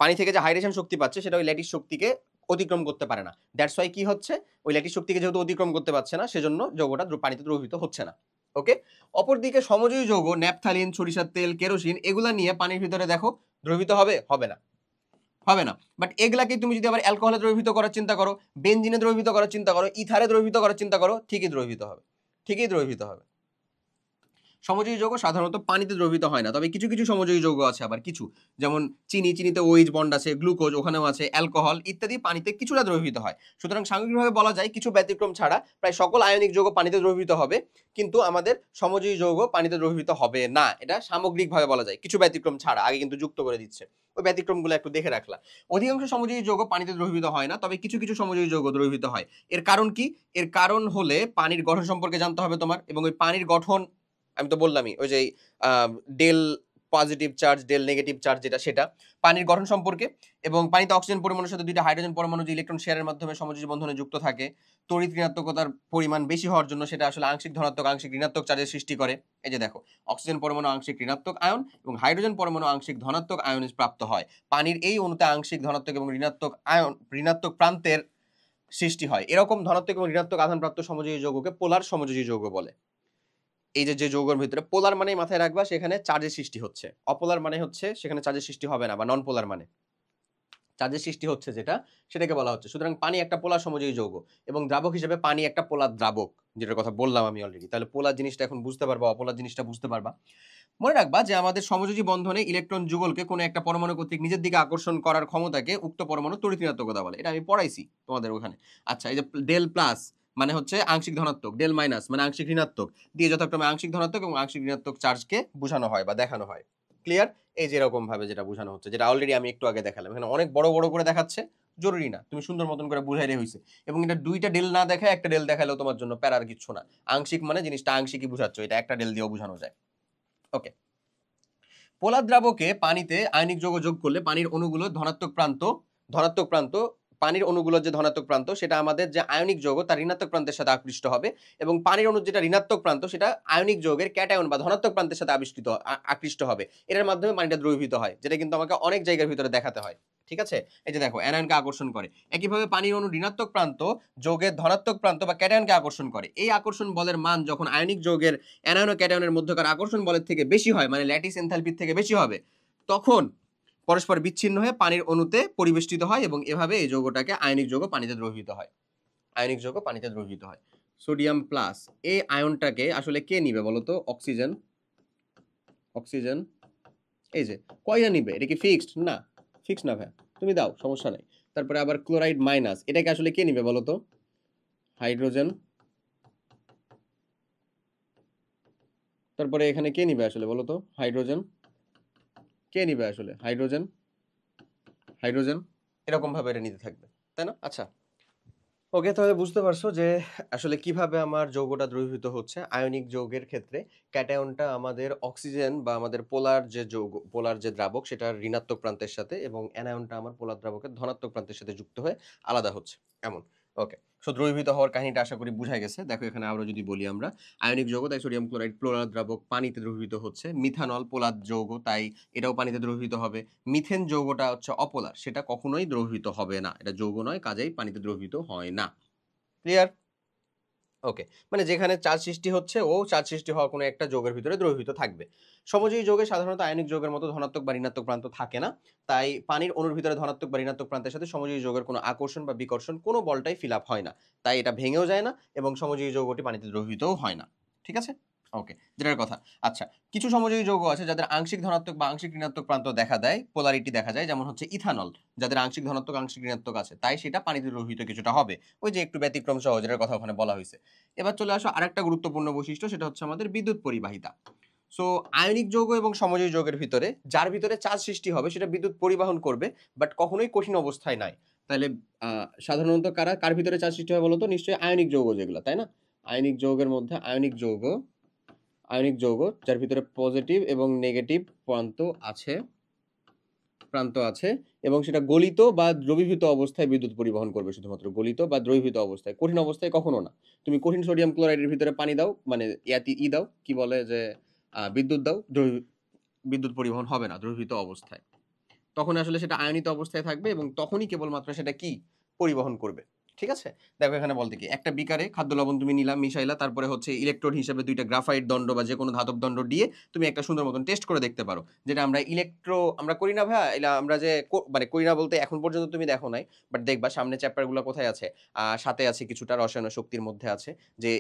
পানি থেকে যে হাইড্রেশন শক্তি পাচ্ছে সেটা ওই ল্যাটিস শক্তিকে অতিক্রম করতে পারে না। দ্যাটস ওয়াই কি হচ্ছে, ওই ল্যাটিস শক্তিকে যেহেতু অতিক্রম করতে পারছে না, সেজন্য যৌগটা পানিতে দ্রবীভূত হচ্ছে না। ওকে। অপরদিকে সমযোজী যৌগ ন্যাপথালিন, সরিষার তেল, কেরোসিন, এগুলা নিয়ে পানির ভিতরে দেখো দ্রবীভূত হবে না। বাট এগুলাকে তুমি যদি আবার অ্যালকোহলে দ্রবীভূত করার চিন্তা করো, বেনজিনে দ্রবীভূত করার চিন্তা করো, ইথারে দ্রবীভূত করার চিন্তা করো, ঠিকই দ্রবীভূত হবে। সমযোজী যৌগ সাধারণত পানিতে দ্রবীভূত হয় না, তবে কিছু কিছু সমযোজী যৌগ আছে আবার কিছু, যেমন চিনিতে ওএইচ বন্ড আছে, গ্লুকোজ ওখানেও আছে, অ্যালকোহল ইত্যাদি পানিতে কিছুটা দ্রবীভূত হয়। সুতরাং সামগ্রিকভাবে বলা যায় কিছু ব্যতিক্রম ছাড়া প্রায় সকল আয়নিক যৌগ পানিতে দ্রবীভূত হবে, কিন্তু আমাদের সমযোজী যৌগ পানিতে দ্রবীভূত হবে না। এটা সামগ্রিকভাবে বলা যায় কিছু ব্যতিক্রম ছাড়া, আগে কিন্তু যুক্ত করে দিচ্ছে, ওই ব্যতিক্রমগুলো একটু দেখে রাখলা। অধিকাংশ সমযোজী যৌগ পানিতে দ্রবীভূত হয় না, তবে কিছু কিছু সমযোজী যৌগ দ্রবীভূত হয়। এর কারণ কি? এর কারণ হলে পানির গঠন সম্পর্কে জানতে হবে তোমার, এবং ওই পানির গঠন আমি তো বললামই, ওই যে del positive charge, del negative charge, সেটা পানির গঠন সম্পর্কে। এবং পানিতে অক্সিজেন পরমাণুর সাথে দুইটা হাইড্রোজেন পরমাণু যে ইলেকট্রন শেয়ারের মাধ্যমে সমযোজী বন্ধনে যুক্ত থাকে, তড়িৎ ঋণাত্মকতার পরিমাণ বেশি হওয়ার জন্য সেটা আসলে আংশিক ধনাত্মক আংশিক ঋণাত্মক চার্জের সৃষ্টি করে। এই যে দেখো, অক্সিজেন পরমাণু আংশিক ঋণাত্মক আয়ন এবং হাইড্রোজেন পরমাণু আংশিক ধনাত্মক আয়ন প্রাপ্ত হয়। পানির এই অণুতে আংশিক ধনাত্মক এবং ঋণাত্মক প্রান্তের সৃষ্টি হয়। এরকম ধনাত্মক এবং ঋণাত্মক আধানপ্রাপ্ত সমযোজী যৌগকে পোলার সমযোজী যৌগ বলে। এই যে যৌগের ভিতরে পোলার মানে মাথায় রাখবা সেখানে চার্জের সৃষ্টি হচ্ছে, অপোলার মানে হচ্ছে সেখানে চার্জের সৃষ্টি হবে না, বা নন পোলার মানে চার্জের সৃষ্টি হচ্ছে সেটাকে বলা হচ্ছে। সুতরাং পানি একটা পোলার সমযোজী যৌগ, এবং দ্রাবক হিসেবে পানি একটা পোলার দ্রাবক, যেটার কথা বললাম আমি অলরেডি। তাহলে পোলার জিনিসটা এখন বুঝতে পারবা, অপোলার জিনিসটা বুঝতে পারবা। মনে রাখবা যে আমাদের সমযোজী বন্ধনে ইলেকট্রন যুগলকে কোনো একটা পরমাণু কর্তৃক নিজের দিকে আকর্ষণ করার ক্ষমতাকে উক্ত পরমাণু তড়িৎ ঋণাত্মকতা বলে। এটা আমি পড়াইছি তোমাদের ওখানে। আচ্ছা, এই যে ডেল প্লাস মানে হচ্ছে আংশিক ধনাত্মক, ডেল মাইনাস মানে আংশিক ঋণাত্মক, দিয়ে যথাক্রমে আংশিক ধনাত্মক এবং আংশিক ঋণাত্মক চার্জকে বোঝানো হয় বা দেখানো হয়। ক্লিয়ার? এই যে এরকম ভাবে যেটা বোঝানো হচ্ছে, যেটা অলরেডি আমি একটু আগে দেখালাম। এখানে অনেক বড় বড় করে দেখাচ্ছে, জরুরি না, তুমি সুন্দর মতন করে বুঝাইলে হয়েছে। এবং এটা দুইটা ডেল না দেখায় একটা ডেল দেখালেও তোমার জন্য প্যারার কিছু না। আংশিক মানে জিনিসটা আংশিকই বুঝাচ্ছ, এটা একটা ডেল দিয়েও বোঝানো যায়। ওকে। পোলার দ্রাবকে পানিতে আয়নিক যৌগ যোগ করলে পানির অণুগুলো ধনাত্মক প্রান্ত পানির অণুগুলোর যে ধনাত্মক প্রান্ত সেটা আমাদের যে আয়নিক যৌগ তার ঋণাত্মক প্রান্তের সাথে আকৃষ্ট হবে, এবং পানির অণুর যেটা ঋণাত্মক প্রান্ত সেটা আয়নিক যৌগের ক্যাটায়ন বা ধনাত্মক প্রান্তের সাথে আকৃষ্ট হবে। এর মাধ্যমে পানিটা দ্রবীভূত হয়, যেটা কিন্তু আমাকে অনেক জায়গার ভিতরে দেখাতে হয়। ঠিক আছে, এই যে দেখো অ্যানায়নকে আকর্ষণ করে। একইভাবে পানির অণু ঋণাত্মক প্রান্ত যৌগের ধনাত্মক প্রান্ত বা ক্যাটায়নকে আকর্ষণ করে। এই আকর্ষণ বলের মান যখন আয়নিক যৌগের অ্যানায়ন ও ক্যাটায়নের মধ্যকার আকর্ষণ বলের থেকে বেশি হয়, মানে ল্যাটিস এনথালপির থেকে বেশি হবে, তখন পরস্পর বিচ্ছিন্ন হয়ে পানির অণুতে পরিবেষ্টিত হয়, এবং এভাবে এই যৌগটাকে আয়নিক যৌগ পানিতে দ্রবীভূত হয়। আয়নিক যৌগ পানিতে দ্রবীভূত হয়। সোডিয়াম প্লাস এই আয়নটাকে আসলে কে নিবে বলো তো? অক্সিজেন। অক্সিজেন এই যে কয়টা নিবে? এটা কি ফিক্সড? না, ফিক্সড না ভাই, তুমি দাও, সমস্যা নাই। তারপরে আবার ক্লোরাইড মাইনাস, এটাকে আসলে কে নিবে বলো তো? হাইড্রোজেন। তারপরে এখানে কে নিবে আসলে বলো তো? হাইড্রোজেন। কে নিবে আসলে? হাইড্রোজেন। হাইড্রোজেন এরকম ভাবে এটা নিতে থাকবে, তাই না? আচ্ছা, ওকে, তাহলে বুঝতে পারছো যে আসলে কিভাবে আমার যৌগটা দ্রবীভূত হচ্ছে। আয়নিক যৌগের ক্ষেত্রে ক্যাটায়নটা আমাদের অক্সিজেন বা আমাদের পোলার যে যৌগ, পোলার যে দ্রাবক সেটার ঋণাত্মক প্রান্তের সাথে, এবং অ্যানায়নটা আমার পোলার দ্রাবকের ধনাত্মক প্রান্তের সাথে যুক্ত হয়ে আলাদা হচ্ছে, এমন। ওকে, সো দ্রবীভূত হওয়ার কাহিনীটা আশা করি বুঝা গেছে। দেখো এখানে আরো যদি বলি, আমরা আয়নিক যৌগ তাই সোডিয়াম ক্লোরাইড পোলার দ্রাবক পানিতে দ্রবীভূত হচ্ছে। মিথানল পোলার যৌগ, তাই এটাও পানিতে দ্রবীভূত হবে। মিথেন যৌগটা হচ্ছে অপোলার, সেটা কখনোই দ্রবীভূত হবে না, এটা যৌগ নয়, কাজেই পানিতে দ্রবীভূত হয় না। ক্লিয়ার? ওকে, মানে যেখানে চার্জ সৃষ্টি হচ্ছে ও চার্জ সৃষ্টি হওয়া কোনো একটা যৌগের ভিতরে দ্রবীভূত থাকবে। সমযোজী যৌগে সাধারণত আয়নিক যৌগের মতো ধনাত্মক বা ঋণাত্মক প্রান্ত থাকে না, তাই পানির অণুর ভিতরে ধনাত্মক বা ঋণাত্মক প্রান্তের সাথে সমযোজী যৌগের কোনো আকর্ষণ বা বিকর্ষণ কোনো বলটাই ফিল আপ হয় না, তাই এটা ভেঙেও যায় না এবং সমযোজী যৌগটি পানিতে দ্রবীভূতও হয় না। ঠিক আছে? ওকে, যেটার কথা। আচ্ছা, কিছু সমযোজী যৌগ আছে যাদের আংশিক ধনাত্মক বা আংশিক ঋণাত্মক প্রান্ত দেখা দেয়, পোলারিটি দেখা যায়, যেমন হচ্ছে ইথানল, যাদের আংশিক ধনাত্মক আংশিক ঋণাত্মক আছে, তাই সেটা পানিতে দ্রবীভূত কিছুটা হবে। ওই যে একটু ব্যতিক্রম সহ, যেটার কথা ওখানে বলা হয়েছে। এবার চলে আসো আরেকটা গুরুত্বপূর্ণ বৈশিষ্ট্য, সেটা হচ্ছে আমাদের বিদ্যুৎ পরিবাহিতা। সো আয়নিক যৌগ এবং সমযোজী যৌগের ভিতরে যার ভিতরে চার্জ সৃষ্টি হবে সেটা বিদ্যুৎ পরিবাহন করবে, বাট কখনোই কঠিন অবস্থায় নাই। তাহলে সাধারণত কার ভিতরে চার্জ সৃষ্টি হয় বলতো? নিশ্চয়ই আয়নিক যৌগ যেগুলো, তাই না? আয়নিক যৌগের মধ্যে আয়নিক যৌগ যার ভিতরে পজিটিভ এবং নেগেটিভ প্রান্ত আছে এবং সেটা গলিত বা দ্রবীভূত অবস্থায় বিদ্যুৎ পরিবহন করবে, শুধুমাত্র গলিত বা দ্রবীভূত অবস্থায়, কঠিন অবস্থায় কখনো না। তুমি কঠিন সোডিয়াম ক্লোরাইডের ভিতরে পানি দাও, মানে দাও, কি বলে যে বিদ্যুৎ দাও, বিদ্যুৎ পরিবহন হবে না দ্রবীভূত অবস্থায়। তখন আসলে সেটা আয়নিত অবস্থায় থাকবে এবং তখনই কেবলমাত্র সেটা কি পরিবহন করবে। ঠিক আছে? দেখো এখানে বলতে কি, একটা বিকারে খাদ্য লবণ তুমি নিলা, মিশাইলা, তারপরে হচ্ছে ইলেকট্রোড হিসেবে দুইটা গ্রাফাইট দণ্ড বা যে কোনো ধাতব দণ্ড দিয়ে তুমি একটা সুন্দর মতন টেস্ট করে দেখতে পারো, যেটা আমরা করি না ভাইয়া, এটা আমরা যে মানে করি না বলতে এখন পর্যন্ত তুমি দেখো নাই, বাট দেখবা সামনে চ্যাপ্টারগুলো কোথায় আছে, সাথে আছে কিছুটা রসায়ন শক্তির মধ্যে আছে, যে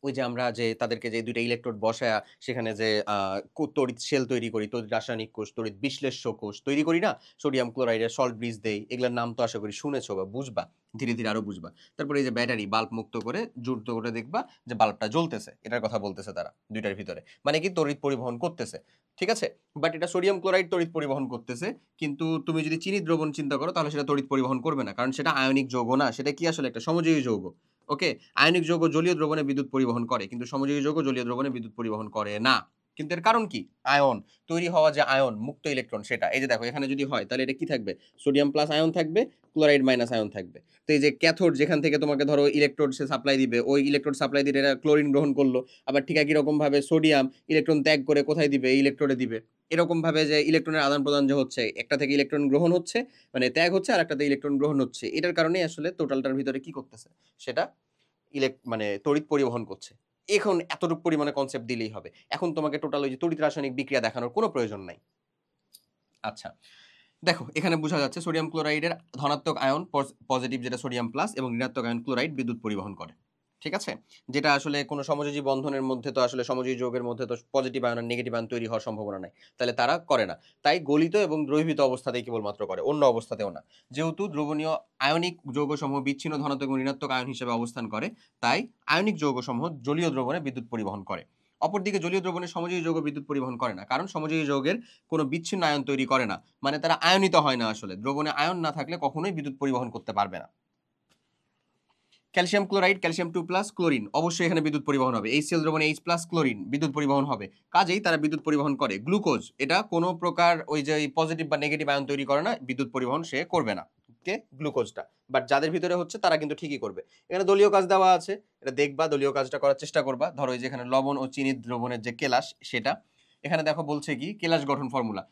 ওই যে আমরা যে তাদেরকে যে দুইটা ইলেকট্রোড বসায়া সেখানে যে তড়িৎ শেল তৈরি করি, তড়িৎ রাসায়নিক কোষ, তড়িৎ বিশ্লেষ্য কোষ তৈরি করি না, সোডিয়াম ক্লোরাইডের সল্ট ব্রিজ দেই, এগুলোর নাম তো আশা করি শুনেছো বা বুঝবা, ধীরে ধীরে আরো বুঝবা। তারপরে এই যে ব্যাটারি বাল্ব মুক্ত করে যুক্ত করে দেখবা যে বাল্বটা জ্বলতেছে, এটার কথা বলতেছে তারা দুইটার ভিতরে, মানে কি তড়িৎ পরিবহন করতেছে। ঠিক আছে? বাট এটা সোডিয়াম ক্লোরাইড তড়িৎ পরিবহন করতেছে, কিন্তু তুমি যদি চিনি দ্রবণ চিন্তা করো তাহলে সেটা তড়িৎ পরিবহন করবে না, কারণ সেটা আয়নিক যৌগ না, সেটা কি আসলে একটা সমযোজী যৌগ। ওকে, আয়নিক যৌগ জলীয় দ্রবণে বিদ্যুৎ পরিবহন করে, কিন্তু সমযোজী যৌগ জলীয় দ্রবণে বিদ্যুৎ পরিবহন করে না। কিন্তু এর কারণ কি? আয়ন তৈরি হওয়া, যে আয়ন মুক্ত ইলেকট্রন সেটা, এই যে দেখো এখানে যদি হয় তাহলে এটা কি থাকবে? সোডিয়াম প্লাস আয়ন থাকবে, ক্লোরাইড মাইনাস আয়ন থাকবে। তো এই যে ক্যাথোড যেখান থেকে তোমাকে ধরো ইলেকট্রোড সে সাপ্লাই দিবে, ওই ইলেকট্রোড সাপ্লাই দিলে এটা ক্লোরিন গ্রহণ করলো, আবার ঠিক একই রকম ভাবে সোডিয়াম ইলেকট্রন ত্যাগ করে কোথায় দিবে? এই ইলেকট্রোডে দিবে। এরকম ভাবে যে ইলেকট্রনের আদান প্রদান যে হচ্ছে, একটা থেকে ইলেকট্রন গ্রহণ হচ্ছে, মানে ত্যাগ হচ্ছে, আর একটাতে ইলেকট্রন গ্রহণ হচ্ছে, এটার কারণেই আসলে টোটালটার ভিতরে কি করতেছে, সেটা মানে তড়িৎ পরিবহন করছে। এখন এতটুকু পরিমাণে কনসেপ্ট দিলেই হবে, এখন তোমাকে টোটাল ওই যে তড়িৎ রাসায়নিক বিক্রিয়া দেখানোর কোনো প্রয়োজন নাই। আচ্ছা, দেখো এখানে বোঝা যাচ্ছে সোডিয়াম ক্লোরাইডের ধনাত্মক আয়ন পজিটিভ, যেটা সোডিয়াম প্লাস, এবং ঋণাত্মক আয়ন ক্লোরাইড বিদ্যুৎ পরিবহন করে। ঠিক আছে? যেটা আসলে কোনো সমযোজী বন্ধনের মধ্যে তো আসলে সমযোজী যৌগের মধ্যে তো পজিটিভ আয়ন আর নেগেটিভ আয়ন তৈরি হওয়ার সম্ভাবনা নাই, তাহলে তারা করে না। তাই গলিত এবং দ্রবীভূত অবস্থাতেই কেবলমাত্র করে, অন্য অবস্থাতেও না। যেহেতু দ্রবণীয় আয়নিক যৌগসমূহ বিচ্ছিন্ন ধনাত্মক এবং ঋণাত্মক আয়ন হিসেবে অবস্থান করে, তাই আয়নিক যৌগসমূহ জলীয় দ্রবণে বিদ্যুৎ পরিবহন করে। অপরদিকে জলীয় দ্রবণে সমযোজী যৌগ বিদ্যুৎ পরিবহন করে না, কারণ সমযোজী যৌগের কোনো বিচ্ছিন্ন আয়ন তৈরি করে না, মানে তারা আয়নিত হয় না। আসলে দ্রবণে আয়ন না থাকলে কখনোই বিদ্যুৎ পরিবহন করতে পারবে না। Calcium chloride, calcium 2 plus chlorine, অবশ্যই এখানে বিদ্যুৎ পরিবহন হবে। HCl দ্রবণে H প্লাস ক্লোরিন, বিদ্যুৎ পরিবহন হবে, কাজেই তারা বিদ্যুৎ পরিবহন করে। গ্লুকোজ, এটা কোনো প্রকার ওই যে পজিটিভ বা নেগেটিভ আয়ন তৈরি করে না, বিদ্যুৎ পরিবহন সে করবে না, কে গ্লুকোজটা। বাট যাদের ভিতরে হচ্ছে তারা কিন্তু ঠিকই করবে। এখানে দলীয় কাজ দেওয়া আছে, এটা দেখবা, দলীয় কাজটা করার চেষ্টা করবা। ধরো এই যে এখানে লবণ ও চিনি দ্রবণের যে কেলাস সেটা, এখানে দেখো বলছে কি কেলাস গঠন ফর্মুলা,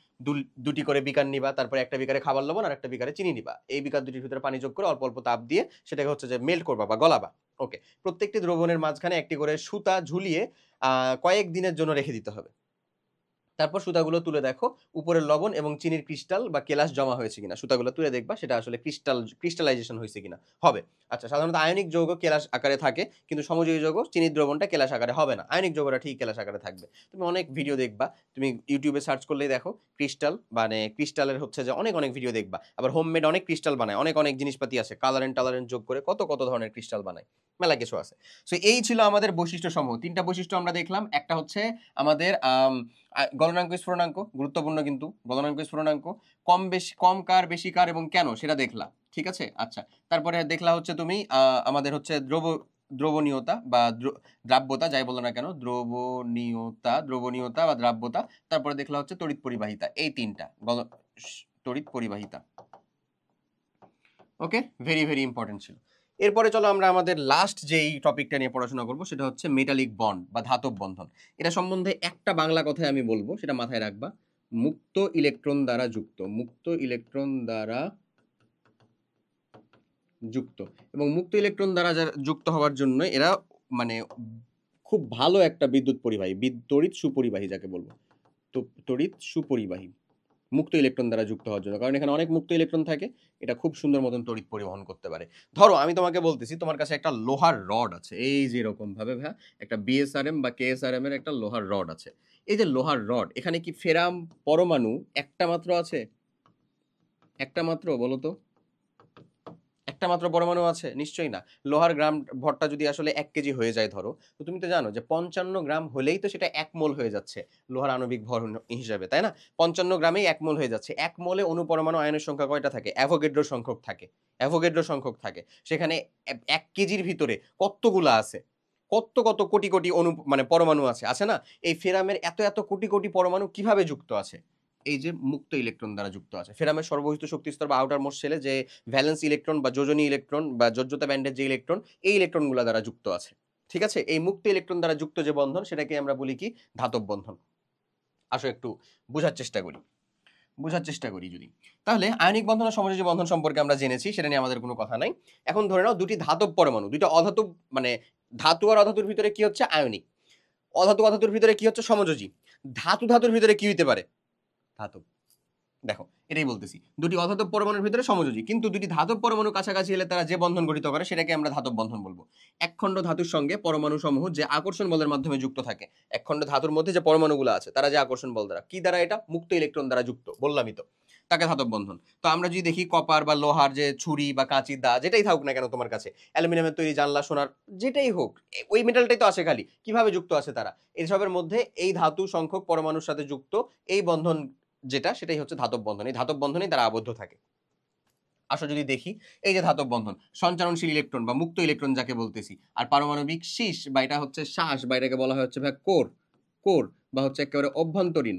দুটি করে বিকার নিবা, তারপরে একটা বিকারে খাবার লবণ আর একটা বিকারে চিনি নিবা, এই বিকার দুটির ভিতরে পানি যোগ করে অল্প অল্প তাপ দিয়ে সেটাকে হচ্ছে যে মেল্ট করবা বা গলাবা। ওকে, প্রত্যেকটি দ্রবণের মাঝখানে একটি করে সুতা ঝুলিয়ে কয়েক দিনের জন্য রেখে দিতে হবে। তারপর সুতাগুলো তুলে দেখো উপরে লবণ এবং চিনির ক্রিস্টাল বা কেলাস জমা হয়েছে কিনা। সুতাগুলো তুলে দেখবা সেটা আসলে ক্রিস্টালাইজেশন হয়েছে কিনা। হবে। আচ্ছা, সাধারণত আয়নিক যৌগ কেলাস আকারে থাকে, কিন্তু সমযোজী যৌগ চিনির দ্রবণটা কেলাস আকারে হবে না, আয়নিক যৌগটা ঠিক কেলাস আকারে থাকবে। তুমি অনেক ভিডিও দেখবা, তুমি ইউটিউবে সার্চ করলেই দেখো ক্রিস্টাল, মানে ক্রিস্টালের হচ্ছে যে অনেক অনেক ভিডিও দেখবা। আবার হোমমেড অনেক ক্রিস্টাল বানায়, অনেক অনেক জিনিসপাতি আছে, কালারেন্ট টালারেন্ট যোগ করে কত কত ধরনের ক্রিস্টাল বানায়, মেলা কিছু আছে। সো এই ছিল আমাদের বৈশিষ্ট্য সমূহ। 3টা বৈশিষ্ট্য আমরা দেখলাম। একটা হচ্ছে আমাদের গলনাঙ্ক স্ফুটনাঙ্ক, গুরুত্বপূর্ণ কিন্তু গলনাঙ্ক স্ফুটনাঙ্ক, কম কার বেশি কার এবং কেন সেটা দেখলা, ঠিক আছে। আচ্ছা, তারপরে দেখলা হচ্ছে তুমি আমাদের হচ্ছে দ্রবণীয়তা বা দ্রাব্যতা, যাই বলো না কেন, দ্রবণীয়তা বা দ্রাব্যতা। তারপরে দেখলা হচ্ছে তড়িৎ পরিবাহিতা। এই 3টা তড়িৎ পরিবাহিতা। ওকে, ভেরি ভেরি ইম্পর্টেন্ট ছিল। এরপরে চলো আমরা আমাদের লাস্ট যেই টপিকটা নিয়ে পড়াশোনা করব সেটা হচ্ছে মেটালিক বন্ড বা ধাতব বন্ধন। এটা সম্বন্ধে একটা বাংলা কথায় আমি বলবো, সেটা মাথায় রাখবা। মুক্ত ইলেকট্রন দ্বারা যুক্ত, মুক্ত ইলেকট্রন দ্বারা যুক্ত। এবং মুক্ত ইলেকট্রন দ্বারা যুক্ত হওয়ার জন্য এরা মানে খুব ভালো একটা বিদ্যুৎ পরিবাহী, তড়িৎ সুপরিবাহী যাকে বলবো, তো তড়িৎ সুপরিবাহী মুক্ত ইলেকট্রন দ্বারা যুক্ত হওয়ার জন্য, কারণ এখানে অনেক মুক্ত ইলেকট্রন থাকে, এটা খুব সুন্দর মতন তড়িৎ পরিবহন করতে পারে। ধরো আমি তোমাকে বলতেছি তোমার কাছে একটা লোহার রড আছে, এই যে এরকম ভাবে ভাই একটা বিএসআরএম বা কেএসআরএম এর একটা লোহার রড আছে। এই যে লোহার রড, এখানে কি ফেরাম পরমাণু একটা মাত্র আছে? একটা মাত্র, বলো তো, একটা মাত্র পরমাণু আছে? নিশ্চয়ই না। লোহার গ্রাম ভরটা যদি আসলে 1 কেজি হয়ে যায় ধরো, তো তুমি তো জানো যে 55 গ্রাম হলেই তো সেটা 1 মোল হয়ে যাচ্ছে লোহার আণবিক ভর হিসাবে, তাই না? 55 গ্রামেই 1 মোল হয়ে যাচ্ছে। 1 মোলে অণু পরমাণু আয়নের সংখ্যা কয়টা থাকে? অ্যাভোগাড্রো সংখ্যক থাকে, অ্যাভোগাড্রো সংখ্যক থাকে। সেখানে 1 কেজির ভিতরে কতগুলা আছে, কত কত কোটি কোটি অণু মানে পরমাণু আছে, আছে না? এই ফেরামের এত এত কোটি কোটি পরমাণু কিভাবে যুক্ত আছে? এই যে মুক্ত ইলেকট্রন দ্বারা যুক্ত আছে। ফেরামের সর্বহিত শক্তি স্তর বা আউটার মোস্ট শেলে যে ভ্যালেন্স ইলেকট্রন বা যোজনী ইলেকট্রন বা যোজ্যতা ব্যান্ডের যে ইলেকট্রন, এই ইলেকট্রনগুলো দ্বারা যুক্ত আছে, ঠিক আছে। এই মুক্ত ইলেকট্রন দ্বারা যুক্ত যে বন্ধন সেটাকে আমরা বলি কি? ধাতব বন্ধন। আসো একটু বোঝার চেষ্টা করি যদি। তাহলে আয়নিক বন্ধন আর সমযোজী বন্ধন সম্পর্কে আমরা জেনেছি, সেটা নিয়ে আমাদের কোনো কথা নাই। এখন ধরে নাও দুটি ধাতব পরমাণু, দুইটা অধাতব, মানে ধাতু আর অধাতুর ভিতরে কি হচ্ছে? আয়নিক। অধাতু অধাতুর ভিতরে কি হচ্ছে? সমযোজী। ধাতু ধাতুর ভিতরে কি হইতে পারে? ধাতব। দেখো, এটাই বলতেছি, দুটি অধাতব পরমাণুর ভিতরে সমযোজী, কিন্তু দুটি ধাতব পরমাণু কাছাকাছি এলে তারা যে বন্ধন গঠিত করে সেটাকে আমরা ধাতব বন্ধন বলবো। একখণ্ড ধাতুর সঙ্গে পরমাণু সমূহ যে আকর্ষণ বলের মাধ্যমে যুক্ত থাকে, একখণ্ড ধাতুর মধ্যে যে পরমাণুগুলো আছে তারা যে আকর্ষণ বল দ্বারা, কি দ্বারা? এটা মুক্ত ইলেকট্রন দ্বারা যুক্ত, বললামই তো, তাকে ধাতব বন্ধন। তো আমরা যদি দেখি কপার বা লোহার যে ছুরি বা কাঁচি, দা, যেটাই থাকুক না কেন তোমার কাছে, অ্যালুমিনিয়ামের তৈরি জানলা, সোনার, যেটাই হোক, ওই মেটালটাই তো আসে খালি, কিভাবে যুক্ত আছে তারা? এসবের মধ্যে এই ধাতু সংখ্যক পরমাণুর সাথে যুক্ত এই বন্ধন যেটা, সেটাই হচ্ছে ধাতব বন্ধন। এই ধাতব বন্ধনেই তারা আবদ্ধ থাকে। আসো যদি দেখি, এই যে ধাতব বন্ধন, সঞ্চারণশীল ইলেকট্রন বা মুক্ত ইলেকট্রন যাকে বলতেছি, আর পারমাণবিক শীষ বা এটা হচ্ছে শ্বাস বা এটাকে বলা হয় হচ্ছে ভাই কোর, কোর বা হচ্ছে একেবারে অভ্যন্তরীণ,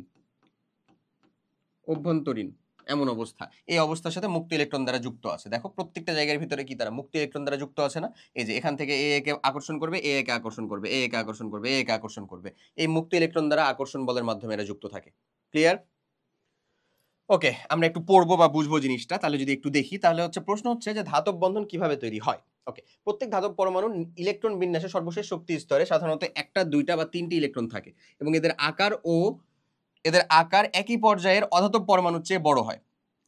অভ্যন্তরীণ এমন অবস্থা, এই অবস্থার সাথে মুক্ত ইলেকট্রন দ্বারা যুক্ত আছে। দেখো প্রত্যেকটা জায়গার ভিতরে কি তারা মুক্ত ইলেকট্রন দ্বারা যুক্ত আছে না? এই যে এখান থেকে এ একে আকর্ষণ করবে, এ একে আকর্ষণ করবে, এ একে আকর্ষণ করবে, এ একে আকর্ষণ করবে, এই মুক্ত ইলেকট্রন দ্বারা আকর্ষণ বলের মাধ্যমে এরা যুক্ত থাকে। ক্লিয়ার? ওকে, আমরা একটু পড়বো বা বুঝবো জিনিসটা। তাহলে যদি একটু দেখি, তাহলে হচ্ছে প্রশ্ন হচ্ছে যে ধাতব বন্ধন কিভাবে তৈরি হয়। ওকে, প্রত্যেক ধাতব পরমাণুর ইলেকট্রন বিন্যাসে সর্বশেষ শক্তি স্তরে সাধারণত একটা, দুইটা বা তিনটি ইলেকট্রন থাকে এবং এদের আকার একই পর্যায়ের অধাতব পরমাণুর চেয়ে বড় হয়।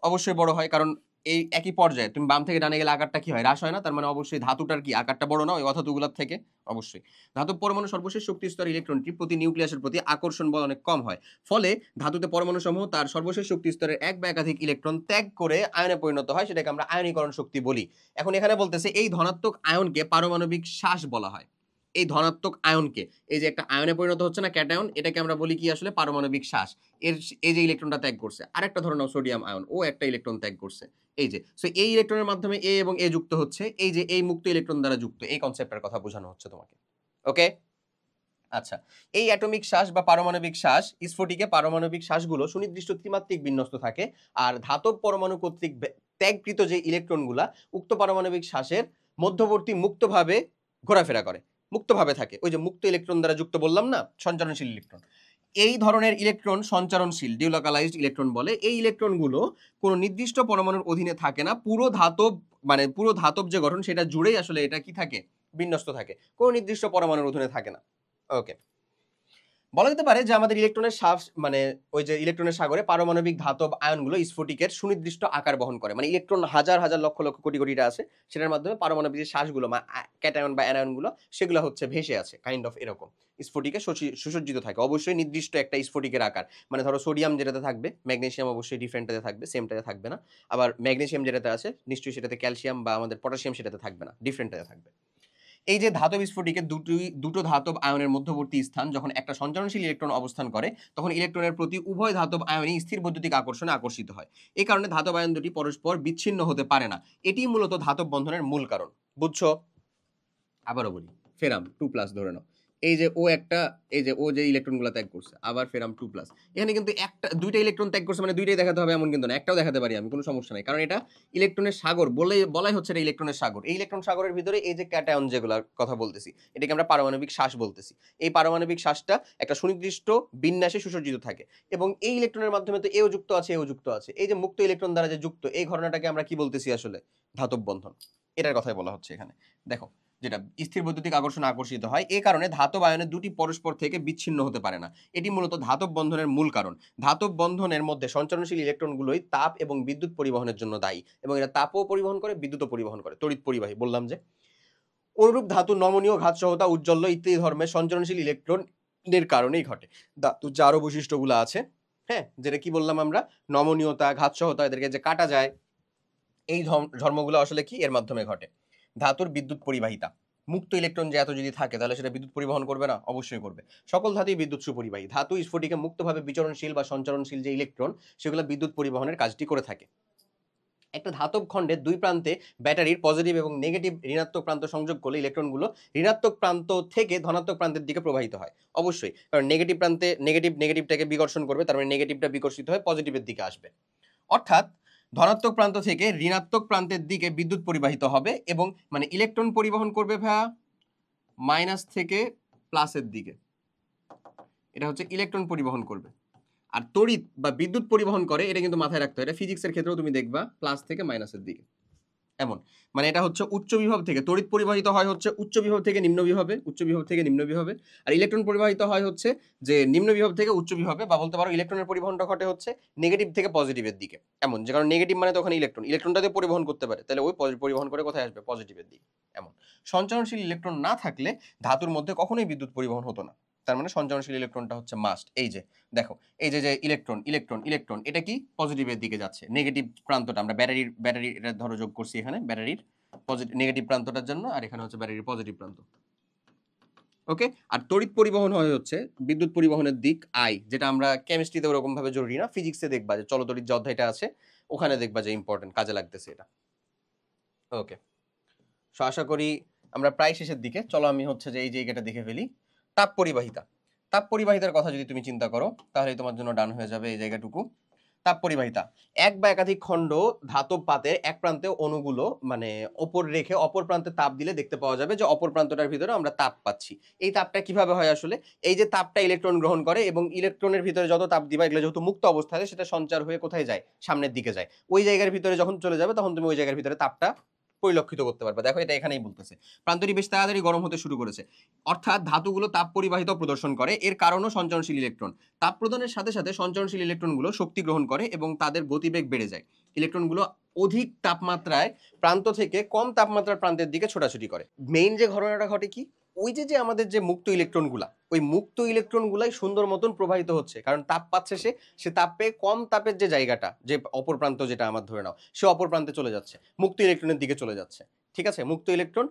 অবশ্যই বড় হয়, কারণ এই একই পর্যায়ে তুমি বাম থেকে ডানে গেলে আকারটা কি হয়? হ্রাস হয় না? তার মানে অবশ্যই ধাতুটার কি আকারটা বড় না ওই অধাতুগুলোর থেকে? অবশ্যই। ধাতব পরমাণু সর্বশেষ শক্তি স্তর ইলেকট্রনটি প্রতি নিউক্লিয়াসের প্রতি আকর্ষণ বল অনেক কম হয়। ফলে ধাতুতে পরমাণু সমূহ তার সর্বশেষ শক্তি স্তরের এক বা একাধিক ইলেকট্রন ত্যাগ করে আয়নে পরিণত হয়, সেটাকে আমরা আয়নীকরণ শক্তি বলি। এখন এখানে বলতেছে এই ধনাত্মক আয়নকে পারমাণবিক শ্বাস বলা হয়। এই ধনাত্মক আয়নকে, এই যে একটা আয়নে পরিণত হচ্ছে না, ক্যাটায়ন, এটাকে আমরা বলি কি? আসলে পারমাণবিক শ্বাস। এই যে ইলেকট্রনটা ত্যাগ করছে, আরেকটা ধরে নাও সোডিয়াম আয়ন, ও একটা ইলেকট্রন ত্যাগ করছে। এই যে সো এই ইলেকট্রনের মাধ্যমে এ এবং এ যুক্ত হচ্ছে, এই যে এই মুক্ত ইলেকট্রন দ্বারা যুক্ত, এই কনসেপ্টের কথা বোঝানো হচ্ছে তোমাকে। ওকে, আচ্ছা, এই অ্যাটমিক শ্বাস বা পারমাণবিক শ্বাস স্ফটিকে পারমাণবিক শ্বাসগুলো সুনির্দিষ্ট ত্রিমাত্রিক বিন্যস্ত থাকে, আর ধাতব পরমাণু কর্তৃক ত্যাগকৃত যে ইলেকট্রনগুলা উক্ত পারমাণবিক শ্বাসের মধ্যবর্তী মুক্তভাবে ঘোরাফেরা করে, মুক্তভাবে থাকে। ওই যে মুক্ত ইলেকট্রন দ্বারা যুক্ত বললাম না, সঞ্চারণশীল ইলেকট্রন, এই ধরনের ইলেকট্রন সঞ্চারণশীল, ডিলোকালাইজড ইলেকট্রন বলে। এই ইলেকট্রনগুলো কোনো নির্দিষ্ট পরমাণুর অধীনে থাকে না, পুরো ধাতব যে গঠন সেটা জুড়েই আসলে এটা কি থাকে? বিন্যস্ত থাকে, কোনো নির্দিষ্ট পরমাণুর অধীনে থাকে না। ওকে, বলা যেতে পারে যে আমাদের ইলেকট্রনের মানে ওই যে ইলেকট্রনের সাগরে পারমাণবিক ধাতব আয়নগুলো স্ফটিকের সুনির্দিষ্ট আকার বহন করে, মানে ইলেকট্রন হাজার হাজার লক্ষ লক্ষ কোটি কোটিটা আছে, সেটার মাধ্যমে পারমাণবিক যে শ্বাসগুলো ক্যাটায়ন বা অ্যানায়নগুলো সেগুলো হচ্ছে ভেসে আছে, কাইন্ড অফ এরকম স্ফটিকে সুসজ্জিত থাকে। অবশ্যই নির্দিষ্ট একটা স্ফটিকের আকার, মানে ধরো সোডিয়াম যেটাতে থাকবে, ম্যাগনেসিয়াম অবশ্যই ডিফারেন্টটাতে থাকবে, সেমটাতে থাকবে না। আবার ম্যাগনেসিয়াম যেটাতে আছে নিশ্চয়ই সেটাতে ক্যালসিয়াম বা আমাদের পটাশিয়াম সেটাতে থাকবে না, ডিফারেন্টটাতে থাকবে। এই যে ধাতব স্ফটিকের দুটো ধাতব আয়নের মধ্যবর্তী স্থান যখন একটা সঞ্চারণশীল ইলেকট্রন অবস্থান করে, তখন ইলেকট্রনের প্রতি উভয় ধাতব আয়নই স্থির বৈদ্যুতিক আকর্ষণে আকর্ষিত হয়। এই কারণে ধাতব আয়ন দুটি পরস্পর বিচ্ছিন্ন হতে পারে না। এটি মূলত ধাতব বন্ধনের মূল কারণ। বুঝছো? আবারও বলি, ফেরাম 2+ ধরে নাও, এই যে ও একটা, এই যে ও যে ইলেকট্রনগুলো ত্যাগ করছে, আবার ফেরাম 2+, এখানে কিন্তু দুইটা ইলেকট্রন ত্যাগ করছে, মানে দুইটাই দেখাতে হবে এমন কিন্তু না, একটাও দেখাতে পারি আমি, কোনো সমস্যা নাই, কারণ এটা ইলেকট্রনের সাগর বলাই হচ্ছে এটা ইলেকট্রনের সাগর। এই ইলেকট্রন সাগরের ভিতরে এই যে ক্যাটায়ন যেগুলোর কথা বলতেছি, এটাকে আমরা পারমাণবিক শ্বাস বলতেছি। এই পারমাণবিক শ্বাসটা একটা সুনির্দিষ্ট বিন্যাসে সুসজ্জিত থাকে, এবং এই ইলেকট্রনের মাধ্যমে তো এও যুক্ত আছে, এও যুক্ত আছে। এই যে মুক্ত ইলেকট্রন দ্বারা যে যুক্ত, এই ঘটনাটাকে আমরা কি বলতেছি আসলে? ধাতব বন্ধন। এটার কথাই বলা হচ্ছে এখানে। দেখো, যেটা স্থির বৈদ্যুতিক আকর্ষণে আকর্ষিত হয়, এই কারণে ধাতব আয়নের দুটি পরস্পর থেকে বিচ্ছিন্ন হতে পারে না। এটি মূলত ধাতব বন্ধনের মূল কারণ। ধাতব বন্ধনের মধ্যে সঞ্চারণশীল ইলেকট্রনগুলোই তাপ এবং বিদ্যুৎ পরিবহনের জন্য দায়ী, এবং এরা তাপও পরিবহন করে, বিদ্যুৎও পরিবহন করে, তড়িৎ পরিবাহী বললাম যে। অনুরূপ ধাতু নমনীয়, ঘাতসহতা, উজ্জ্বল্য ইত্যাদি ধর্মের সঞ্চারণশীল ইলেকট্রনের কারণেই ঘটে। ধাতু যে আরো বৈশিষ্ট্যগুলো আছে, হ্যাঁ, যেটা কি বললাম আমরা, নমনীয়তা, ঘাতসহতা, এদেরকে যে কাটা যায়, এই ধর্মগুলো আসলে কি এর মাধ্যমে ঘটে। ধাতুর বিদ্যুৎ পরিবাহিতা, মুক্ত ইলেকট্রন যে এত যদি থাকে তাহলে সেটা বিদ্যুৎ পরিবহন করবে না? অবশ্যই করবে। সকল ধাতুই বিদ্যুৎ সুপরিবাহী। ধাতু স্ফটিকে মুক্তভাবে বিচরণশীল বা সঞ্চরণশীল যে ইলেকট্রন, সেগুলো বিদ্যুৎ পরিবহনের কাজটি করে থাকে। একটা ধাতব খণ্ডের দুই প্রান্তে ব্যাটারির পজিটিভ এবং নেগেটিভ ঋণাত্মক প্রান্ত সংযোগ করলে ইলেকট্রনগুলো ঋণাত্মক প্রান্ত থেকে ধনাত্মক প্রান্তের দিকে প্রবাহিত হয়। অবশ্যই, কারণ নেগেটিভ প্রান্তে নেগেটিভটাকে বিকর্ষণ করবে, তার মানে নেগেটিভটা বিকর্ষিত হয়ে পজিটিভের দিকে আসবে। অর্থাৎ ধনাত্মক প্রান্ত থেকে ঋণাত্মক প্রান্তের দিকে বিদ্যুৎ পরিবাহিত হবে, এবং মানে ইলেকট্রন পরিবহন করবে ভাইয়া মাইনাস থেকে প্লাসের দিকে। এটা হচ্ছে ইলেকট্রন পরিবহন করবে। আর তড়িৎ বা বিদ্যুৎ পরিবহন করে, এটা কিন্তু মাথায় রাখতে হয়, এটা ফিজিক্সের ক্ষেত্রেও তুমি দেখবা প্লাস থেকে মাইনাসের দিকে এমন। মানে এটা হচ্ছে উচ্চ বিভব থেকে তড়িৎ পরিবাহিত হয় হচ্ছে উচ্চ বিভব থেকে নিম্ন বিভবে, উচ্চ বিভব থেকে নিম্ন বিভবে। আর ইলেকট্রন পরিবাহিত হয় হচ্ছে যে নিম্ন বিভব থেকে উচ্চ বিভবে, বা বলতে পারো ইলেকট্রনের পরিবহনটা ঘটে হচ্ছে নেগেটিভ থেকে পজিটিভের দিকে এমন। যে কারণ নেগেটিভ মানে তো ওখানে ইলেকট্রনটাতে পরিবহন করতে পারে, তাহলে ওই পরিবহন করে কোথায় আসবে? পজিটিভের দিকে এমন। সঞ্চারণশীল ইলেকট্রন না থাকলে ধাতুর মধ্যে কখনোই বিদ্যুৎ পরিবহন হতো না। তার মানে সঞ্চারণশীল ইলেকট্রনটা হচ্ছে মাস্ট। এই যে দেখো, এই যে ইলেকট্রন এটা কি পজিটিভের দিকে যাচ্ছে, নেগেটিভ প্রান্তটা আমরা ব্যাটারি এটা ধরো যোগ করছি এখানে, ব্যাটারির পজিটিভ নেগেটিভ প্রান্তটার জন্য, আর এখানে হচ্ছে ব্যাটারির পজিটিভ প্রান্ত। ওকে। আর তড়িৎ পরিবহন হয় হচ্ছে বিদ্যুৎ পরিবহনের দিক আই, যেটা আমরা কেমিস্ট্রিতে ওরকম ভাবে জরুরি না, ফিজিক্সে দেখবা যে চলতড়িৎ যে অধ্যায়টা আছে ওখানে দেখবা যে ইম্পর্টেন্ট, কাজে লাগতেছে এটা। ওকে, সো আশা করি আমরা প্রায় শেষের দিকে। চলো আমি হচ্ছে যে এই জায়গাটা দেখে ফেলি। তাপ পরিবাহিতা। তাপ পরিবাহিতার কথা যদি তুমি চিন্তা করো তাহলে তোমার জন্য ডান হয়ে যাবে এই জায়গাটুকু। তাপ পরিবাহিতা, এক বা একাধিক খণ্ড ধাতব পাতের এক প্রান্তে অণুগুলো মানে ওপর রেখে অপর প্রান্তে তাপ দিলে দেখতে পাওয়া যাবে যে অপর প্রান্তটার ভিতরে আমরা তাপ পাচ্ছি। এই তাপটা কিভাবে হয় আসলে? এই যে তাপটা ইলেকট্রন গ্রহণ করে, এবং ইলেকট্রনের ভিতরে যত তাপ দিবা, এগুলো যেহেতু মুক্ত অবস্থায়, সেটা সঞ্চার হয়ে কোথায় যায়? সামনের দিকে যায়। ওই জায়গার ভিতরে যখন চলে যাবে তখন তুমি ওই জায়গার ভিতরে তাপটা পরিলক্ষিত করতে পারবে। দেখো এটা এখানেই বলতেছে, প্রান্তটি বেশ তাড়াতাড়ি গরম হতে শুরু করেছে। অর্থাৎ ধাতুগুলো তাপ পরিবাহিত প্রদর্শন করে, এর কারণও সঞ্চারণশীল ইলেকট্রন। তাপ প্রদানের সাথে সাথে সঞ্চারণশীল ইলেকট্রনগুলো শক্তি গ্রহণ করে এবং তাদের গতিবেগ বেড়ে যায়। ইলেকট্রনগুলো অধিক তাপমাত্রায় প্রান্ত থেকে কম তাপমাত্রার প্রান্তের দিকে ছোটাছুটি করে। মেইন যে ঘটনাটা ঘটে কি, ওই যে আমাদের যে মুক্ত ইলেকট্রনগুলা, ওই মুক্ত ইলেকট্রনগুলাই সুন্দর মতন প্রবাহিত হচ্ছে, কারণ তাপ পাচ্ছে সে তাপ পেয়ে কম তাপের যে জায়গাটা, যে অপর প্রান্ত যেটা আমার ধরে নাও, সে অপর প্রান্তে চলে যাচ্ছে, মুক্ত ইলেকট্রনের দিকে চলে যাচ্ছে। ঠিক আছে, মুক্ত ইলেকট্রন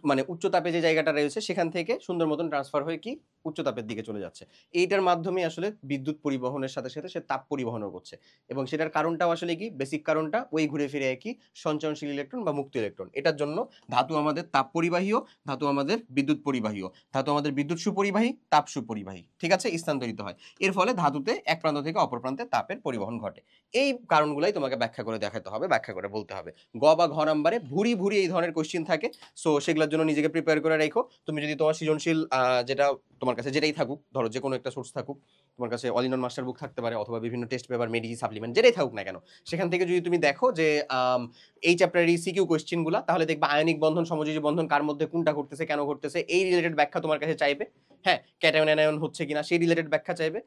মানে উচ্চ তাপে যে জায়গাটা রয়েছে সেখান থেকে সুন্দর মতন ট্রান্সফার হয়ে কি উচ্চ তাপের দিকে চলে যাচ্ছে। এইটার মাধ্যমে আসলে বিদ্যুৎ পরিবহনের সাথে সাথে সে তাপ পরিবহনও করছে, এবং সেটার কারণটাও আসলে কি, বেসিক কারণটা ওই ঘুরে ফিরে একই, সঞ্চারণশীল ইলেকট্রন বা মুক্ত ইলেকট্রন। এটার জন্য ধাতু আমাদের তাপ পরিবাহীও, ধাতু আমাদের বিদ্যুৎ পরিবাহীও, ধাতু আমাদের বিদ্যুৎ সুপরিবাহী, তাপ সুপরিবাহী। ঠিক আছে, স্থানান্তরিত হয়। এর ফলে ধাতুতে এক প্রান্ত থেকে অপর প্রান্তে তাপের পরিবহন ঘটে। এই কারণগুলাই তোমাকে ব্যাখ্যা করে দেখাতে হবে, ব্যাখ্যা করে বলতে হবে। গ বা ঘ নাম্বারে ভুরি ভুরি এই ধরনের কোশ্চেন থাকে, সো সেগুলোর জন্য নিজেকে প্রিপেয়ার করে রাখো। তুমি যদি তোমার সৃজনশীল যেটা তোমার তোমার কাছে যেটাই থাকুক, ধরো যে কোনো একটা সোর্স থাকুক, তোমার কাছে অল ইন ওয়ান মাস্টার বুক থাকতে পারে অথবা বিভিন্ন টেস্ট পেপার, মেডি, সাপ্লিমেন্ট যেটাই থাকুক না কেন, সেখান থেকে যদি তুমি দেখো যে এই চ্যাপ্টারের সিকিউ কোয়েশ্চেনগুলো, তাহলে দেখবা আয়নিক বন্ধন, সমযোজী বন্ধন কার মধ্যে কোনটা ঘটতেছে, কেন ঘটতেছে, এই রিলেটেড ব্যাখ্যা তোমার কাছে চাইবে। হ্যাঁ, ক্যাটায়ন অ্যানায়ন হচ্ছে কিনা সেই রিলেটেড ব্যাখ্যা চাইবে।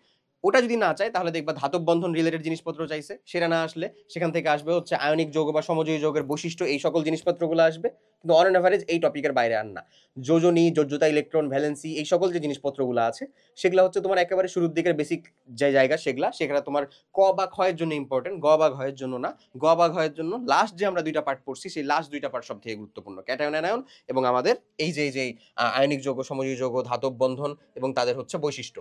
ওটা যদি না চায় তাহলে দেখবা ধাতব বন্ধন রিলেটেড জিনিসপত্র চাইছে, সেটা না আসলে সেখান থেকে আসবে হচ্ছে আয়নিক যৌগ বা সমযোজী যৌগের বৈশিষ্ট্য, এই সকল জিনিসপত্রগুলো আসবে। কিন্তু অন অ্যান অ্যাভারেজ এই টপিকের বাইরে আর না। যোজনী, যোজ্যতা, ইলেকট্রন, ভ্যালেন্সি, এই সকল যে জিনিসপত্রগুলো আছে সেগুলো হচ্ছে তোমার একেবারে শুরুর দিকের বেসিক যে জায়গা, সেখানে তোমার ক বা ক্ষয়ের জন্য ইম্পর্টেন্ট, গ বা ঘয়ের জন্য না। গ বা ঘয়ের জন্য লাস্ট যে আমরা দুইটা পার্ট পড়ছি, সেই লাস্ট দুইটা পার্ট সব থেকে গুরুত্বপূর্ণ, ক্যাটায়ন অ্যানায়ন এবং আমাদের এই যে আয়নিক যৌগ, সমযোজী যৌগ, ধাতব বন্ধন এবং তাদের হচ্ছে বৈশিষ্ট্য।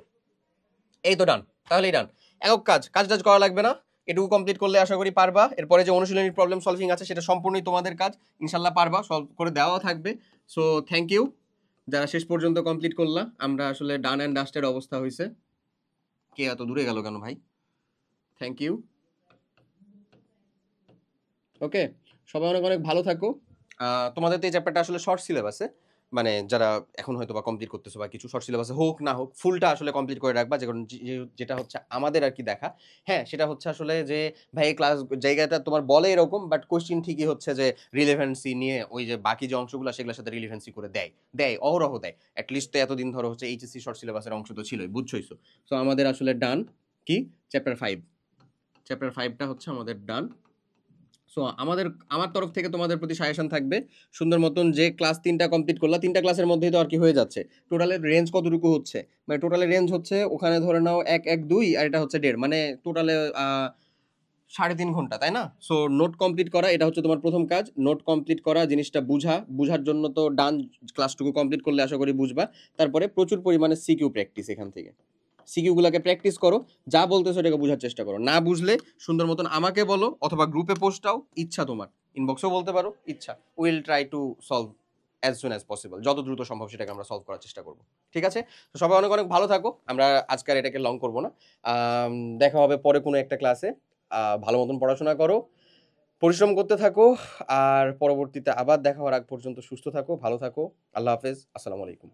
এই তো ডান, তাহলেই ডান। একক কাজ করা লাগবে না, এটুকু কমপ্লিট করলে আশা করি পারবা। এরপরে যে অনুশীলনীর প্রবলেম সলভিং আছে সেটা সম্পূর্ণই তোমাদের কাজ, ইনশাল্লাহ পারবা, সলভ করে দেওয়া থাকবে। সো থ্যাংক ইউ যারা শেষ পর্যন্ত কমপ্লিট করলা। আমরা আসলে ডান অ্যান্ড ডাস্টের অবস্থা হয়েছে। কে এত দূরে গেল কেন ভাই? Thank you. ওকে, সবাই অনেক অনেক ভালো থাকো। তোমাদের তো এই চ্যাপ্টারটা আসলে শর্ট সিলেবাসে, মানে যারা এখন হয়তো বা কমপ্লিট করতেছো বা কিছু, শর্ট সিলেবাসে হোক না হোক ফুলটা আসলে কমপ্লিট করে রাখবা। যেটা হচ্ছে আমাদের আর কি দেখা, হ্যাঁ সেটা হচ্ছে আসলে যে ভাই ক্লাস জায়গাটা তোমার বলে এরকম, বাট কোশ্চিন ঠিকই হচ্ছে যে রিলেভেন্সি নিয়ে ওই যে বাকি যে অংশগুলো সেগুলোর সাথে রিলেভেন্সি করে দেয় অহরহ দেয়। অ্যাটলিস্ট তো এতদিন ধরো হচ্ছে এইচএসসি শর্ট সিলেবাসের অংশ তো ছিলই, বুঝছোই। সো আমাদের আসলে ডান কি চ্যাপ্টার 5টা হচ্ছে আমাদের ডান। সো আমার তরফ থেকে তোমাদের প্রতি সাজেশন থাকবে, সুন্দর মতন যে ক্লাস 3টা কমপ্লিট করলা, 3টা ক্লাসের মধ্যেই তো আর কি হয়ে যাচ্ছে। টোটালের রেঞ্জ কতটুকু হচ্ছে, মানে টোটালের রেঞ্জ হচ্ছে ওখানে ধরে নাও 1 1 2 আর এটা হচ্ছে 1.5, মানে টোটালে 3.5 ঘন্টা, তাই না? সো নোট কমপ্লিট করা, এটা হচ্ছে তোমার প্রথম কাজ। নোট কমপ্লিট করা, জিনিসটা বুঝার জন্য তো ডান ক্লাসটুকু কমপ্লিট করলে আশা করি বুঝবা। তারপরে প্রচুর পরিমাণে সিকিউ প্র্যাকটিস, এখান থেকে সিকিউগুলোকে প্র্যাকটিস করো, যা বলতেছো এটাকে বোঝার চেষ্টা করো। না বুঝলে সুন্দর মতন আমাকে বলো অথবা গ্রুপে পোস্টটাও, ইচ্ছা তোমার ইনবক্সেও বলতে পারো, ইচ্ছা will try to solve as soon as possible, যত দ্রুত সম্ভব সেটাকে আমরা সলভ করার চেষ্টা করবো। ঠিক আছে, তো সবাই অনেক অনেক ভালো থাকো। আমরা আজকের এটাকে লং করবো না, দেখা হবে পরে কোনো একটা ক্লাসে। ভালো মতন পড়াশোনা করো, পরিশ্রম করতে থাকো, আর পরবর্তীতে আবার দেখা হওয়ার আগ পর্যন্ত সুস্থ থাকো, ভালো থাকো। আল্লাহ হাফেজ, আসসালামু আলাইকুম।